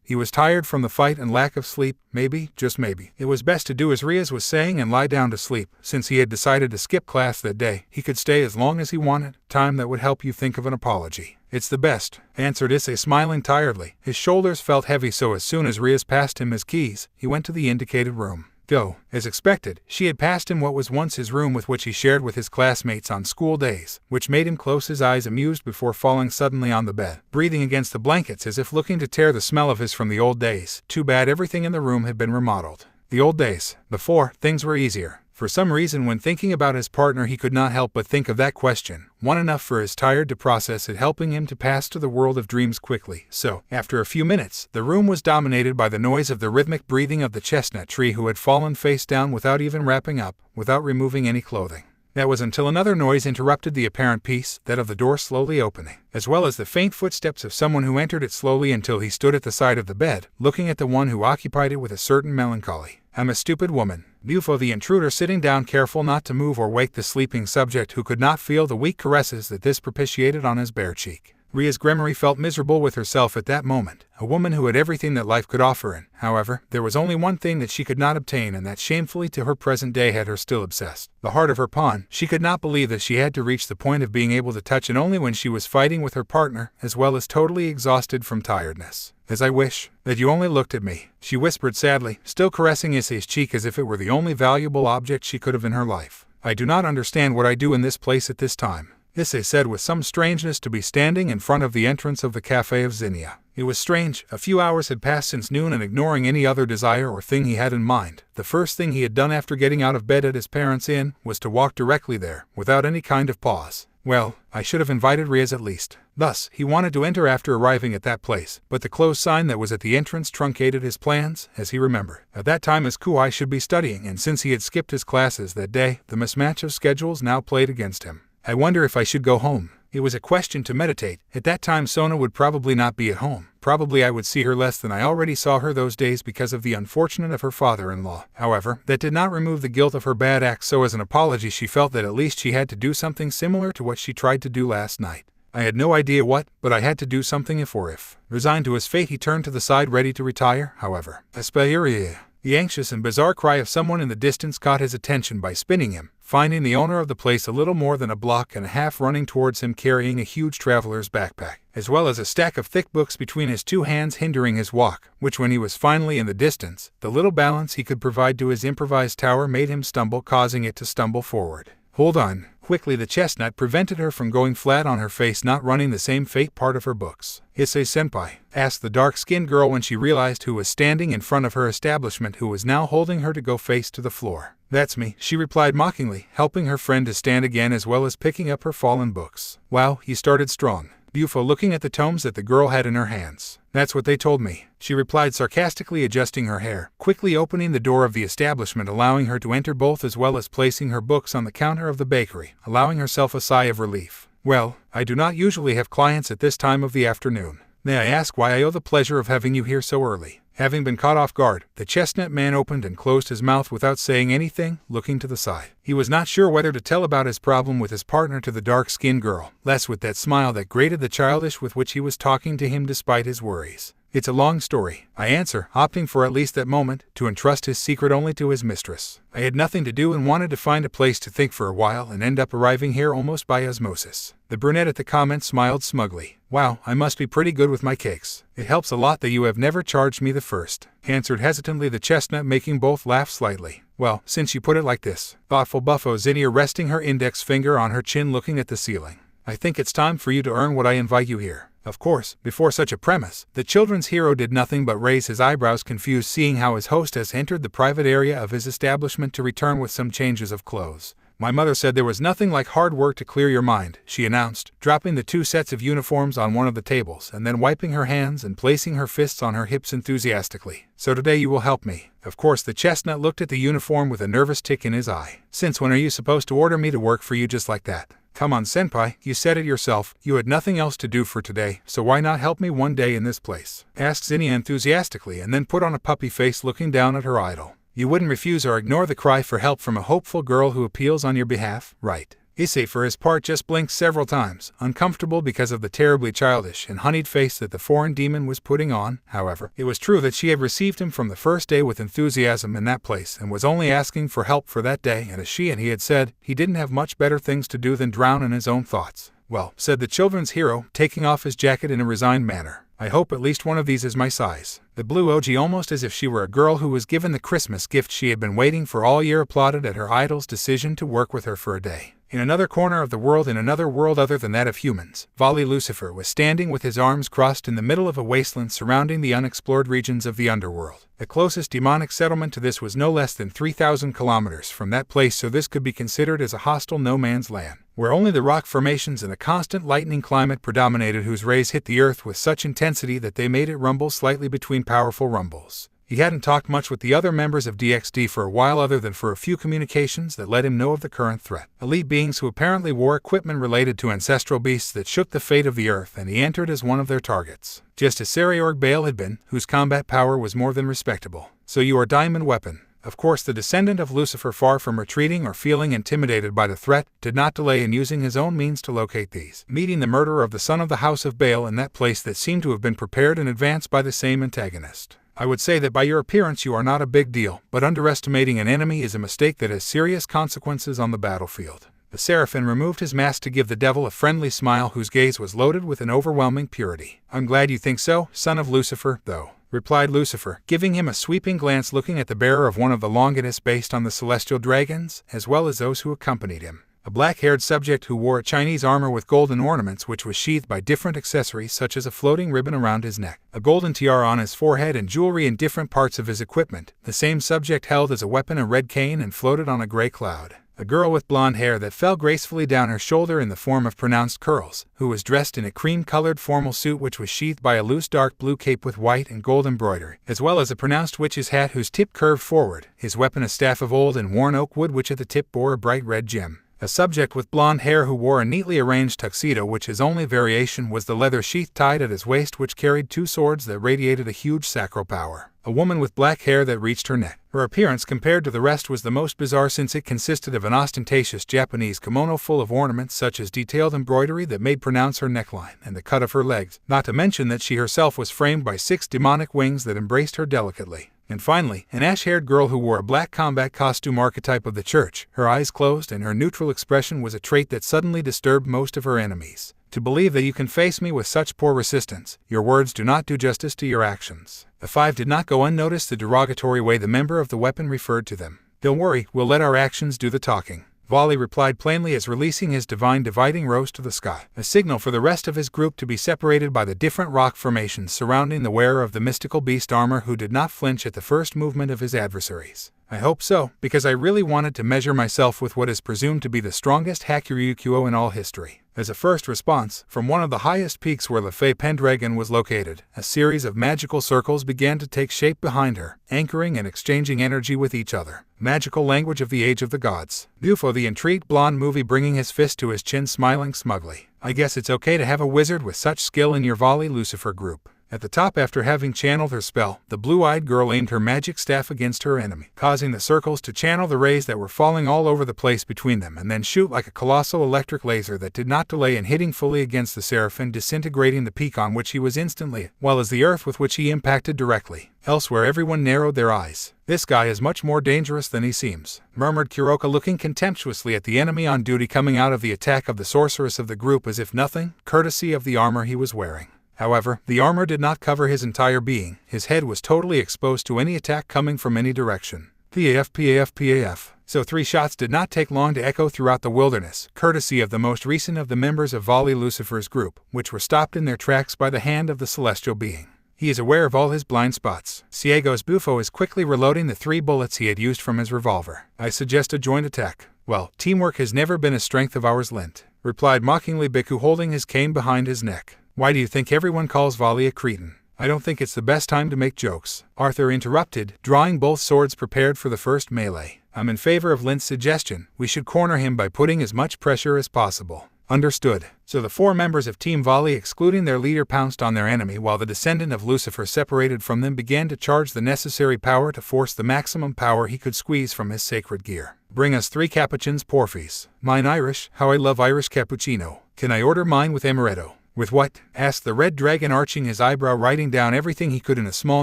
He was tired from the fight and lack of sleep. Maybe, just maybe, it was best to do as Riaz was saying and lie down to sleep. Since he had decided to skip class that day, he could stay as long as he wanted, time that would help you think of an apology. It's the best, answered Issei, smiling tiredly. His shoulders felt heavy, so as soon as Riaz passed him his keys, he went to the indicated room. Go. As expected, she had passed him what was once his room, with which he shared with his classmates on school days, which made him close his eyes amused before falling suddenly on the bed, breathing against the blankets as if looking to tear the smell of his from the old days. Too bad everything in the room had been remodeled. The old days. Before, things were easier. For some reason, when thinking about his partner, he could not help but think of that question, one enough for his tired to process it, helping him to pass to the world of dreams quickly. So, after a few minutes, the room was dominated by the noise of the rhythmic breathing of the chestnut tree, who had fallen face down without even wrapping up, without removing any clothing. That was until another noise interrupted the apparent peace, that of the door slowly opening, as well as the faint footsteps of someone who entered it slowly until he stood at the side of the bed, looking at the one who occupied it with a certain melancholy. I'm a stupid woman. Bufo the intruder, sitting down, careful not to move or wake the sleeping subject, who could not feel the weak caresses that this propitiated on his bare cheek. Riaz Gremory felt miserable with herself at that moment, a woman who had everything that life could offer, and, however, there was only one thing that she could not obtain, and that shamefully to her present day had her still obsessed. The heart of her pawn. She could not believe that she had to reach the point of being able to touch it only when she was fighting with her partner, as well as totally exhausted from tiredness. As I wish that you only looked at me, she whispered sadly, still caressing Issei's cheek as if it were the only valuable object she could have in her life. I do not understand what I do in this place at this time, Issei said with some strangeness, to be standing in front of the entrance of the cafe of Zinnia. It was strange. A few hours had passed since noon, and ignoring any other desire or thing he had in mind, the first thing he had done after getting out of bed at his parents' inn was to walk directly there, without any kind of pause. Well, I should have invited Riaz at least. Thus, he wanted to enter after arriving at that place, but the closed sign that was at the entrance truncated his plans, as he remembered. At that time as Kuai should be studying, and since he had skipped his classes that day, the mismatch of schedules now played against him. I wonder if I should go home. It was a question to meditate. At that time Sona would probably not be at home. Probably I would see her less than I already saw her those days because of the unfortunate of her father-in-law. However, that did not remove the guilt of her bad acts, so as an apology she felt that at least she had to do something similar to what she tried to do last night. I had no idea what, but I had to do something if or if. Resigned to his fate, he turned to the side ready to retire. However, Espairia. The anxious and bizarre cry of someone in the distance caught his attention by spinning him, finding the owner of the place a little more than a block and a half running towards him carrying a huge traveler's backpack, as well as a stack of thick books between his two hands, hindering his walk, which when he was finally in the distance, the little balance he could provide to his improvised tower made him stumble, causing it to stumble forward. Hold on. Quickly the chestnut prevented her from going flat on her face, not running the same fate part of her books. Issei-senpai, asked the dark-skinned girl when she realized who was standing in front of her establishment, who was now holding her to go face to the floor. That's me, she replied mockingly, helping her friend to stand again as well as picking up her fallen books. Wow, he started strong. Bufo looking at the tomes that the girl had in her hands. That's what they told me, she replied sarcastically, adjusting her hair, quickly opening the door of the establishment, allowing her to enter both as well as placing her books on the counter of the bakery, allowing herself a sigh of relief. Well, I do not usually have clients at this time of the afternoon. May I ask why I owe the pleasure of having you here so early? Having been caught off guard, the chestnut man opened and closed his mouth without saying anything, looking to the side. He was not sure whether to tell about his problem with his partner to the dark-skinned girl, less with that smile that grated the childish with which he was talking to him despite his worries. It's a long story, I answer, opting for at least that moment to entrust his secret only to his mistress. I had nothing to do and wanted to find a place to think for a while and end up arriving here almost by osmosis. The brunette at the comment smiled smugly. Wow, I must be pretty good with my cakes. It helps a lot that you have never charged me the first, answered hesitantly the chestnut, making both laugh slightly. Well, since you put it like this, thoughtful buffo Zinnia, resting her index finger on her chin looking at the ceiling. I think it's time for you to earn what I invite you here. Of course, before such a premise, the children's hero did nothing but raise his eyebrows, confused seeing how his hostess entered the private area of his establishment to return with some changes of clothes. My mother said there was nothing like hard work to clear your mind, she announced, dropping the 2 sets of uniforms on one of the tables and then wiping her hands and placing her fists on her hips enthusiastically. So today you will help me. Of course, the chestnut looked at the uniform with a nervous tick in his eye. Since when are you supposed to order me to work for you just like that? Come on, senpai, you said it yourself, you had nothing else to do for today, so why not help me one day in this place? Asked Zinnia enthusiastically and then put on a puppy face looking down at her idol. You wouldn't refuse or ignore the cry for help from a hopeful girl who appeals on your behalf, right? Issei for his part just blinked several times, uncomfortable because of the terribly childish and honeyed face that the foreign demon was putting on. However, it was true that she had received him from the first day with enthusiasm in that place and was only asking for help for that day, and as she and he had said, he didn't have much better things to do than drown in his own thoughts. Well, said the children's hero, taking off his jacket in a resigned manner. I hope at least one of these is my size. The blue OG, almost as if she were a girl who was given the Christmas gift she had been waiting for all year, applauded at her idol's decision to work with her for a day. In another corner of the world, in another world other than that of humans, Vali Lucifer was standing with his arms crossed in the middle of a wasteland surrounding the unexplored regions of the underworld. The closest demonic settlement to this was no less than 3,000 kilometers from that place, so this could be considered as a hostile no man's land, where only the rock formations and a constant lightning climate predominated, whose rays hit the earth with such intensity that they made it rumble slightly between powerful rumbles. He hadn't talked much with the other members of DXD for a while, other than for a few communications that let him know of the current threat. Elite beings who apparently wore equipment related to ancestral beasts that shook the fate of the earth, and he entered as one of their targets. Just as Sariorg Bale had been, whose combat power was more than respectable. So you are Diamond Weapon. Of course, the descendant of Lucifer, far from retreating or feeling intimidated by the threat, did not delay in using his own means to locate these, meeting the murderer of the son of the House of Bale in that place that seemed to have been prepared in advance by the same antagonist. I would say that by your appearance you are not a big deal, but underestimating an enemy is a mistake that has serious consequences on the battlefield. The Seraphim removed his mask to give the devil a friendly smile whose gaze was loaded with an overwhelming purity. I'm glad you think so, son of Lucifer, though, replied Lucifer, giving him a sweeping glance, looking at the bearer of one of the Longinus based on the celestial dragons, as well as those who accompanied him. A black-haired subject who wore a Chinese armor with golden ornaments which was sheathed by different accessories such as a floating ribbon around his neck, a golden tiara on his forehead, and jewelry in different parts of his equipment. The same subject held as a weapon a red cane and floated on a gray cloud. A girl with blonde hair that fell gracefully down her shoulder in the form of pronounced curls, who was dressed in a cream-colored formal suit which was sheathed by a loose dark blue cape with white and gold embroidery, as well as a pronounced witch's hat whose tip curved forward, his weapon a staff of old and worn oak wood which at the tip bore a bright red gem. A subject with blonde hair who wore a neatly arranged tuxedo which his only variation was the leather sheath tied at his waist which carried 2 swords that radiated a huge sacral power. A woman with black hair that reached her neck. Her appearance compared to the rest was the most bizarre, since it consisted of an ostentatious Japanese kimono full of ornaments such as detailed embroidery that made pronounce her neckline and the cut of her legs, not to mention that she herself was framed by 6 demonic wings that embraced her delicately. And finally, an ash-haired girl who wore a black combat costume archetype of the church. Her eyes closed and her neutral expression was a trait that suddenly disturbed most of her enemies. To believe that you can face me with such poor resistance, your words do not do justice to your actions. The 5 did not go unnoticed the derogatory way the member of the weapon referred to them. Don't worry, we'll let our actions do the talking, Vali replied plainly as releasing his divine dividing rose to the sky, a signal for the rest of his group to be separated by the different rock formations surrounding the wearer of the mystical beast armor, who did not flinch at the first movement of his adversaries. I hope so, because I really wanted to measure myself with what is presumed to be the strongest Hakuryukuo in all history. As a first response, from one of the highest peaks where Lefay Pendragon was located, a series of magical circles began to take shape behind her, anchoring and exchanging energy with each other. Magical language of the age of the gods. Bufo, the intrigued blonde movie, bringing his fist to his chin, smiling smugly. I guess it's okay to have a wizard with such skill in your Vali Lucifer group. At the top, after having channeled her spell, the blue-eyed girl aimed her magic staff against her enemy, causing the circles to channel the rays that were falling all over the place between them and then shoot like a colossal electric laser that did not delay in hitting fully against the Seraphim, disintegrating the peak on which he was instantly, well as the earth with which he impacted directly. Elsewhere, everyone narrowed their eyes. "This guy is much more dangerous than he seems," murmured Kuroka, looking contemptuously at the enemy on duty coming out of the attack of the sorceress of the group as if nothing, courtesy of the armor he was wearing. However, the armor did not cover his entire being. His head was totally exposed to any attack coming from any direction. PAF. So 3 shots did not take long to echo throughout the wilderness, courtesy of the most recent of the members of Volley Lucifer's group, which were stopped in their tracks by the hand of the celestial being. He is aware of all his blind spots. Ciego's Bufo is quickly reloading the 3 bullets he had used from his revolver. "I suggest a joint attack." "Well, teamwork has never been a strength of ours, Lint," replied mockingly Biku, holding his cane behind his neck. "Why do you think everyone calls Volley a cretin?" "I don't think it's the best time to make jokes," Arthur interrupted, drawing both swords prepared for the first melee. "I'm in favor of Lint's suggestion. We should corner him by putting as much pressure as possible." "Understood." So the 4 members of Team Volley, excluding their leader, pounced on their enemy while the descendant of Lucifer, separated from them, began to charge the necessary power to force the maximum power he could squeeze from his sacred gear. "Bring us 3 capuchins, Porfies." "Mine Irish. How I love Irish cappuccino." "Can I order mine with amaretto?" "With what?" asked the red dragon, arching his eyebrow, writing down everything he could in a small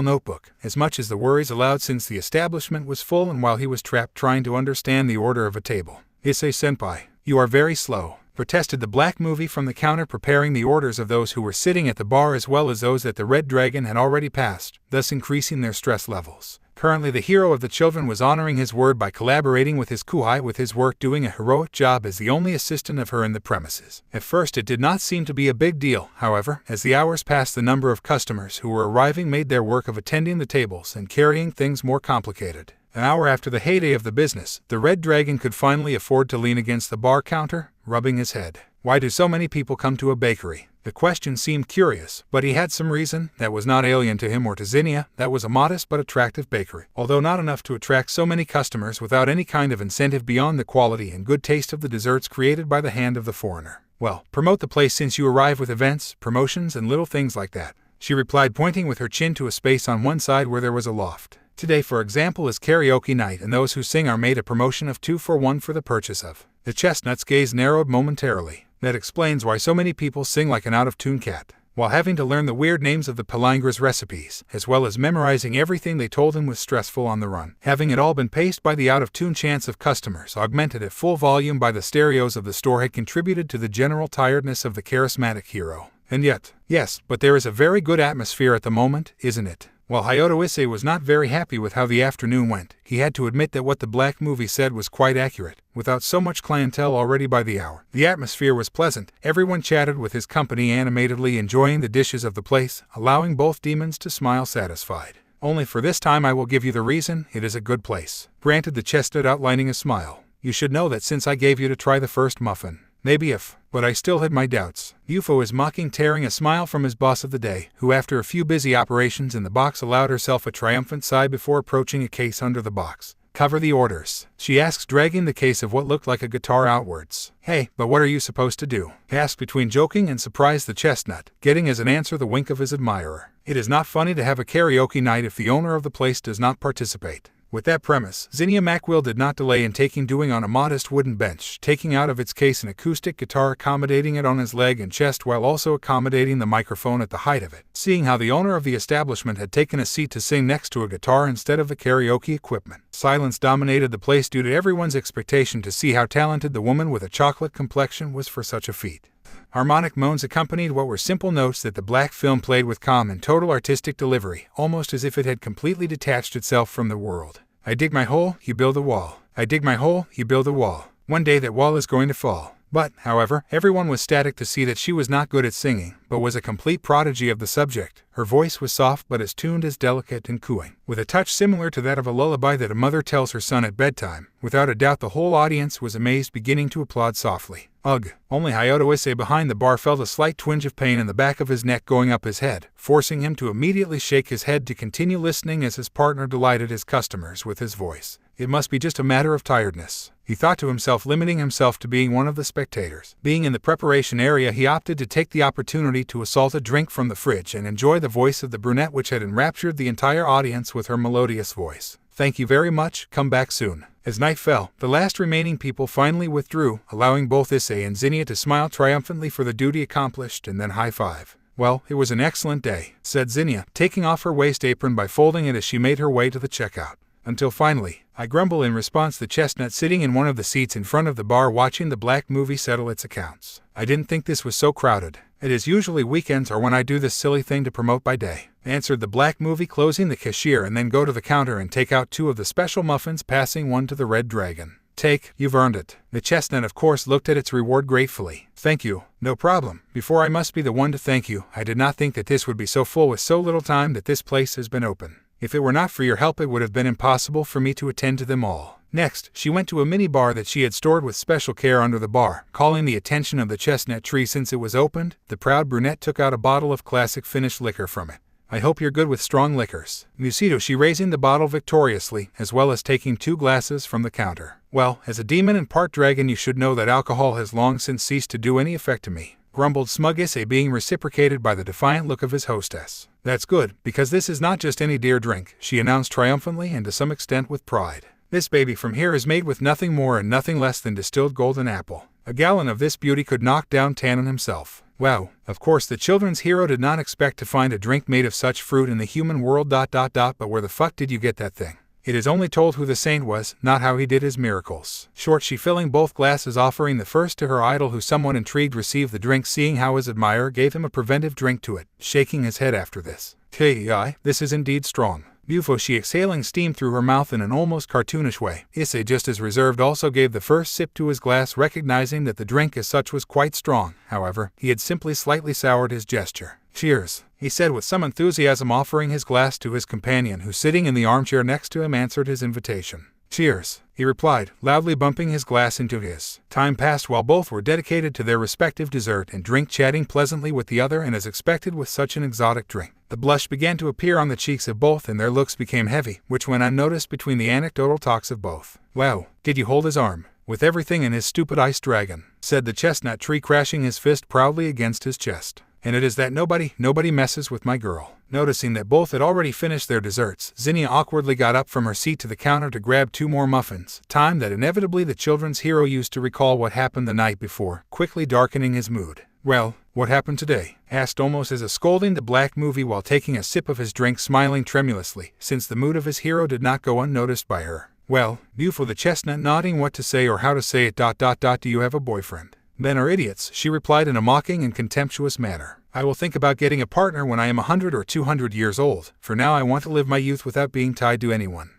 notebook, as much as the worries allowed, since the establishment was full and while he was trapped trying to understand the order of a table. "Issei-senpai, you are very slow," protested the black movie from the counter, preparing the orders of those who were sitting at the bar as well as those that the red dragon had already passed, thus increasing their stress levels. Currently, the hero of the children was honoring his word by collaborating with his kuhai with his work, doing a heroic job as the only assistant of her in the premises. At first it did not seem to be a big deal, however, as the hours passed the number of customers who were arriving made their work of attending the tables and carrying things more complicated. An hour after the heyday of the business, the red dragon could finally afford to lean against the bar counter, rubbing his head. Why do so many people come to a bakery? The question seemed curious, but he had some reason that was not alien to him or to Zinnia. That was a modest but attractive bakery, although not enough to attract so many customers without any kind of incentive beyond the quality and good taste of the desserts created by the hand of the foreigner. "Well, promote the place since you arrive with events, promotions, and little things like that," she replied, pointing with her chin to a space on one side where there was a loft. "Today, for example, is karaoke night, and those who sing are made a promotion of 2 for 1 for the purchase of." The chestnut's gaze narrowed momentarily. "That explains why so many people sing like an out-of-tune cat." While having to learn the weird names of the Palangra's recipes, as well as memorizing everything they told him, was stressful on the run. Having it all been paced by the out-of-tune chants of customers, augmented at full volume by the stereos of the store, had contributed to the general tiredness of the charismatic hero. And yet, yes, but there is a very good atmosphere at the moment, isn't it? While Hayato Issei was not very happy with how the afternoon went, he had to admit that what the black movie said was quite accurate. Without so much clientele already by the hour, the atmosphere was pleasant. Everyone chatted with his company animatedly, enjoying the dishes of the place, allowing both demons to smile satisfied. "Only for this time I will give you the reason. It is a good place," granted the chestnut, outlining a smile. "You should know that since I gave you to try the first muffin. Maybe if, but I still had my doubts." UFO is mocking, tearing a smile from his boss of the day, who after a few busy operations in the box allowed herself a triumphant sigh before approaching a case under the box. "Cover the orders," she asks, dragging the case of what looked like a guitar outwards. "Hey, but what are you supposed to do?" asked between joking and surprise the chestnut, getting as an answer the wink of his admirer. "It is not funny to have a karaoke night if the owner of the place does not participate." With that premise, Zinnia Macwill did not delay in doing on a modest wooden bench, taking out of its case an acoustic guitar, accommodating it on his leg and chest while also accommodating the microphone at the height of it. Seeing how the owner of the establishment had taken a seat to sing next to a guitar instead of the karaoke equipment, silence dominated the place due to everyone's expectation to see how talented the woman with a chocolate complexion was for such a feat. Harmonic moans accompanied what were simple notes that the black film played with calm and total artistic delivery, almost as if it had completely detached itself from the world. "I dig my hole, you build a wall. I dig my hole, you build a wall. One day that wall is going to fall." But, however, everyone was static to see that she was not good at singing, but was a complete prodigy of the subject. Her voice was soft but as tuned as delicate and cooing, with a touch similar to that of a lullaby that a mother tells her son at bedtime. Without a doubt the whole audience was amazed, beginning to applaud softly. Ugh! Only Hayato Issei behind the bar felt a slight twinge of pain in the back of his neck going up his head, forcing him to immediately shake his head to continue listening as his partner delighted his customers with his voice. It must be just a matter of tiredness, he thought to himself, limiting himself to being one of the spectators. Being in the preparation area, he opted to take the opportunity to assault a drink from the fridge and enjoy the voice of the brunette, which had enraptured the entire audience with her melodious voice. "Thank you very much, come back soon." As night fell, the last remaining people finally withdrew, allowing both Issei and Zinnia to smile triumphantly for the duty accomplished and then high-five. "Well, it was an excellent day," said Zinnia, taking off her waist apron by folding it as she made her way to the checkout. "Until finally," I grumbled in response, the chestnut sitting in one of the seats in front of the bar watching the black movie settle its accounts. "I didn't think this was so crowded. It is usually weekends or when I do this silly thing to promote by day," answered the black movie, closing the cashier and then go to the counter and take out 2 of the special muffins, passing one to the red dragon. "Take, you've earned it." The chestnut of course looked at its reward gratefully. "Thank you." "No problem. Before I must be the one to thank you. I did not think that this would be so full with so little time that this place has been open. If it were not for your help, it would have been impossible for me to attend to them all." Next, she went to a mini bar that she had stored with special care under the bar, calling the attention of the chestnut tree. Since it was opened, the proud brunette took out a bottle of classic Finnish liquor from it. "I hope you're good with strong liquors." Musito, she raising the bottle victoriously, as well as taking 2 glasses from the counter. "Well, as a demon and part dragon, you should know that alcohol has long since ceased to do any effect to me," grumbled smug Issei, being reciprocated by the defiant look of his hostess. "That's good, because this is not just any dear drink," she announced triumphantly and to some extent with pride. "This baby from here is made with nothing more and nothing less than distilled golden apple. A gallon of this beauty could knock down Tannen himself." Wow, of course the children's hero did not expect to find a drink made of such fruit in the human world. But where the fuck did you get that thing? It is only told who the saint was, not how he did his miracles. Short, she filling both glasses, offering the first to her idol, who somewhat intrigued received the drink, seeing how his admirer gave him a preventive drink to it, shaking his head after this. "Hey, this is indeed strong." Bufo, she exhaling steam through her mouth in an almost cartoonish way. Issei, just as reserved, also gave the first sip to his glass, recognizing that the drink as such was quite strong. However, he had simply slightly soured his gesture. "Cheers," he said with some enthusiasm, offering his glass to his companion, who sitting in the armchair next to him answered his invitation. "Cheers," he replied, loudly bumping his glass into his. Time passed while both were dedicated to their respective dessert and drink, chatting pleasantly with the other, and as expected with such an exotic drink, the blush began to appear on the cheeks of both and their looks became heavy, which went unnoticed between the anecdotal talks of both. "Wow, did you hold his arm? With everything in his stupid ice dragon," said the chestnut tree, crashing his fist proudly against his chest. "And it is that nobody messes with my girl." Noticing that both had already finished their desserts, Zinnia awkwardly got up from her seat to the counter to grab 2 more muffins, time that inevitably the children's hero used to recall what happened the night before, quickly darkening his mood. "Well, what happened today?" asked almost as a scolding the black movie while taking a sip of his drink, smiling tremulously, since the mood of his hero did not go unnoticed by her. "Well, Bufo the chestnut nodding what to say or how to say it. Do you have a boyfriend?" "Men are idiots," she replied in a mocking and contemptuous manner. "I will think about getting a partner when I am 100 or 200 years old. For now I want to live my youth without being tied to anyone."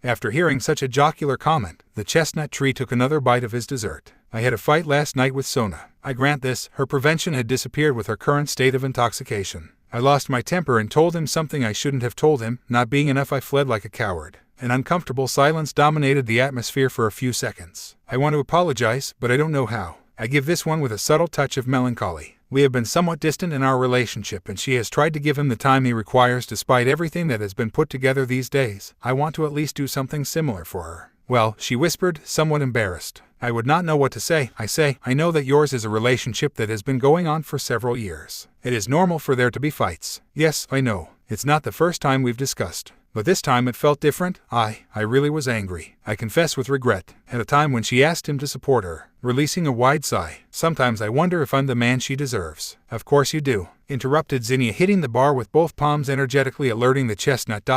After hearing such a jocular comment, the chestnut tree took another bite of his dessert. "I had a fight last night with Sona. I grant this, her prevention had disappeared with her current state of intoxication. I lost my temper and told him something I shouldn't have told him. Not being enough, I fled like a coward." An uncomfortable silence dominated the atmosphere for a few seconds. "I want to apologize, but I don't know how. I give this one with a subtle touch of melancholy. We have been somewhat distant in our relationship, and she has tried to give him the time he requires despite everything that has been put together these days. I want to at least do something similar for her." "Well," she whispered, somewhat embarrassed. "I would not know what to say. I know that yours is a relationship that has been going on for several years. It is normal for there to be fights." "Yes, I know. It's not the first time we've discussed. But this time it felt different. I really was angry. I confess with regret, at a time when she asked him to support her." Releasing a wide sigh. "Sometimes I wonder if I'm the man she deserves." "Of course you do," interrupted Zinnia, hitting the bar with both palms energetically, alerting the chestnut.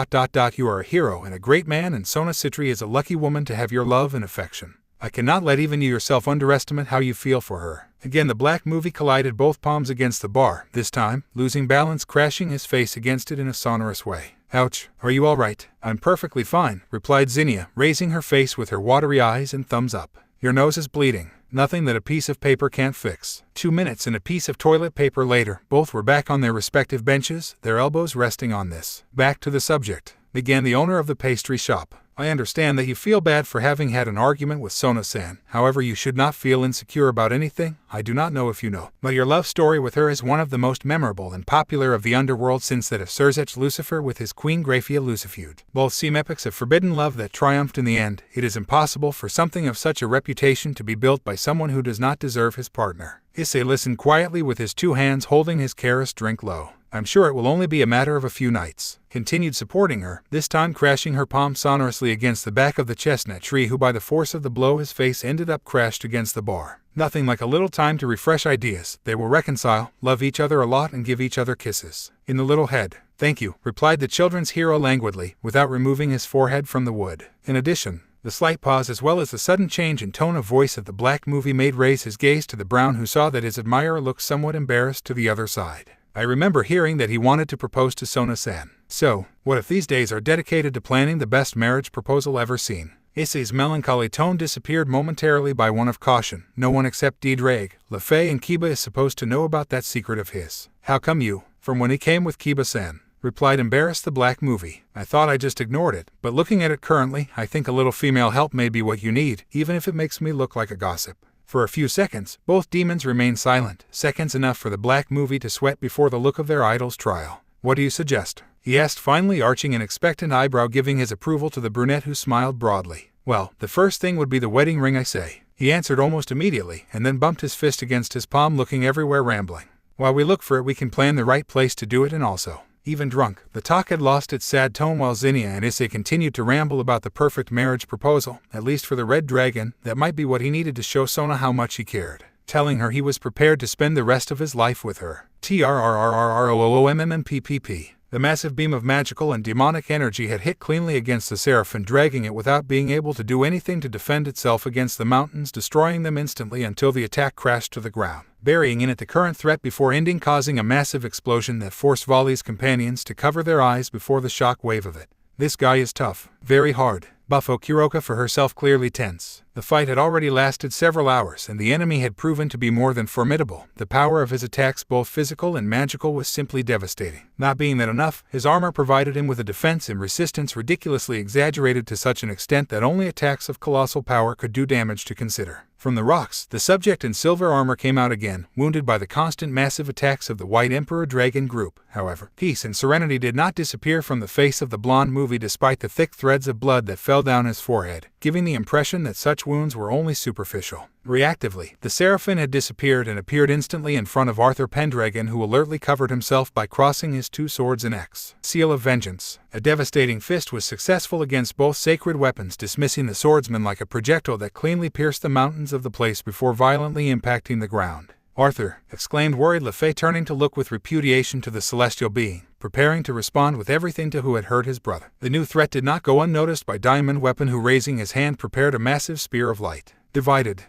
"You are a hero and a great man, and Sona Citri is a lucky woman to have your love and affection. I cannot let even you yourself underestimate how you feel for her." Again the black movie collided both palms against the bar, this time, losing balance, crashing his face against it in a sonorous way. "Ouch, are you all right?" "I'm perfectly fine," replied Zinnia, raising her face with her watery eyes and thumbs up. "Your nose is bleeding. Nothing that a piece of paper can't fix." 2 minutes and a piece of toilet paper later, both were back on their respective benches, their elbows resting on this. "Back to the subject," began the owner of the pastry shop. I understand that you feel bad for having had an argument with Sona-san. However, you should not feel insecure about anything. I do not know if you know, but your love story with her is one of the most memorable and popular of the underworld since that of Surzech Lucifer with his Queen Graphia Lucifeude. Both seem epics of forbidden love that triumphed in the end. It is impossible for something of such a reputation to be built by someone who does not deserve his partner. Issei listened quietly with his 2 hands holding his Karis drink low. I'm sure it will only be a matter of a few nights. Continued supporting her, this time crashing her palm sonorously against the back of the chestnut tree, who by the force of the blow his face ended up crashed against the bar. Nothing like a little time to refresh ideas. They will reconcile, love each other a lot and give each other kisses. In the little head. Thank you, replied the children's hero languidly, without removing his forehead from the wood. In addition, the slight pause as well as the sudden change in tone of voice of the black movie made raise his gaze to the brown, who saw that his admirer looked somewhat embarrassed to the other side. I remember hearing that he wanted to propose to Sona-san. So, what if these days are dedicated to planning the best marriage proposal ever seen? Issei's melancholy tone disappeared momentarily by one of caution. No one except Drag, Lefei and Kiba is supposed to know about that secret of his. How come you? From when he came with Kiba-san, replied embarrassed the black movie. I thought I just ignored it, but looking at it currently, I think a little female help may be what you need, even if it makes me look like a gossip. For a few seconds, both demons remained silent, seconds enough for the black movie to sweat before the look of their idol's trial. What do you suggest? He asked, finally arching an expectant eyebrow, giving his approval to the brunette, who smiled broadly. Well, the first thing would be the wedding ring, I say. He answered almost immediately, and then bumped his fist against his palm, looking everywhere, rambling. While we look for it, we can plan the right place to do it, and also. Even drunk, the talk had lost its sad tone while Zinnia and Issei continued to ramble about the perfect marriage proposal. At least for the Red Dragon, that might be what he needed to show Sona how much he cared. Telling her he was prepared to spend the rest of his life with her. TRRRRROOMMMPPP. The massive beam of magical and demonic energy had hit cleanly against the Seraphim, dragging it without being able to do anything to defend itself against the mountains, destroying them instantly until the attack crashed to the ground, burying in it the current threat before ending, causing a massive explosion that forced Volley's companions to cover their eyes before the shock wave of it. This guy is tough, very hard. Buffo Kuroka for herself clearly tense. The fight had already lasted several hours, and the enemy had proven to be more than formidable. The power of his attacks, both physical and magical, was simply devastating. Not being that enough, his armor provided him with a defense and resistance ridiculously exaggerated to such an extent that only attacks of colossal power could do damage to consider. From the rocks, the subject in silver armor came out again, wounded by the constant massive attacks of the White Emperor Dragon group. However, peace and serenity did not disappear from the face of the blonde movie despite the thick threads of blood that fell down his forehead, giving the impression that such wounds were only superficial. Reactively, the Seraphim had disappeared and appeared instantly in front of Arthur Pendragon, who alertly covered himself by crossing his 2 swords in X. Seal of Vengeance. A devastating fist was successful against both sacred weapons, dismissing the swordsman like a projectile that cleanly pierced the mountains of the place before violently impacting the ground. Arthur, exclaimed worried Lefei, turning to look with repudiation to the celestial being, preparing to respond with everything to who had hurt his brother. The new threat did not go unnoticed by Diamond Weapon, who raising his hand prepared a massive spear of light. Divided.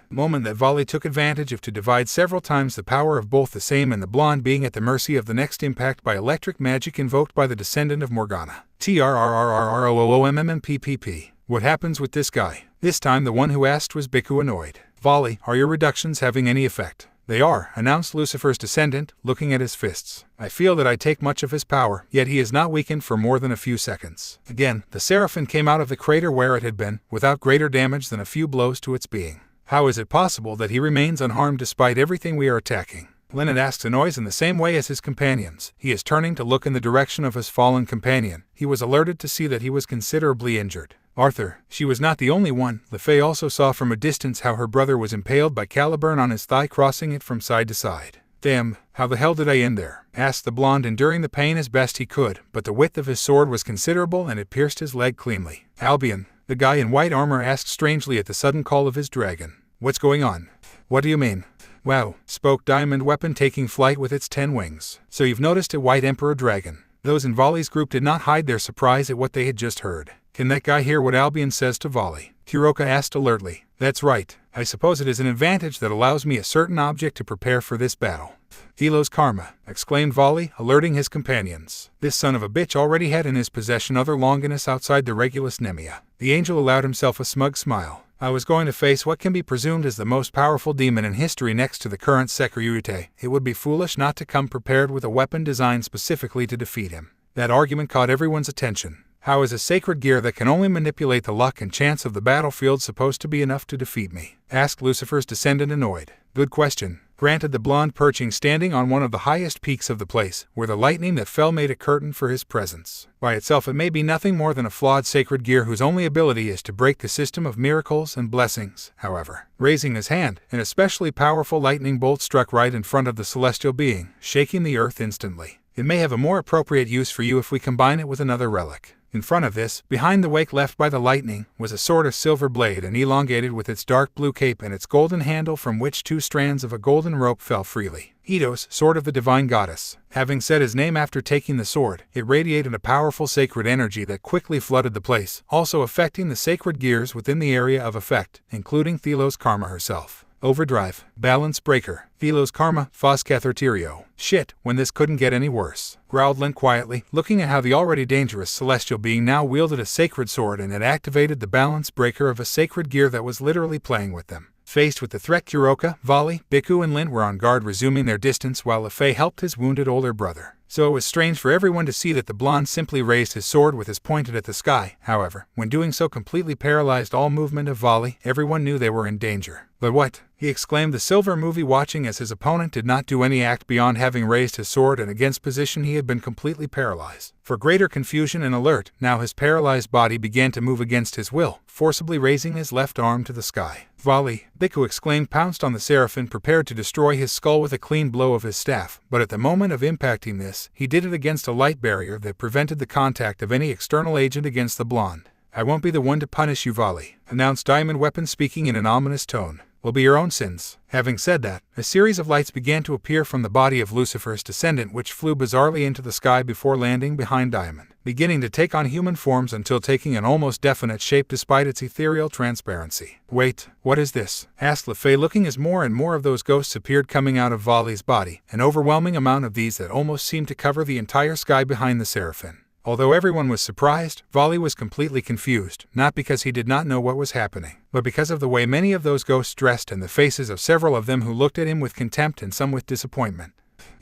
Moment that Volley took advantage of to divide several times the power of both the same and the blonde, being at the mercy of the next impact by electric magic invoked by the descendant of Morgana. TRRRRROOMMMPPP. What happens with this guy? This time the one who asked was Biku, annoyed. Volley, are your reductions having any effect? They are, announced Lucifer's descendant, looking at his fists. I feel that I take much of his power, yet he is not weakened for more than a few seconds. Again, the Seraphim came out of the crater where it had been, without greater damage than a few blows to its being. How is it possible that he remains unharmed despite everything we are attacking? Leonard asks, annoyed in the same way as his companions. He is turning to look in the direction of his fallen companion. He was alerted to see that he was considerably injured. Arthur, she was not the only one. Lefei also saw from a distance how her brother was impaled by Caliburn on his thigh, crossing it from side to side. Damn, how the hell did I end there? Asked the blonde, enduring the pain as best he could, but the width of his sword was considerable and it pierced his leg cleanly. Albion, the guy in white armor, asked strangely at the sudden call of his dragon. What's going on? What do you mean? Wow, spoke Diamond Weapon, taking flight with its 10 wings. So you've noticed a White Emperor Dragon. Those in Volley's group did not hide their surprise at what they had just heard. Can that guy hear what Albion says to Volley? Kuroka asked alertly. That's right. I suppose it is an advantage that allows me a certain object to prepare for this battle. Elo's karma, exclaimed Volley, alerting his companions. This son of a bitch already had in his possession other Longinus outside the Regulus Nemia. The angel allowed himself a smug smile. I was going to face what can be presumed as the most powerful demon in history next to the current Sekirute. It would be foolish not to come prepared with a weapon designed specifically to defeat him. That argument caught everyone's attention. How is a sacred gear that can only manipulate the luck and chance of the battlefield supposed to be enough to defeat me? Asked Lucifer's descendant annoyed. Good question, granted the blonde, perching standing on one of the highest peaks of the place, where the lightning that fell made a curtain for his presence. By itself it may be nothing more than a flawed sacred gear whose only ability is to break the system of miracles and blessings. However, raising his hand, an especially powerful lightning bolt struck right in front of the celestial being, shaking the earth instantly. It may have a more appropriate use for you if we combine it with another relic. In front of this, behind the wake left by the lightning, was a sword of silver blade and elongated with its dark blue cape and its golden handle from which 2 strands of a golden rope fell freely. Eidos, sword of the divine goddess. Having said his name after taking the sword, it radiated a powerful sacred energy that quickly flooded the place, also affecting the sacred gears within the area of effect, including Thelos Karma herself. Overdrive, balance breaker, Thelos Karma, Fosketherterio. Shit, when this couldn't get any worse, growled Link quietly, looking at how the already dangerous celestial being now wielded a sacred sword and had activated the balance breaker of a sacred gear that was literally playing with them. Faced with the threat, Kuroka, Vali, Biku and Lin were on guard, resuming their distance while Issei helped his wounded older brother. So it was strange for everyone to see that the blonde simply raised his sword with his pointed at the sky. However, when doing so completely paralyzed all movement of Vali, everyone knew they were in danger. But what? He exclaimed, the silver movie watching as his opponent did not do any act beyond having raised his sword, and against position he had been completely paralyzed. For greater confusion and alert, now his paralyzed body began to move against his will, forcibly raising his left arm to the sky. Vali, Biku exclaimed, pounced on the Seraphim, prepared to destroy his skull with a clean blow of his staff, but at the moment of impacting this, he did it against a light barrier that prevented the contact of any external agent against the blonde. I won't be the one to punish you, Vali, announced Diamond Weapon, speaking in an ominous tone. Will be your own sins. Having said that, a series of lights began to appear from the body of Lucifer's descendant, which flew bizarrely into the sky before landing behind Diamond, beginning to take on human forms until taking an almost definite shape despite its ethereal transparency. Wait, what is this? Asked Issei, looking as more and more of those ghosts appeared coming out of Vali's body, an overwhelming amount of these that almost seemed to cover the entire sky behind the Seraphim. Although everyone was surprised, Vali was completely confused, not because he did not know what was happening, but because of the way many of those ghosts dressed and the faces of several of them who looked at him with contempt and some with disappointment.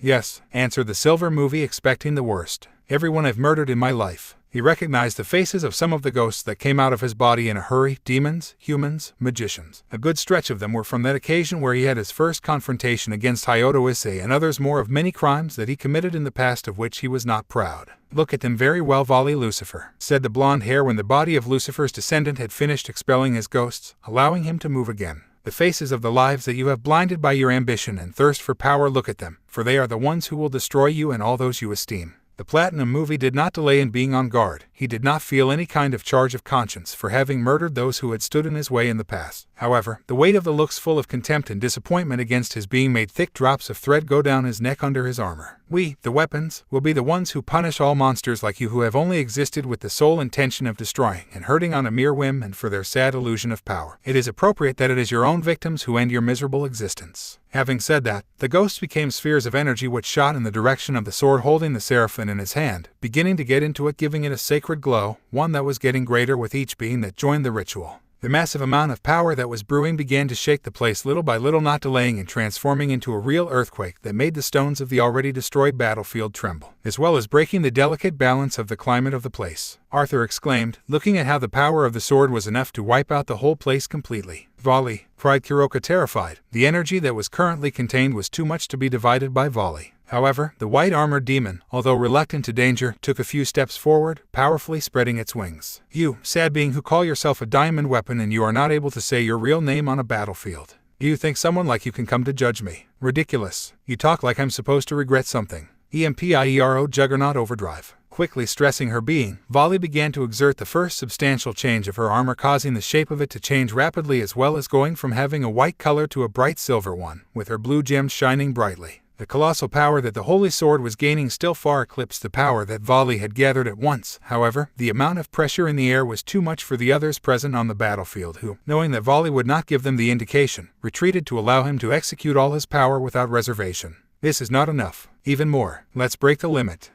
Yes, answered the silver movie, expecting the worst. Everyone I've murdered in my life. He recognized the faces of some of the ghosts that came out of his body in a hurry, demons, humans, magicians. A good stretch of them were from that occasion where he had his first confrontation against Hyodo Issei, and others more of many crimes that he committed in the past of which he was not proud. Look at them very well, Vali Lucifer, said the blonde hair when the body of Lucifer's descendant had finished expelling his ghosts, allowing him to move again. The faces of the lives that you have blinded by your ambition and thirst for power, look at them, for they are the ones who will destroy you and all those you esteem. The Platinum movie did not delay in being on guard. He did not feel any kind of charge of conscience for having murdered those who had stood in his way in the past. However, the weight of the looks full of contempt and disappointment against his being made thick drops of thread go down his neck under his armor. We, the weapons, will be the ones who punish all monsters like you who have only existed with the sole intention of destroying and hurting on a mere whim and for their sad illusion of power. It is appropriate that it is your own victims who end your miserable existence. Having said that, the ghosts became spheres of energy which shot in the direction of the sword holding the Seraphim in his hand, beginning to get into it, giving it a sacred glow, one that was getting greater with each being that joined the ritual. The massive amount of power that was brewing began to shake the place little by little, not delaying and transforming into a real earthquake that made the stones of the already destroyed battlefield tremble, as well as breaking the delicate balance of the climate of the place. Arthur exclaimed, looking at how the power of the sword was enough to wipe out the whole place completely. Vali, cried Kuroka, terrified. The energy that was currently contained was too much to be divided by Vali. However, the white-armored demon, although reluctant to danger, took a few steps forward, powerfully spreading its wings. You, sad being who call yourself a diamond weapon and you are not able to say your real name on a battlefield. Do you think someone like you can come to judge me? Ridiculous. You talk like I'm supposed to regret something. EMPIERO Juggernaut Overdrive. Quickly stressing her being, Vali began to exert the first substantial change of her armor, causing the shape of it to change rapidly, as well as going from having a white color to a bright silver one, with her blue gems shining brightly. The colossal power that the Holy Sword was gaining still far eclipsed the power that Vali had gathered at once. However, the amount of pressure in the air was too much for the others present on the battlefield who, knowing that Vali would not give them the indication, retreated to allow him to execute all his power without reservation. This is not enough. Even more. Let's break the limit.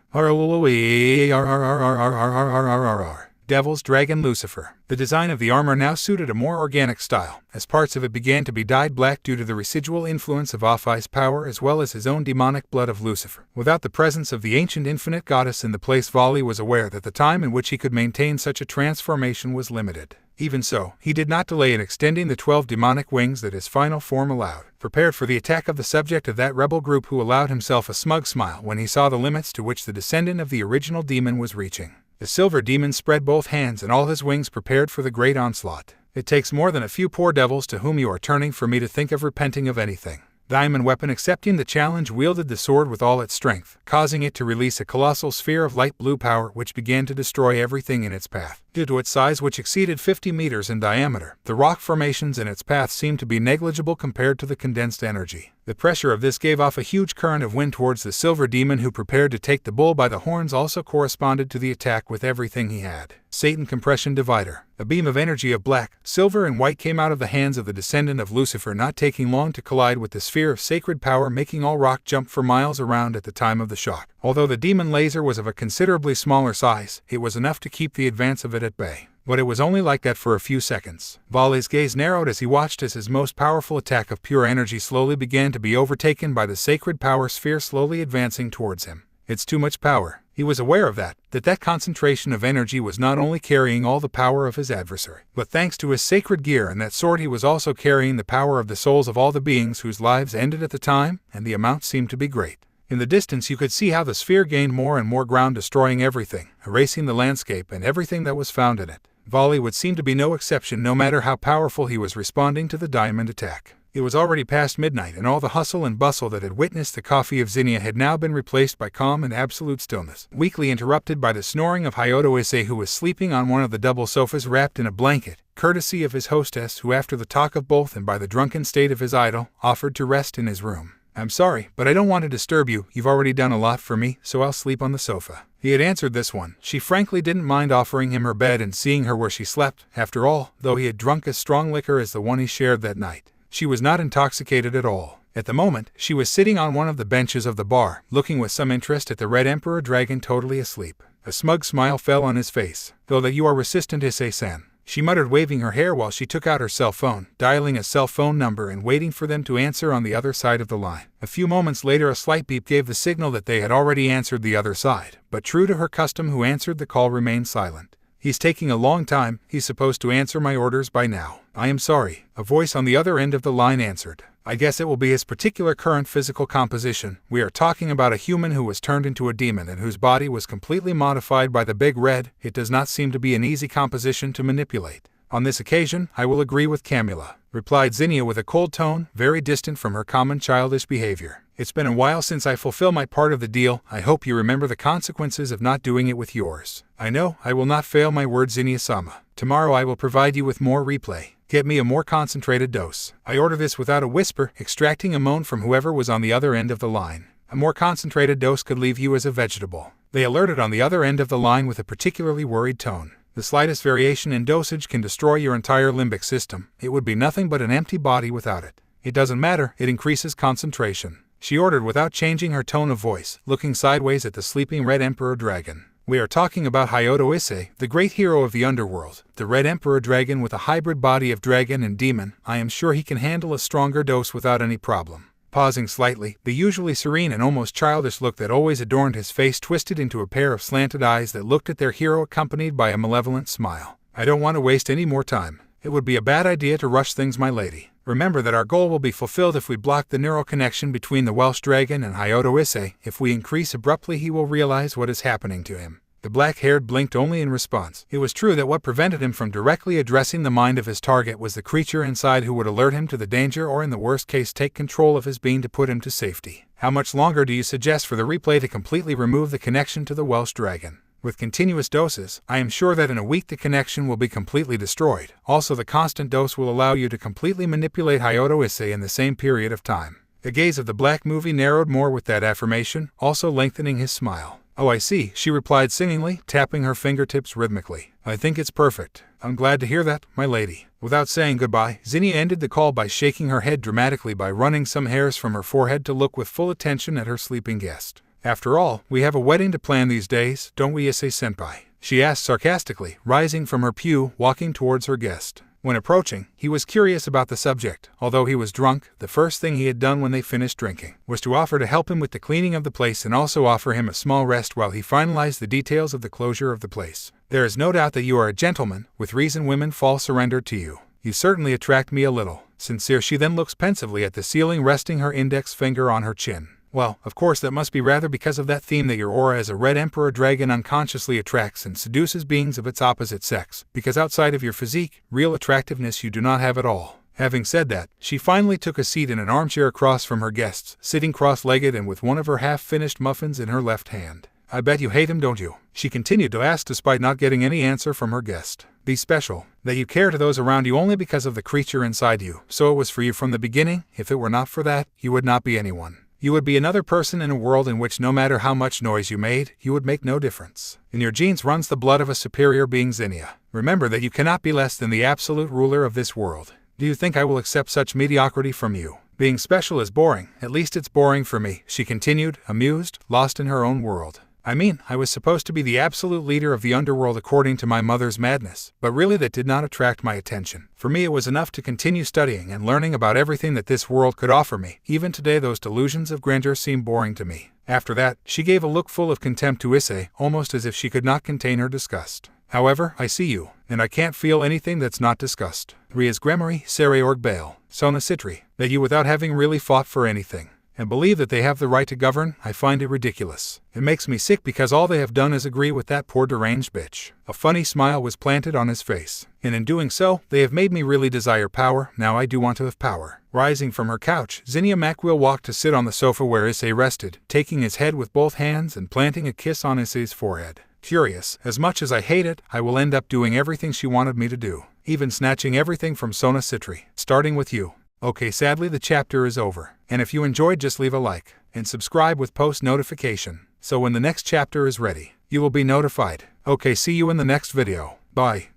Devil's Dragon Lucifer. The design of the armor now suited a more organic style, as parts of it began to be dyed black due to the residual influence of Issei's power as well as his own demonic blood of Lucifer. Without the presence of the ancient infinite goddess in the place, Vali was aware that the time in which he could maintain such a transformation was limited. Even so, he did not delay in extending the 12 demonic wings that his final form allowed, prepared for the attack of the subject of that rebel group who allowed himself a smug smile when he saw the limits to which the descendant of the original demon was reaching. The silver demon spread both hands and all his wings prepared for the great onslaught. It takes more than a few poor devils to whom you are turning for me to think of repenting of anything. Diamond Weapon, accepting the challenge, wielded the sword with all its strength, causing it to release a colossal sphere of light blue power which began to destroy everything in its path. Due to its size, which exceeded 50 meters in diameter, the rock formations in its path seemed to be negligible compared to the condensed energy. The pressure of this gave off a huge current of wind towards the silver demon, who prepared to take the bull by the horns, also corresponded to the attack with everything he had. Satan Compression Divider. A beam of energy of black, silver, and white came out of the hands of the descendant of Lucifer, not taking long to collide with the sphere of sacred power, making all rock jump for miles around at the time of the shock. Although the demon laser was of a considerably smaller size, it was enough to keep the advance of it at bay. But it was only like that for a few seconds. Vali's gaze narrowed as he watched as his most powerful attack of pure energy slowly began to be overtaken by the sacred power sphere slowly advancing towards him. It's too much power. He was aware of that concentration of energy was not only carrying all the power of his adversary, but thanks to his sacred gear and that sword, he was also carrying the power of the souls of all the beings whose lives ended at the time, and the amount seemed to be great. In the distance you could see how the sphere gained more and more ground, destroying everything, erasing the landscape and everything that was found in it. Vali would seem to be no exception, no matter how powerful he was responding to the diamond attack. It was already past midnight, and all the hustle and bustle that had witnessed the coffee of Zinnia had now been replaced by calm and absolute stillness, weakly interrupted by the snoring of Hyodo Issei, who was sleeping on one of the double sofas wrapped in a blanket, courtesy of his hostess, who, after the talk of both and by the drunken state of his idol, offered to rest in his room. "I'm sorry, but I don't want to disturb you. You've already done a lot for me, so I'll sleep on the sofa." He had answered this one. She frankly didn't mind offering him her bed and seeing her where she slept. After all, though he had drunk as strong liquor as the one he shared that night, she was not intoxicated at all. At the moment, she was sitting on one of the benches of the bar, looking with some interest at the Red Emperor Dragon, totally asleep. A smug smile fell on his face. "Though that you are resistant, Issei-san," she muttered, waving her hair while she took out her cell phone, dialing a cell phone number and waiting for them to answer on the other side of the line. A few moments later, a slight beep gave the signal that they had already answered the other side, but true to her custom, who answered the call remained silent. "He's taking a long time. He's supposed to answer my orders by now." "I am sorry," a voice on the other end of the line answered. "I guess it will be his particular current physical composition. We are talking about a human who was turned into a demon and whose body was completely modified by the Big Red. It does not seem to be an easy composition to manipulate." "On this occasion, I will agree with Camilla," replied Zinnia with a cold tone, very distant from her common childish behavior. "It's been a while since I fulfilled my part of the deal. I hope you remember the consequences of not doing it with yours." "I know, I will not fail my word, Zinnia-sama. Tomorrow I will provide you with more replay. Get me a more concentrated dose." I order this without a whisper, extracting a moan from whoever was on the other end of the line. "A more concentrated dose could leave you as a vegetable," they alerted on the other end of the line with a particularly worried tone. "The slightest variation in dosage can destroy your entire limbic system. It would be nothing but an empty body without it." "It doesn't matter, it increases concentration," she ordered without changing her tone of voice, looking sideways at the sleeping Red Emperor Dragon. "We are talking about Hyodo Issei, the great hero of the underworld, the Red Emperor Dragon with a hybrid body of dragon and demon. I am sure he can handle a stronger dose without any problem." Pausing slightly, the usually serene and almost childish look that always adorned his face twisted into a pair of slanted eyes that looked at their hero, accompanied by a malevolent smile. "I don't want to waste any more time. It would be a bad idea to rush things, my lady. Remember that our goal will be fulfilled if we block the neural connection between the Welsh Dragon and Hyodo Issei. If we increase abruptly, he will realize what is happening to him." The black-haired blinked only in response. It was true that what prevented him from directly addressing the mind of his target was the creature inside who would alert him to the danger, or in the worst case take control of his being to put him to safety. "How much longer do you suggest for the replay to completely remove the connection to the Welsh Dragon?" "With continuous doses, I am sure that in a week the connection will be completely destroyed. Also, the constant dose will allow you to completely manipulate Hyodo Issei in the same period of time." The gaze of the black movie narrowed more with that affirmation, also lengthening his smile. "Oh, I see," she replied singingly, tapping her fingertips rhythmically. "I think it's perfect." "I'm glad to hear that, my lady." Without saying goodbye, Zinnia ended the call by shaking her head dramatically, by running some hairs from her forehead to look with full attention at her sleeping guest. "After all, we have a wedding to plan these days, don't we, Issei-senpai?" she asked sarcastically, rising from her pew, walking towards her guest. When approaching, he was curious about the subject. Although he was drunk, the first thing he had done when they finished drinking was to offer to help him with the cleaning of the place and also offer him a small rest while he finalized the details of the closure of the place. There is no doubt that you are a gentleman, with reason women fall surrendered to you. You certainly attract me a little. Sincere. She then looks pensively at the ceiling, resting her index finger on her chin. Well, of course that must be rather because of that theme that your aura as a red emperor dragon unconsciously attracts and seduces beings of its opposite sex, because outside of your physique, real attractiveness you do not have at all. Having said that, she finally took a seat in an armchair across from her guests, sitting cross-legged and with one of her half-finished muffins in her left hand. I bet you hate him, don't you? She continued to ask despite not getting any answer from her guest. Be special, that you care to those around you only because of the creature inside you. So it was for you from the beginning. If it were not for that, you would not be anyone. You would be another person in a world in which no matter how much noise you made, you would make no difference. In your genes runs the blood of a superior being, Zinnia. Remember that you cannot be less than the absolute ruler of this world. Do you think I will accept such mediocrity from you? Being special is boring. At least it's boring for me, she continued, amused, lost in her own world. I mean, I was supposed to be the absolute leader of the underworld according to my mother's madness, but really that did not attract my attention. For me it was enough to continue studying and learning about everything that this world could offer me. Even today those delusions of grandeur seem boring to me. After that, she gave a look full of contempt to Issei, almost as if she could not contain her disgust. However, I see you, and I can't feel anything that's not disgust. Rias Gremory, Sere Org Bail, Sona Citri, that you without having really fought for anything, and believe that they have the right to govern, I find it ridiculous. It makes me sick because all they have done is agree with that poor deranged bitch. A funny smile was planted on his face, and in doing so, they have made me really desire power. Now I do want to have power. Rising from her couch, Zinnia Macquill walked to sit on the sofa where Issei rested, taking his head with both hands and planting a kiss on Issei's forehead. Curious, as much as I hate it, I will end up doing everything she wanted me to do, even snatching everything from Sona Citri, starting with you. Okay, sadly the chapter is over, and if you enjoyed just leave a like, and subscribe with post notification, so when the next chapter is ready, you will be notified. Okay, see you in the next video. Bye.